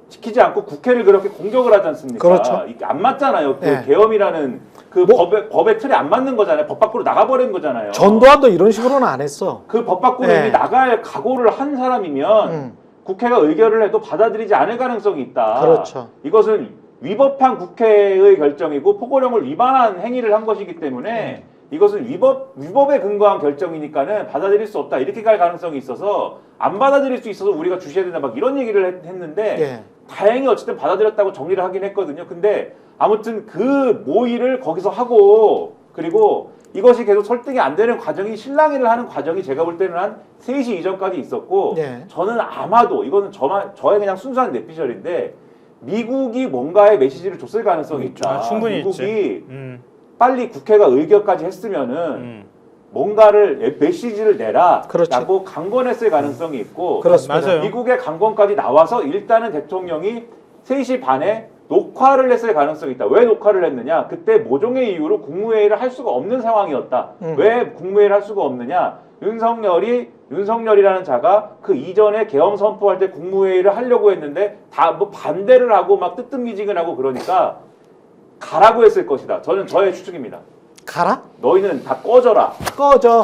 Speaker 3: 지키지 않고 국회를 그렇게 공격을 하지 않습니까?
Speaker 1: 그렇죠.
Speaker 3: 이게 안 맞잖아요. 그
Speaker 1: 네.
Speaker 3: 계엄이라는 그
Speaker 1: 뭐-
Speaker 3: 법의 틀에 안 맞는 거잖아요. 법 밖으로 나가버린 거잖아요.
Speaker 1: 전두환도 이런 식으로는 안 했어.
Speaker 3: 그 법 밖으로
Speaker 1: 네.
Speaker 3: 이미 나갈 각오를 한 사람이면 국회가 의결을 해도 받아들이지 않을 가능성이 있다.
Speaker 1: 그렇죠.
Speaker 3: 이것은 위법한 국회의 결정이고 포고령을 위반한 행위를 한 것이기 때문에 이것은 위법에 근거한 결정이니까는 받아들일 수 없다. 이렇게 갈 가능성이 있어서 안 받아들일 수 있어서 우리가 주셔야 된다. 막 이런 얘기를 했는데
Speaker 1: 예.
Speaker 3: 다행히 어쨌든 받아들였다고 정리를 하긴 했거든요. 근데 아무튼 그 모의를 거기서 하고 그리고 이것이 계속 설득이 안 되는 과정이 실랑이를 하는 과정이 제가 볼 때는 한 3시 이전까지 있었고
Speaker 1: 예.
Speaker 3: 저는 아마도 이거는 저의 그냥 순수한 내피셜인데 미국이 뭔가의 메시지를 줬을 가능성이 있다.
Speaker 4: 충분히
Speaker 3: 미국이
Speaker 4: 있지.
Speaker 3: 빨리 국회가 의결까지 했으면은 뭔가를 메시지를 내라라고
Speaker 1: 그렇지.
Speaker 3: 강권했을 가능성이 있고
Speaker 1: 그렇습니다.
Speaker 4: 맞아요.
Speaker 3: 미국의 강권까지 나와서 일단은 대통령이 3시 반에 녹화를 했을 가능성이 있다. 왜 녹화를 했느냐? 그때 모종의 이유로 국무회의를 할 수가 없는 상황이었다. 왜 국무회의를 할 수가 없느냐? 윤석열이라는 자가 그 이전에 계엄 선포할 때 국무회의를 하려고 했는데 다 뭐 반대를 하고 막 뜨뜻미지근하고 그러니까 가라고 했을 것이다. 저의 추측입니다.
Speaker 1: 가라?
Speaker 3: 너희는 다 꺼져라.
Speaker 1: 꺼져.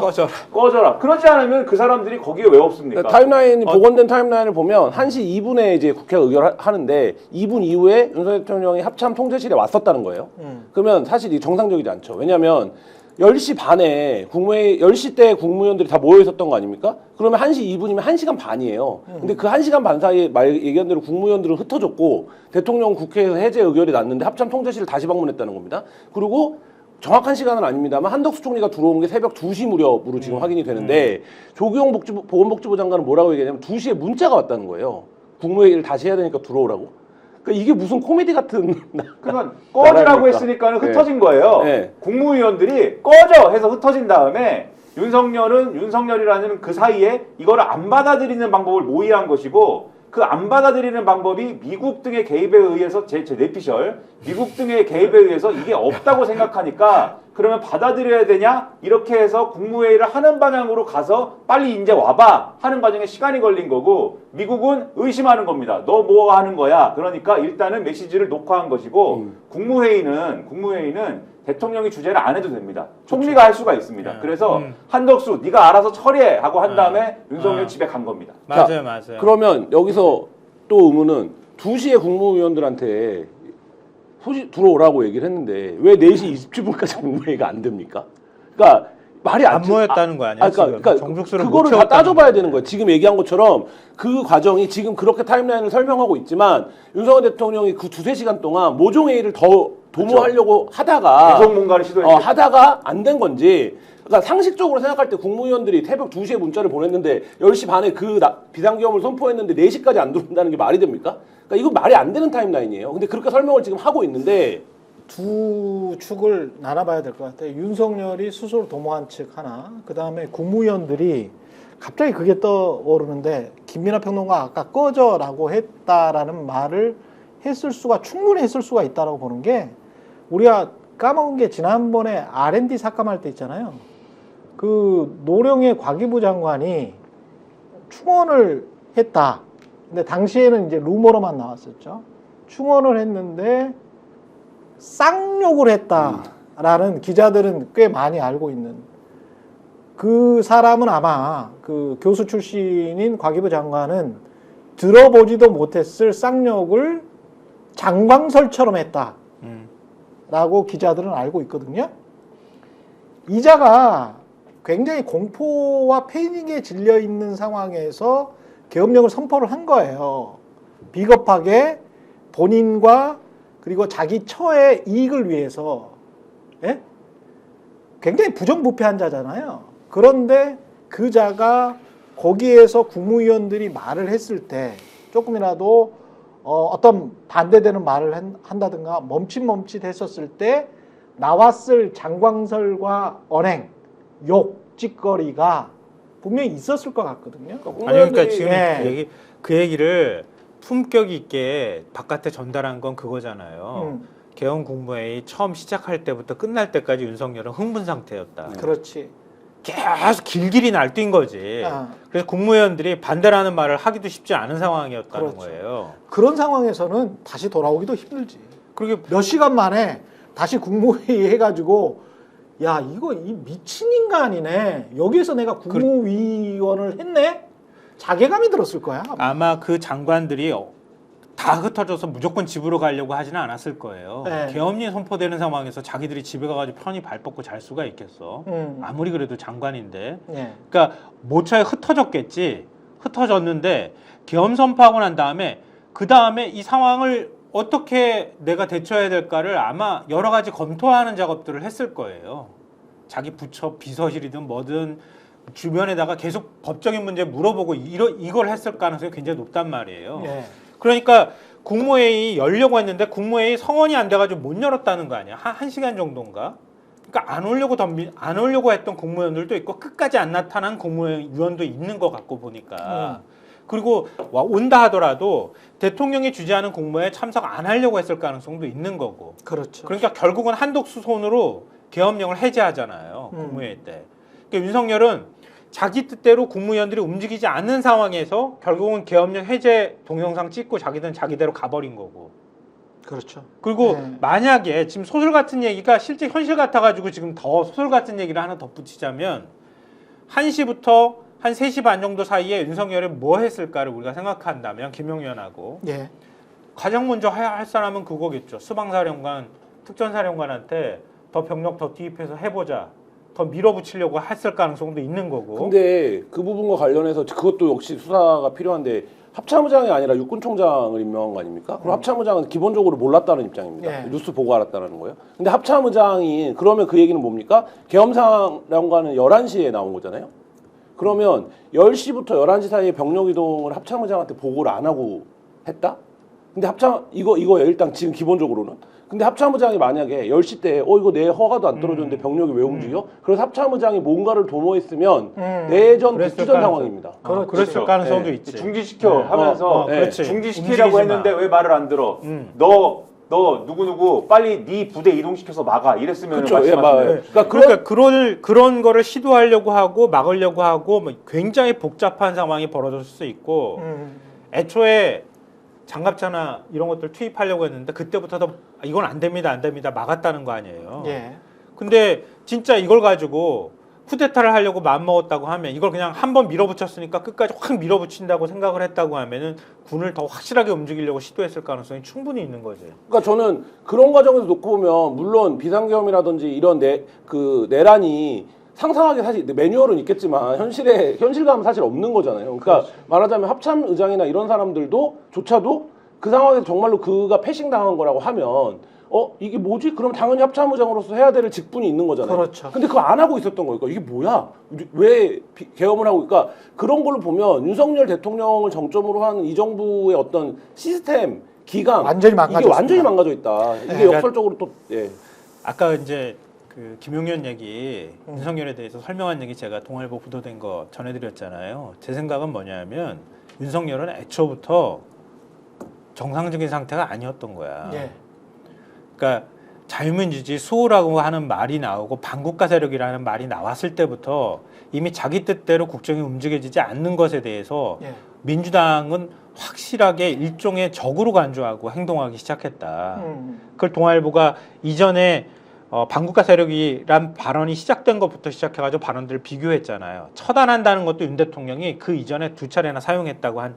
Speaker 3: 꺼져라. 그러지 않으면 그 사람들이 거기에 왜 없습니까?
Speaker 5: 타임라인이 복원된 타임라인을 보면 1시 2분에 이제 국회가 의결하는데 2분 이후에 윤석열 대통령이 합참 통제실에 왔었다는 거예요. 그러면 사실 이 정상적이지 않죠. 왜냐하면 10시 반에 국무회의 10시 때 국무위원들이 다 모여 있었던 거 아닙니까? 그러면 1시 2분이면 1시간 반이에요. 근데 그 1시간 반 사이에 얘기한 대로 국무위원들은 흩어졌고 대통령 국회에서 해제 의결이 났는데 합참 통제실을 다시 방문했다는 겁니다. 그리고 정확한 시간은 아닙니다만 한덕수 총리가 들어온 게 새벽 2시 무렵으로 지금 확인이 되는데 조규용 보건복지부 장관은 뭐라고 얘기하냐면 2시에 문자가 왔다는 거예요. 국무회의를 다시 해야 되니까 들어오라고. 그러니까 이게 무슨 코미디 같은
Speaker 3: 그러니까 꺼지라고 했으니까 흩어진 거예요.
Speaker 5: 네.
Speaker 3: 국무위원들이 꺼져 해서 흩어진 다음에 윤석열이라는 그 사이에 이거를 안 받아들이는 방법을 모의한 것이고 그 안 받아들이는 방법이 미국 등의 개입에 의해서 제 내피셜 미국 등의 개입에 의해서 이게 없다고 생각하니까 그러면 받아들여야 되냐 이렇게 해서 국무회의를 하는 방향으로 가서 빨리 이제 와봐 하는 과정에 시간이 걸린 거고 미국은 의심하는 겁니다. 너 뭐 하는 거야? 그러니까 일단은 메시지를 녹화한 것이고 국무회의는 대통령이 주재를 안 해도 됩니다. 총리가 할 수가 있습니다. 그래서 한덕수 네가 알아서 처리해 하고 한 다음에 윤석열 집에 간 겁니다.
Speaker 4: 맞아요.
Speaker 5: 그러면 여기서 또 의문은 2시에 국무위원들한테 들어오라고 얘기를 했는데 왜 4시 27분까지 국무회의가 안 됩니까? 그러니까 말이
Speaker 4: 안 모였다는 거 아니야?
Speaker 5: 그러니까
Speaker 4: 정숙수를
Speaker 5: 그거를 다 따져봐야 되는 거예요. 지금 얘기한 것처럼 그 과정이 지금 그렇게 타임라인을 설명하고 있지만 윤석열 대통령이 그 2-3시간 동안 모종회의를 더 도모하려고 하다가
Speaker 3: 계속 뭔가를 시도했죠.
Speaker 5: 하다가 안 된 건지 그러니까 상식적으로 생각할 때 국무위원들이 새벽 2시에 문자를 보냈는데 10시 반에 그 비상계엄을 선포했는데 4시까지 안 들어온다는 게 말이 됩니까? 그러니까 이거 말이 안 되는 타임라인이에요. 근데 그렇게 설명을 지금 하고 있는데
Speaker 1: 두 축을 나눠봐야 될 것 같아요. 윤석열이 스스로 도모한 측 하나, 그 다음에 국무위원들이 갑자기 그게 떠오르는데 김민하 평론가 아까 꺼져라고 했다라는 말을 충분히 했을 수가 있다라고 보는 게 우리가 까먹은 게 지난번에 R&D 삭감할 때 있잖아요. 그 노령의 과기부 장관이 충원을 했다. 근데 당시에는 이제 루머로만 나왔었죠. 충원을 했는데 쌍욕을 했다라는 기자들은 꽤 많이 알고 있는 그 사람은 아마 그 교수 출신인 과기부 장관은 들어보지도 못했을 쌍욕을 장광설처럼 했다라고 기자들은 알고 있거든요. 이자가 굉장히 공포와 패닉에 질려 있는 상황에서 계엄령을 선포를 한 거예요. 비겁하게 본인과 그리고 자기 처의 이익을 위해서 굉장히 부정부패한 자잖아요. 그런데 그 자가 거기에서 국무위원들이 말을 했을 때 조금이라도 어떤 반대되는 말을 한다든가 멈칫멈칫했었을 때 나왔을 장광설과 언행, 욕, 찌꺼리가 분명히 있었을 것 같거든요.
Speaker 4: 아니 그러니까 지금 그 얘기를 품격 있게 바깥에 전달한 건 그거잖아요. 계엄 국무회의 처음 시작할 때부터 끝날 때까지 윤석열은 흥분 상태였다.
Speaker 1: 그렇지.
Speaker 4: 계속 길길이 날뛴 거지. 그래서 국무위원들이 반대라는 말을 하기도 쉽지 않은 상황이었다는
Speaker 1: 그렇죠.
Speaker 4: 거예요.
Speaker 1: 그런 상황에서는 다시 돌아오기도 힘들지.
Speaker 4: 그리고
Speaker 1: 몇 시간 만에 다시 국무회의 해가지고 야 이거 이 미친 인간이네. 여기에서 내가 국무위원을 했네. 자괴감이 들었을 거야.
Speaker 4: 아마 그 장관들이 다 흩어져서 무조건 집으로 가려고 하지는 않았을 거예요.
Speaker 1: 네.
Speaker 4: 계엄령이 선포되는 상황에서 자기들이 집에 가가지고 편히 발 뻗고 잘 수가 있겠어. 아무리 그래도 장관인데.
Speaker 1: 예.
Speaker 4: 그러니까 모처에 흩어졌겠지. 흩어졌는데 계엄 선포하고 난 다음에 그 다음에 이 상황을 어떻게 내가 대처해야 될까를 아마 여러 가지 검토하는 작업들을 했을 거예요. 자기 부처 비서실이든 뭐든 주변에다가 계속 법적인 문제 물어보고 이걸 했을 가능성이 굉장히 높단 말이에요.
Speaker 1: 예.
Speaker 4: 그러니까 국무회의 열려고 했는데 국무회의 성원이 안 돼가지고 못 열었다는 거 아니야? 한 시간 정도인가? 그러니까 안 오려고 했던 국무위원들도 있고 끝까지 안 나타난 국무위원도 있는 것 같고 보니까. 그리고 온다 하더라도 대통령이 주재하는 국무회에 참석 안 하려고 했을 가능성도 있는 거고.
Speaker 1: 그렇죠.
Speaker 4: 그러니까 결국은 한독수 손으로 계엄령을 해제하잖아요. 국무회의 때. 그러니까 윤석열은 자기 뜻대로 국무위원들이 움직이지 않는 상황에서 결국은 계엄령 해제 동영상 찍고 자기들은 자기대로 가버린 거고.
Speaker 1: 그렇죠.
Speaker 4: 그리고
Speaker 1: 네.
Speaker 4: 만약에 지금 소설 같은 얘기가 실제 현실 같아가지고 지금 더 소설 같은 얘기를 하나 덧붙이자면 1시부터 한 3시 반 정도 사이에 윤석열이 뭐 했을까를 우리가 생각한다면 김용현하고
Speaker 1: 예.
Speaker 4: 가장 먼저 해야 할 사람은 그거겠죠. 수방사령관, 특전사령관한테 더 병력 더 투입해서 해보자. 더 밀어붙이려고 했을 가능성도 있는 거고.
Speaker 5: 근데 그 부분과 관련해서 그것도 역시 수사가 필요한데 합참의장이 아니라 육군총장을 임명한 거 아닙니까? 그럼 합참의장은 기본적으로 몰랐다는 입장입니다.
Speaker 1: 예.
Speaker 5: 뉴스 보고 알았다는 거예요. 근데 합참의장이 그러면 그 얘기는 뭡니까? 계엄사령관은 11시에 나온 거잖아요. 그러면 10시부터 11시 사이에 병력 이동을 합참의장한테 보고를 안 하고 했다? 근데 이거예요. 일단 지금 기본적으로는. 근데 합참의장이 만약에 10시 때 이거 내 허가도 안 떨어졌는데 병력이 왜 움직여? 그래서 합참의장이 뭔가를 도모했으면 내전
Speaker 4: 그랬을
Speaker 5: 북주전
Speaker 4: 가능성.
Speaker 5: 상황입니다.
Speaker 4: 그랬을 가능성도
Speaker 5: 네.
Speaker 4: 있지.
Speaker 3: 중지시켜 하면서
Speaker 4: 그렇지.
Speaker 3: 중지시키라고
Speaker 4: 움직이지
Speaker 3: 했는데
Speaker 4: 마.
Speaker 3: 왜 말을 안 들어? 너 누구 빨리 네 부대 이동시켜서 막아 이랬으면
Speaker 5: 그렇죠. 예,
Speaker 3: 말씀하시는
Speaker 5: 맞아요.
Speaker 3: 거예요.
Speaker 4: 그러니까 그런 거를 시도하려고 하고 막으려고 하고 뭐 굉장히 복잡한 상황이 벌어졌을 수 있고 애초에 장갑차나 이런 것들 투입하려고 했는데 그때부터도 이건 안 됩니다 막았다는 거 아니에요.
Speaker 1: 예.
Speaker 4: 근데 진짜 이걸 가지고 쿠데타를 하려고 마음먹었다고 하면 이걸 그냥 한번 밀어붙였으니까 끝까지 확 밀어붙인다고 생각을 했다고 하면은 군을 더 확실하게 움직이려고 시도했을 가능성이 충분히 있는 거죠.
Speaker 5: 그러니까 저는 그런 과정에서 놓고 보면 물론 비상계엄이라든지 이런 내란이 상상하기 사실 매뉴얼은 있겠지만 현실감은 사실 없는 거잖아요. 그러니까 말하자면 합참의장이나 이런 사람들조차도 그 상황에서 정말로 그가 패싱당한 거라고 하면 이게 뭐지? 그럼 당연히 합참의장으로서 해야 될 직분이 있는 거잖아요.
Speaker 1: 그렇죠.
Speaker 5: 근데 그거 안 하고 있었던 거니까 이게 뭐야? 왜 계엄을 하고? 그러니까 그런 걸로 보면 윤석열 대통령을 정점으로 하는 이 정부의 어떤 시스템, 기강
Speaker 1: 완전히
Speaker 5: 이게
Speaker 1: 망가졌습니다.
Speaker 5: 완전히 망가져 있다. 이게
Speaker 1: 네.
Speaker 5: 역설적으로 또 예.
Speaker 4: 아까 이제 그 김용현 얘기 윤석열에 대해서 설명한 얘기 제가 동아일보 보도된 거 전해드렸잖아요. 제 생각은 뭐냐면 윤석열은 애초부터 정상적인 상태가 아니었던 거야.
Speaker 1: 예.
Speaker 4: 그러니까 자유민주주의 수호라고 하는 말이 나오고 반국가 세력이라는 말이 나왔을 때부터 이미 자기 뜻대로 국정이 움직여지지 않는 것에 대해서
Speaker 1: 예.
Speaker 4: 민주당은 확실하게 일종의 적으로 간주하고 행동하기 시작했다. 그걸 동아일보가 이전에 반국가 세력이란 발언이 시작된 것부터 시작해가지고 발언들을 비교했잖아요. 처단한다는 것도 윤 대통령이 그 이전에 2차례나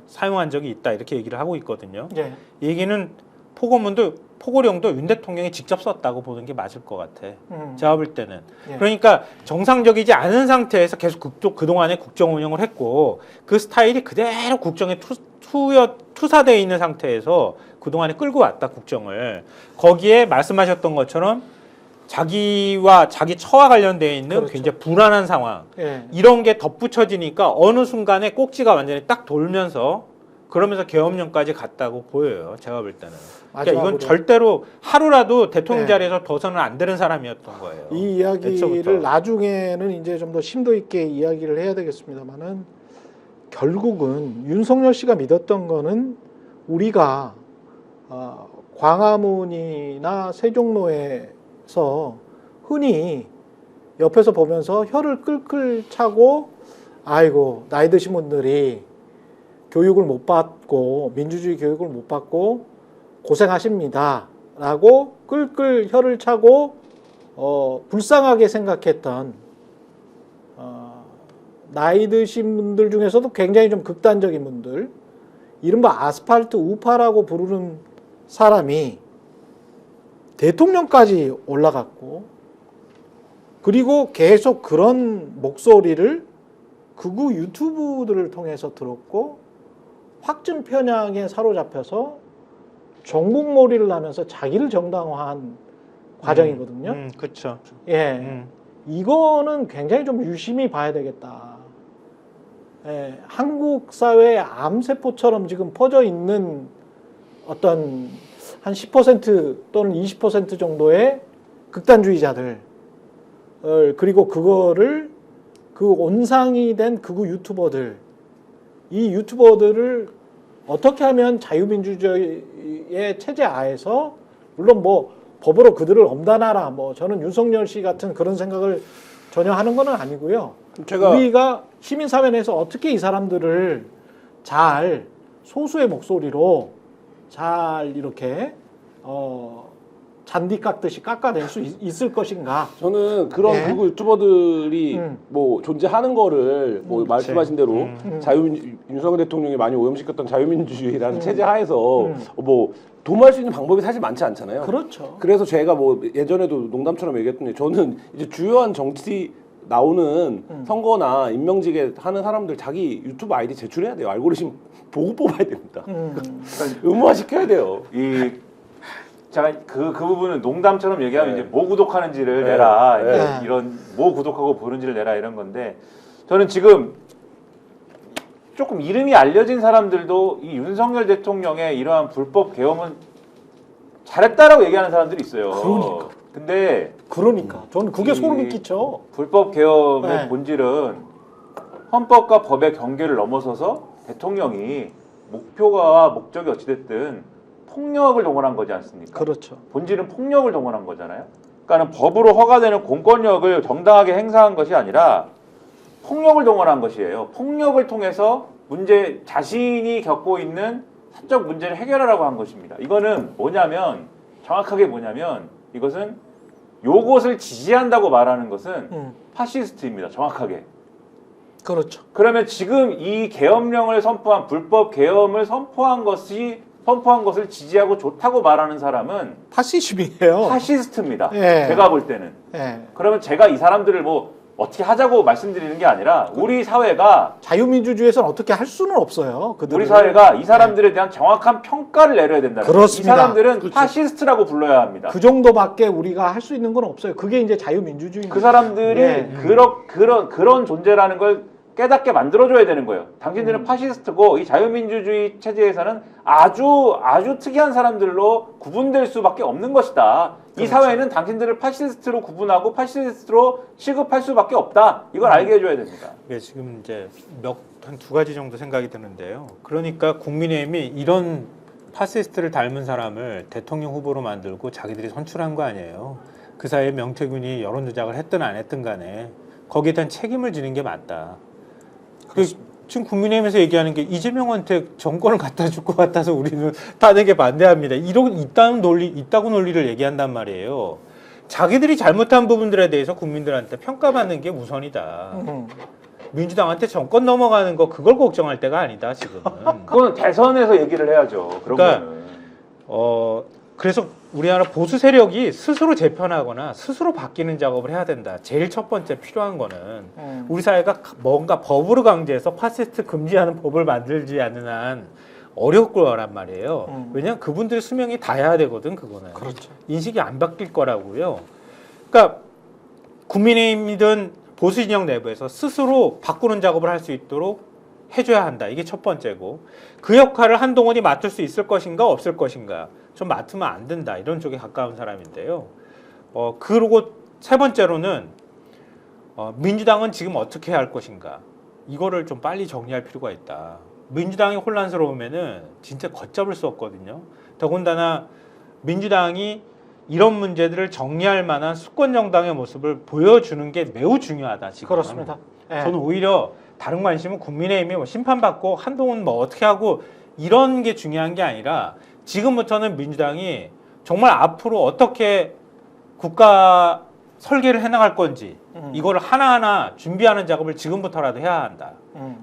Speaker 4: 사용한 적이 있다 이렇게 얘기를 하고 있거든요.
Speaker 1: 예.
Speaker 4: 이 얘기는 포고령도 윤 대통령이 직접 썼다고 보는 게 맞을 것 같아. 제가 볼 때는.
Speaker 1: 예.
Speaker 4: 그러니까 정상적이지 않은 상태에서 계속 그동안에 국정 운영을 했고 그 스타일이 그대로 국정에 투사되어 있는 상태에서 그동안에 끌고 왔다 국정을. 거기에 말씀하셨던 것처럼 자기와 자기 처와 관련되어 있는
Speaker 1: 그렇죠.
Speaker 4: 굉장히 불안한 상황
Speaker 1: 예.
Speaker 4: 이런 게 덧붙여지니까 어느 순간에 꼭지가 완전히 딱 돌면서 그러면서 계엄령까지 갔다고 보여요. 제가 볼 때는. 그러니까 이건
Speaker 1: 마지막으로.
Speaker 4: 절대로 하루라도 대통령
Speaker 1: 네.
Speaker 4: 자리에서 둬서는 안 되는 사람이었던 거예요.
Speaker 1: 이 이야기를
Speaker 4: 애초부터.
Speaker 1: 나중에는 이제 좀 더 심도 있게 이야기를 해야 되겠습니다만은 결국은 윤석열 씨가 믿었던 거는 우리가 광화문이나 세종로에서 흔히 옆에서 보면서 혀를 끌끌 차고 아이고 나이 드신 분들이 교육을 못 받고 민주주의 교육을 못 받고 고생하십니다 라고 끌끌 혀를 차고 불쌍하게 생각했던 나이 드신 분들 중에서도 굉장히 좀 극단적인 분들 이른바 아스팔트 우파라고 부르는 사람이 대통령까지 올라갔고 그리고 계속 그런 목소리를 극우 유튜브들을 통해서 들었고 확증 편향에 사로잡혀서 정복몰이를 하면서 자기를 정당화한 과정이거든요.
Speaker 4: 그렇죠.
Speaker 1: 예, 이거는 굉장히 좀 유심히 봐야 되겠다. 예, 한국 사회의 암세포처럼 지금 퍼져 있는 어떤 한 10% 또는 20% 정도의 극단주의자들 그리고 그거를 그 온상이 된 극우 유튜버들, 이 유튜버들을 어떻게 하면 자유민주주의의 체제 하에서, 물론 뭐 법으로 그들을 엄단하라, 뭐 저는 윤석열 씨 같은 그런 생각을 전혀 하는 건 아니고요. 우리가 시민사회 내에서 어떻게 이 사람들을 잘 소수의 목소리로 잘 이렇게 잔디 깎듯이 깎아낼 수 있을 것인가.
Speaker 5: 저는 그런
Speaker 1: 네.
Speaker 5: 극우 유튜버들이 뭐 존재하는 거를 뭐 말씀하신 대로 윤석열 대통령이 많이 오염시켰던 자유민주주의라는 체제 하에서 뭐 도모할 수 있는 방법이 사실 많지 않잖아요.
Speaker 1: 그렇죠.
Speaker 5: 그래서 제가 뭐 예전에도 농담처럼 얘기했더니 저는 이제 주요한 정치 나오는 선거나 임명직에 하는 사람들 자기 유튜브 아이디 제출해야 돼요. 알고리즘 보고 뽑아야 됩니다. 의무화 시켜야 돼요.
Speaker 3: 이 제가 그 부분은 농담처럼 얘기하면
Speaker 5: 네.
Speaker 3: 이제 뭐 구독하는지를
Speaker 5: 네.
Speaker 3: 내라
Speaker 5: 네.
Speaker 3: 이제 이런 뭐 구독하고 보는지를 내라 이런 건데 저는 지금 조금 이름이 알려진 사람들도 이 윤석열 대통령의 이러한 불법 계엄은 잘했다라고 얘기하는 사람들이 있어요.
Speaker 1: 그러니까.
Speaker 3: 근데
Speaker 1: 저는 그게
Speaker 3: 이
Speaker 1: 소름이 끼쳐.
Speaker 3: 불법 계엄의
Speaker 1: 네.
Speaker 3: 본질은 헌법과 법의 경계를 넘어서서 대통령이 목표와 목적이 어찌됐든 폭력을 동원한 거지 않습니까?
Speaker 1: 그렇죠.
Speaker 3: 본질은 폭력을 동원한 거잖아요. 그러니까 법으로 허가되는 공권력을 정당하게 행사한 것이 아니라 폭력을 동원한 것이에요. 폭력을 통해서 자신이 겪고 있는 사적 문제를 해결하라고 한 것입니다. 이거는 정확하게 뭐냐면 이것은 요것을 지지한다고 말하는 것은 파시스트입니다. 정확하게.
Speaker 1: 그렇죠.
Speaker 3: 그러면 지금 이 계엄령을 선포한 불법 계엄을 선포한 것을 지지하고 좋다고 말하는 사람은
Speaker 1: 파시즘이에요.
Speaker 3: 파시스트입니다.
Speaker 1: 예.
Speaker 3: 제가 볼 때는.
Speaker 1: 예.
Speaker 3: 그러면 제가 이 사람들을 뭐 어떻게 하자고 말씀드리는 게 아니라 우리 사회가
Speaker 1: 자유민주주의에서는 어떻게 할 수는 없어요. 그들을.
Speaker 3: 우리 사회가 이 사람들에 대한 정확한 평가를 내려야 된다는 거예요.
Speaker 1: 그렇습니다.
Speaker 3: 이 사람들은
Speaker 1: 그렇죠.
Speaker 3: 파시스트라고 불러야 합니다.
Speaker 1: 그 정도밖에 우리가 할 수 있는 건 없어요. 그게 이제 자유민주주의입니다.
Speaker 3: 그 사람들이
Speaker 1: 예.
Speaker 3: 그런 존재라는 걸 깨닫게 만들어줘야 되는 거예요. 당신들은 파시스트고 이 자유민주주의 체제에서는 아주 특이한 사람들로 구분될 수밖에 없는 것이다. 이
Speaker 1: 그렇죠.
Speaker 3: 사회는 당신들을 파시스트로 구분하고 파시스트로 취급할 수밖에 없다. 이걸 알게 해줘야 됩니다.
Speaker 4: 예, 지금 이제 한 두 가지 정도 생각이 드는데요. 그러니까 국민의힘이 이런 파시스트를 닮은 사람을 대통령 후보로 만들고 자기들이 선출한 거 아니에요. 그 사이에 명태균이 여론 조작을 했든 안 했든 간에 거기에 대한 책임을 지는 게 맞다. 지금 국민의힘에서 얘기하는 게 이재명한테 정권을 갖다 줄 것 같아서 우리는 탄핵에 반대합니다. 이따구 논리를 얘기한단 말이에요. 자기들이 잘못한 부분들에 대해서 국민들한테 평가받는 게 우선이다. 민주당한테 정권 넘어가는 거 그걸 걱정할 때가 아니다 지금은.
Speaker 3: 그건 대선에서 얘기를 해야죠. 그런
Speaker 4: 그러니까,
Speaker 3: 거는.
Speaker 4: 그래서 우리나라 보수 세력이 스스로 재편하거나 스스로 바뀌는 작업을 해야 된다. 제일 첫 번째 필요한 거는 우리 사회가 뭔가 법으로 강제해서 파시스트 금지하는 법을 만들지 않는 한 어려울 거란 말이에요. 왜냐하면 그분들 수명이 닿아야 되거든. 그거는.
Speaker 1: 그렇죠.
Speaker 4: 인식이 안 바뀔 거라고요. 그러니까 국민의힘이든 보수 진영 내부에서 스스로 바꾸는 작업을 할 수 있도록 해줘야 한다. 이게 첫 번째고 그 역할을 한동훈이 맡을 수 있을 것인가 없을 것인가 좀 맡으면 안 된다. 이런 쪽에 가까운 사람인데요. 그리고 세 번째로는 민주당은 지금 어떻게 해야 할 것인가 이거를 좀 빨리 정리할 필요가 있다. 민주당이 혼란스러우면은 진짜 걷잡을 수 없거든요. 더군다나 민주당이 이런 문제들을 정리할 만한 수권 정당의 모습을 보여주는 게 매우 중요하다. 지금
Speaker 1: 그렇습니다. 예.
Speaker 4: 저는 오히려 다른 관심은 국민의힘이 뭐 심판받고 한동훈 뭐 어떻게 하고 이런 게 중요한 게 아니라 지금부터는 민주당이 정말 앞으로 어떻게 국가 설계를 해나갈 건지 이거를 하나하나 준비하는 작업을 지금부터라도 해야 한다.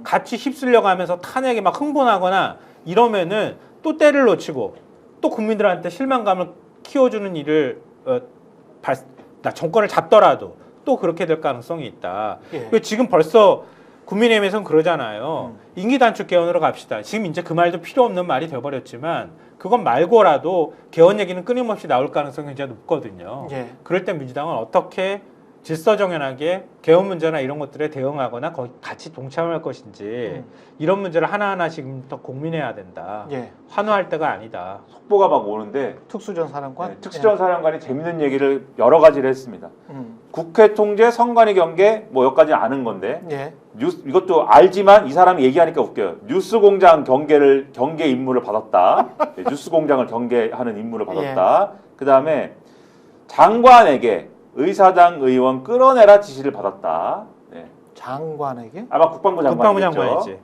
Speaker 4: 같이 휩쓸려 가면서 탄핵에 막 흥분하거나 이러면은 또 때를 놓치고 또 국민들한테 실망감을 키워주는 일을 정권을 잡더라도 또 그렇게 될 가능성이 있다.
Speaker 1: 예.
Speaker 4: 지금 벌써 국민의힘에서는 그러잖아요. 임기 단축 개헌으로 갑시다. 지금 이제 그 말도 필요 없는 말이 되어버렸지만 그건 말고라도 개헌 얘기는 끊임없이 나올 가능성이 굉장히 높거든요.
Speaker 1: 예.
Speaker 4: 그럴 때 민주당은 어떻게 질서정연하게 개헌 문제나 이런 것들에 대응하거나 거기 같이 동참할 것인지 이런 문제를 하나하나씩 더 고민해야 된다.
Speaker 1: 예.
Speaker 4: 환호할 때가 아니다.
Speaker 3: 속보가 막 오는데
Speaker 1: 특수전 사령관.
Speaker 3: 네, 특수전 사령관이 재밌는 얘기를 여러 가지를 했습니다. 국회 통제, 선관위 경계 뭐 여기까지 아는 건데
Speaker 1: 예.
Speaker 3: 뉴스 이것도 알지만 이 사람이 얘기하니까 웃겨요. 뉴스공장 경계 임무를 받았다. 네, 뉴스공장을 경계하는 임무를 받았다. 그 다음에 장관에게 의사당 의원 끌어내라 지시를 받았다. 네.
Speaker 1: 장관에게?
Speaker 3: 아마 국방부
Speaker 4: 국방부
Speaker 3: 장관이겠죠.
Speaker 4: 장관이지.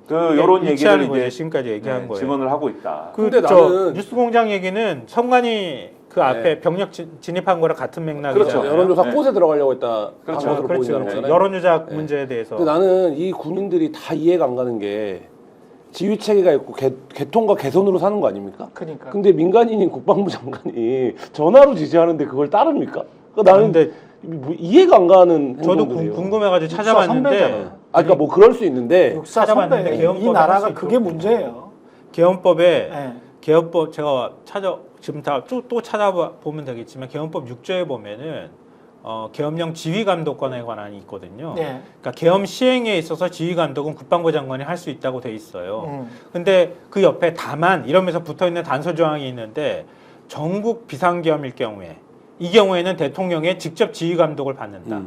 Speaker 3: 그 요런
Speaker 4: 일치하는
Speaker 3: 얘기를
Speaker 4: 거예요.
Speaker 3: 이제
Speaker 4: 지금까지 얘기한
Speaker 3: 네,
Speaker 4: 거예요.
Speaker 3: 증언을 하고 있다.
Speaker 5: 근데
Speaker 4: 저
Speaker 5: 나는-
Speaker 4: 뉴스공장 얘기는 선관위 그 앞에 병력 진입한 거랑 같은 맥락이죠.
Speaker 3: 그렇죠.
Speaker 5: 여론조사
Speaker 3: 네.
Speaker 5: 꽃에 들어가려고 했다.
Speaker 3: 그렇죠.
Speaker 5: 방법으로
Speaker 4: 그렇죠.
Speaker 5: 보인다는
Speaker 4: 그렇죠.
Speaker 5: 거잖아요.
Speaker 4: 여론조작
Speaker 5: 네.
Speaker 4: 문제에 대해서.
Speaker 5: 근데 나는 이 군인들이 다 이해가 안 가는 게 지휘 체계가 있고 개통과 개선으로 사는 거 아닙니까?
Speaker 1: 그러니까.
Speaker 5: 근데 민간인인 국방부 장관이 전화로 지시하는데 그걸 따릅니까? 그러니까 나는
Speaker 4: 근데
Speaker 5: 뭐 이해가 안 가는
Speaker 4: 저도
Speaker 5: 행동들이에요.
Speaker 4: 궁금해가지고
Speaker 1: 육사
Speaker 4: 찾아봤는데
Speaker 1: 선배잖아요.
Speaker 5: 그러니까 뭐 그럴 수 있는데
Speaker 1: 육사
Speaker 4: 찾아봤는데
Speaker 1: 선배. 이
Speaker 4: 개헌법에 할
Speaker 1: 나라가
Speaker 4: 수
Speaker 1: 그게
Speaker 4: 있도록.
Speaker 1: 문제예요.
Speaker 4: 개헌법에
Speaker 1: 예.
Speaker 4: 개헌법 제가 지금 다 또 찾아보면 되겠지만 개헌법 6조에 보면은 계엄령 지휘감독권에 관한이 있거든요.
Speaker 1: 예.
Speaker 4: 그러니까 계엄 시행에 있어서 지휘감독은 국방부 장관이 할 수 있다고 돼 있어요.
Speaker 1: 음.
Speaker 4: 근데 그 옆에 다만 이러면서 붙어 있는 단서 조항이 있는데 전국 비상계엄일 경우에 이 경우에는 대통령의 직접 지휘 감독을 받는다.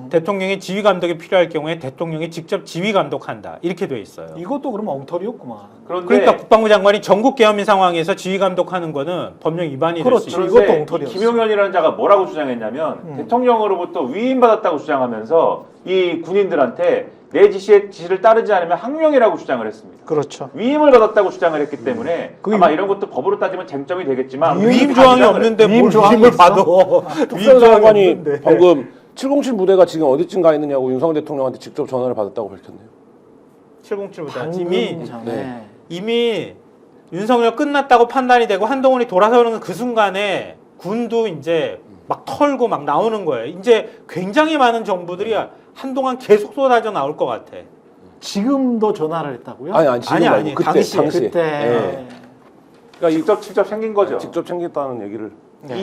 Speaker 4: 대통령의 지휘 감독이 필요할 경우에 대통령이 직접 지휘 감독한다. 이렇게 돼 있어요.
Speaker 1: 이것도 그럼 엉터리였구만.
Speaker 3: 그런데
Speaker 4: 그러니까 국방부 장관이 전국 계엄인 상황에서 지휘 감독하는 거는 법령 위반이 될 수
Speaker 1: 그렇죠.
Speaker 4: 있어요.
Speaker 1: 이것도
Speaker 3: 그런데
Speaker 1: 엉터리였어.
Speaker 3: 김용현이라는 자가 뭐라고 주장했냐면 대통령으로부터 위임받았다고 주장하면서 이 군인들한테 내 지시를 따르지 않으면 항명이라고 주장을 했습니다.
Speaker 1: 그렇죠.
Speaker 3: 위임을 받았다고 주장을 했기 때문에
Speaker 1: 그게
Speaker 3: 아마 이런 것도 법으로 따지면 쟁점이 되겠지만
Speaker 4: 위임
Speaker 3: 다
Speaker 4: 조항이
Speaker 3: 주장을
Speaker 4: 없는데
Speaker 1: 위임
Speaker 4: 뭘
Speaker 1: 조항이
Speaker 4: 위임을
Speaker 1: 있어?
Speaker 4: 받아?
Speaker 5: 특수 장관이
Speaker 1: 없는데.
Speaker 5: 방금 707 부대가 지금 어디쯤 가 있느냐고 윤석열 대통령한테 직접 전화를 받았다고 밝혔네요.
Speaker 4: 707보다
Speaker 1: 방금
Speaker 4: 이미
Speaker 1: 전에
Speaker 4: 이미 윤석열 끝났다고 판단이 되고 한동훈이 돌아서는 그 순간에 군도 이제 막 털고 막 나오는 거예요. 이제 굉장히 많은 정보들이 한동안 계속 쏟아져 나올 것 같아.
Speaker 1: 지금도 전화를 했다고요?
Speaker 5: 아니 지금
Speaker 4: 아니,
Speaker 5: 말고
Speaker 4: 아니,
Speaker 5: 그때
Speaker 4: 당시에.
Speaker 1: 그때
Speaker 5: 예.
Speaker 3: 그러니까 직접 생긴 거죠.
Speaker 5: 직접 챙겼다는 얘기를.
Speaker 1: 네.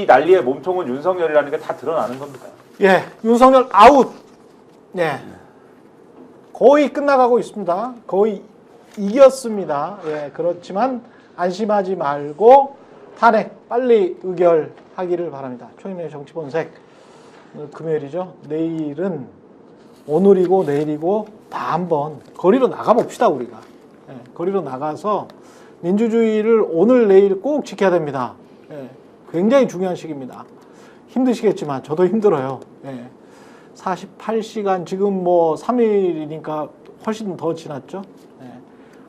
Speaker 3: 이 난리의 몸통은 윤석열이라는 게 다 드러나는 겁니다.
Speaker 1: 예, 윤석열 아웃. 예, 거의 끝나가고 있습니다. 거의 이겼습니다. 예, 그렇지만 안심하지 말고 탄핵 빨리 의결하기를 바랍니다. 최인의 정치본색 오늘 금요일이죠. 내일은 오늘이고 내일이고 다 한번 거리로 나가봅시다 우리가. 예, 거리로 나가서 민주주의를 오늘 내일 꼭 지켜야 됩니다. 예, 굉장히 중요한 시기입니다. 힘드시겠지만 저도 힘들어요. 예. 48시간 지금 뭐 3일이니까 훨씬 더 지났죠. 예.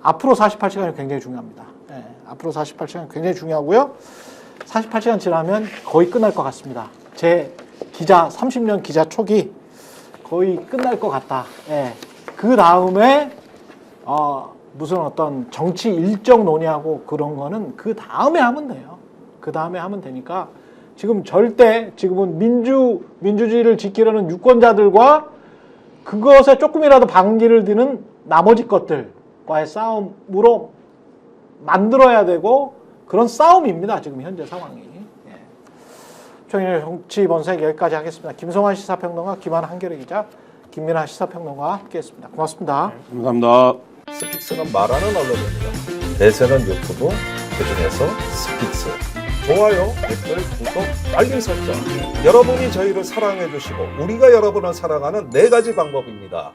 Speaker 1: 앞으로 48시간이 굉장히 중요합니다. 예. 앞으로 48시간 굉장히 중요하고요. 48시간 지나면 거의 끝날 것 같습니다. 제 기자 30년 기자 촉이 거의 끝날 것 같다. 예. 그 다음에 무슨 어떤 정치 일정 논의하고 그런 거는 그 다음에 하면 돼요. 그 다음에 하면 되니까 지금 절대 지금은 민주주의를 지키려는 유권자들과 그것에 조금이라도 반기를 드는 나머지 것들과의 싸움으로 만들어야 되고 그런 싸움입니다. 지금 현재 상황이. 예. 최인의 정치본색 여기까지 하겠습니다. 김성환 시사평론가, 김한 한겨레 기자, 김민아 시사평론가와 함께했습니다. 고맙습니다.
Speaker 5: 감사합니다.
Speaker 6: 스픽스는 말하는 언론입니다. 대세는 유튜브, 그중에서 스픽스. 좋아요, 댓글, 구독, 알림 설정. 여러분이 저희를 사랑해 주시고 우리가 여러분을 사랑하는 4가지 방법입니다.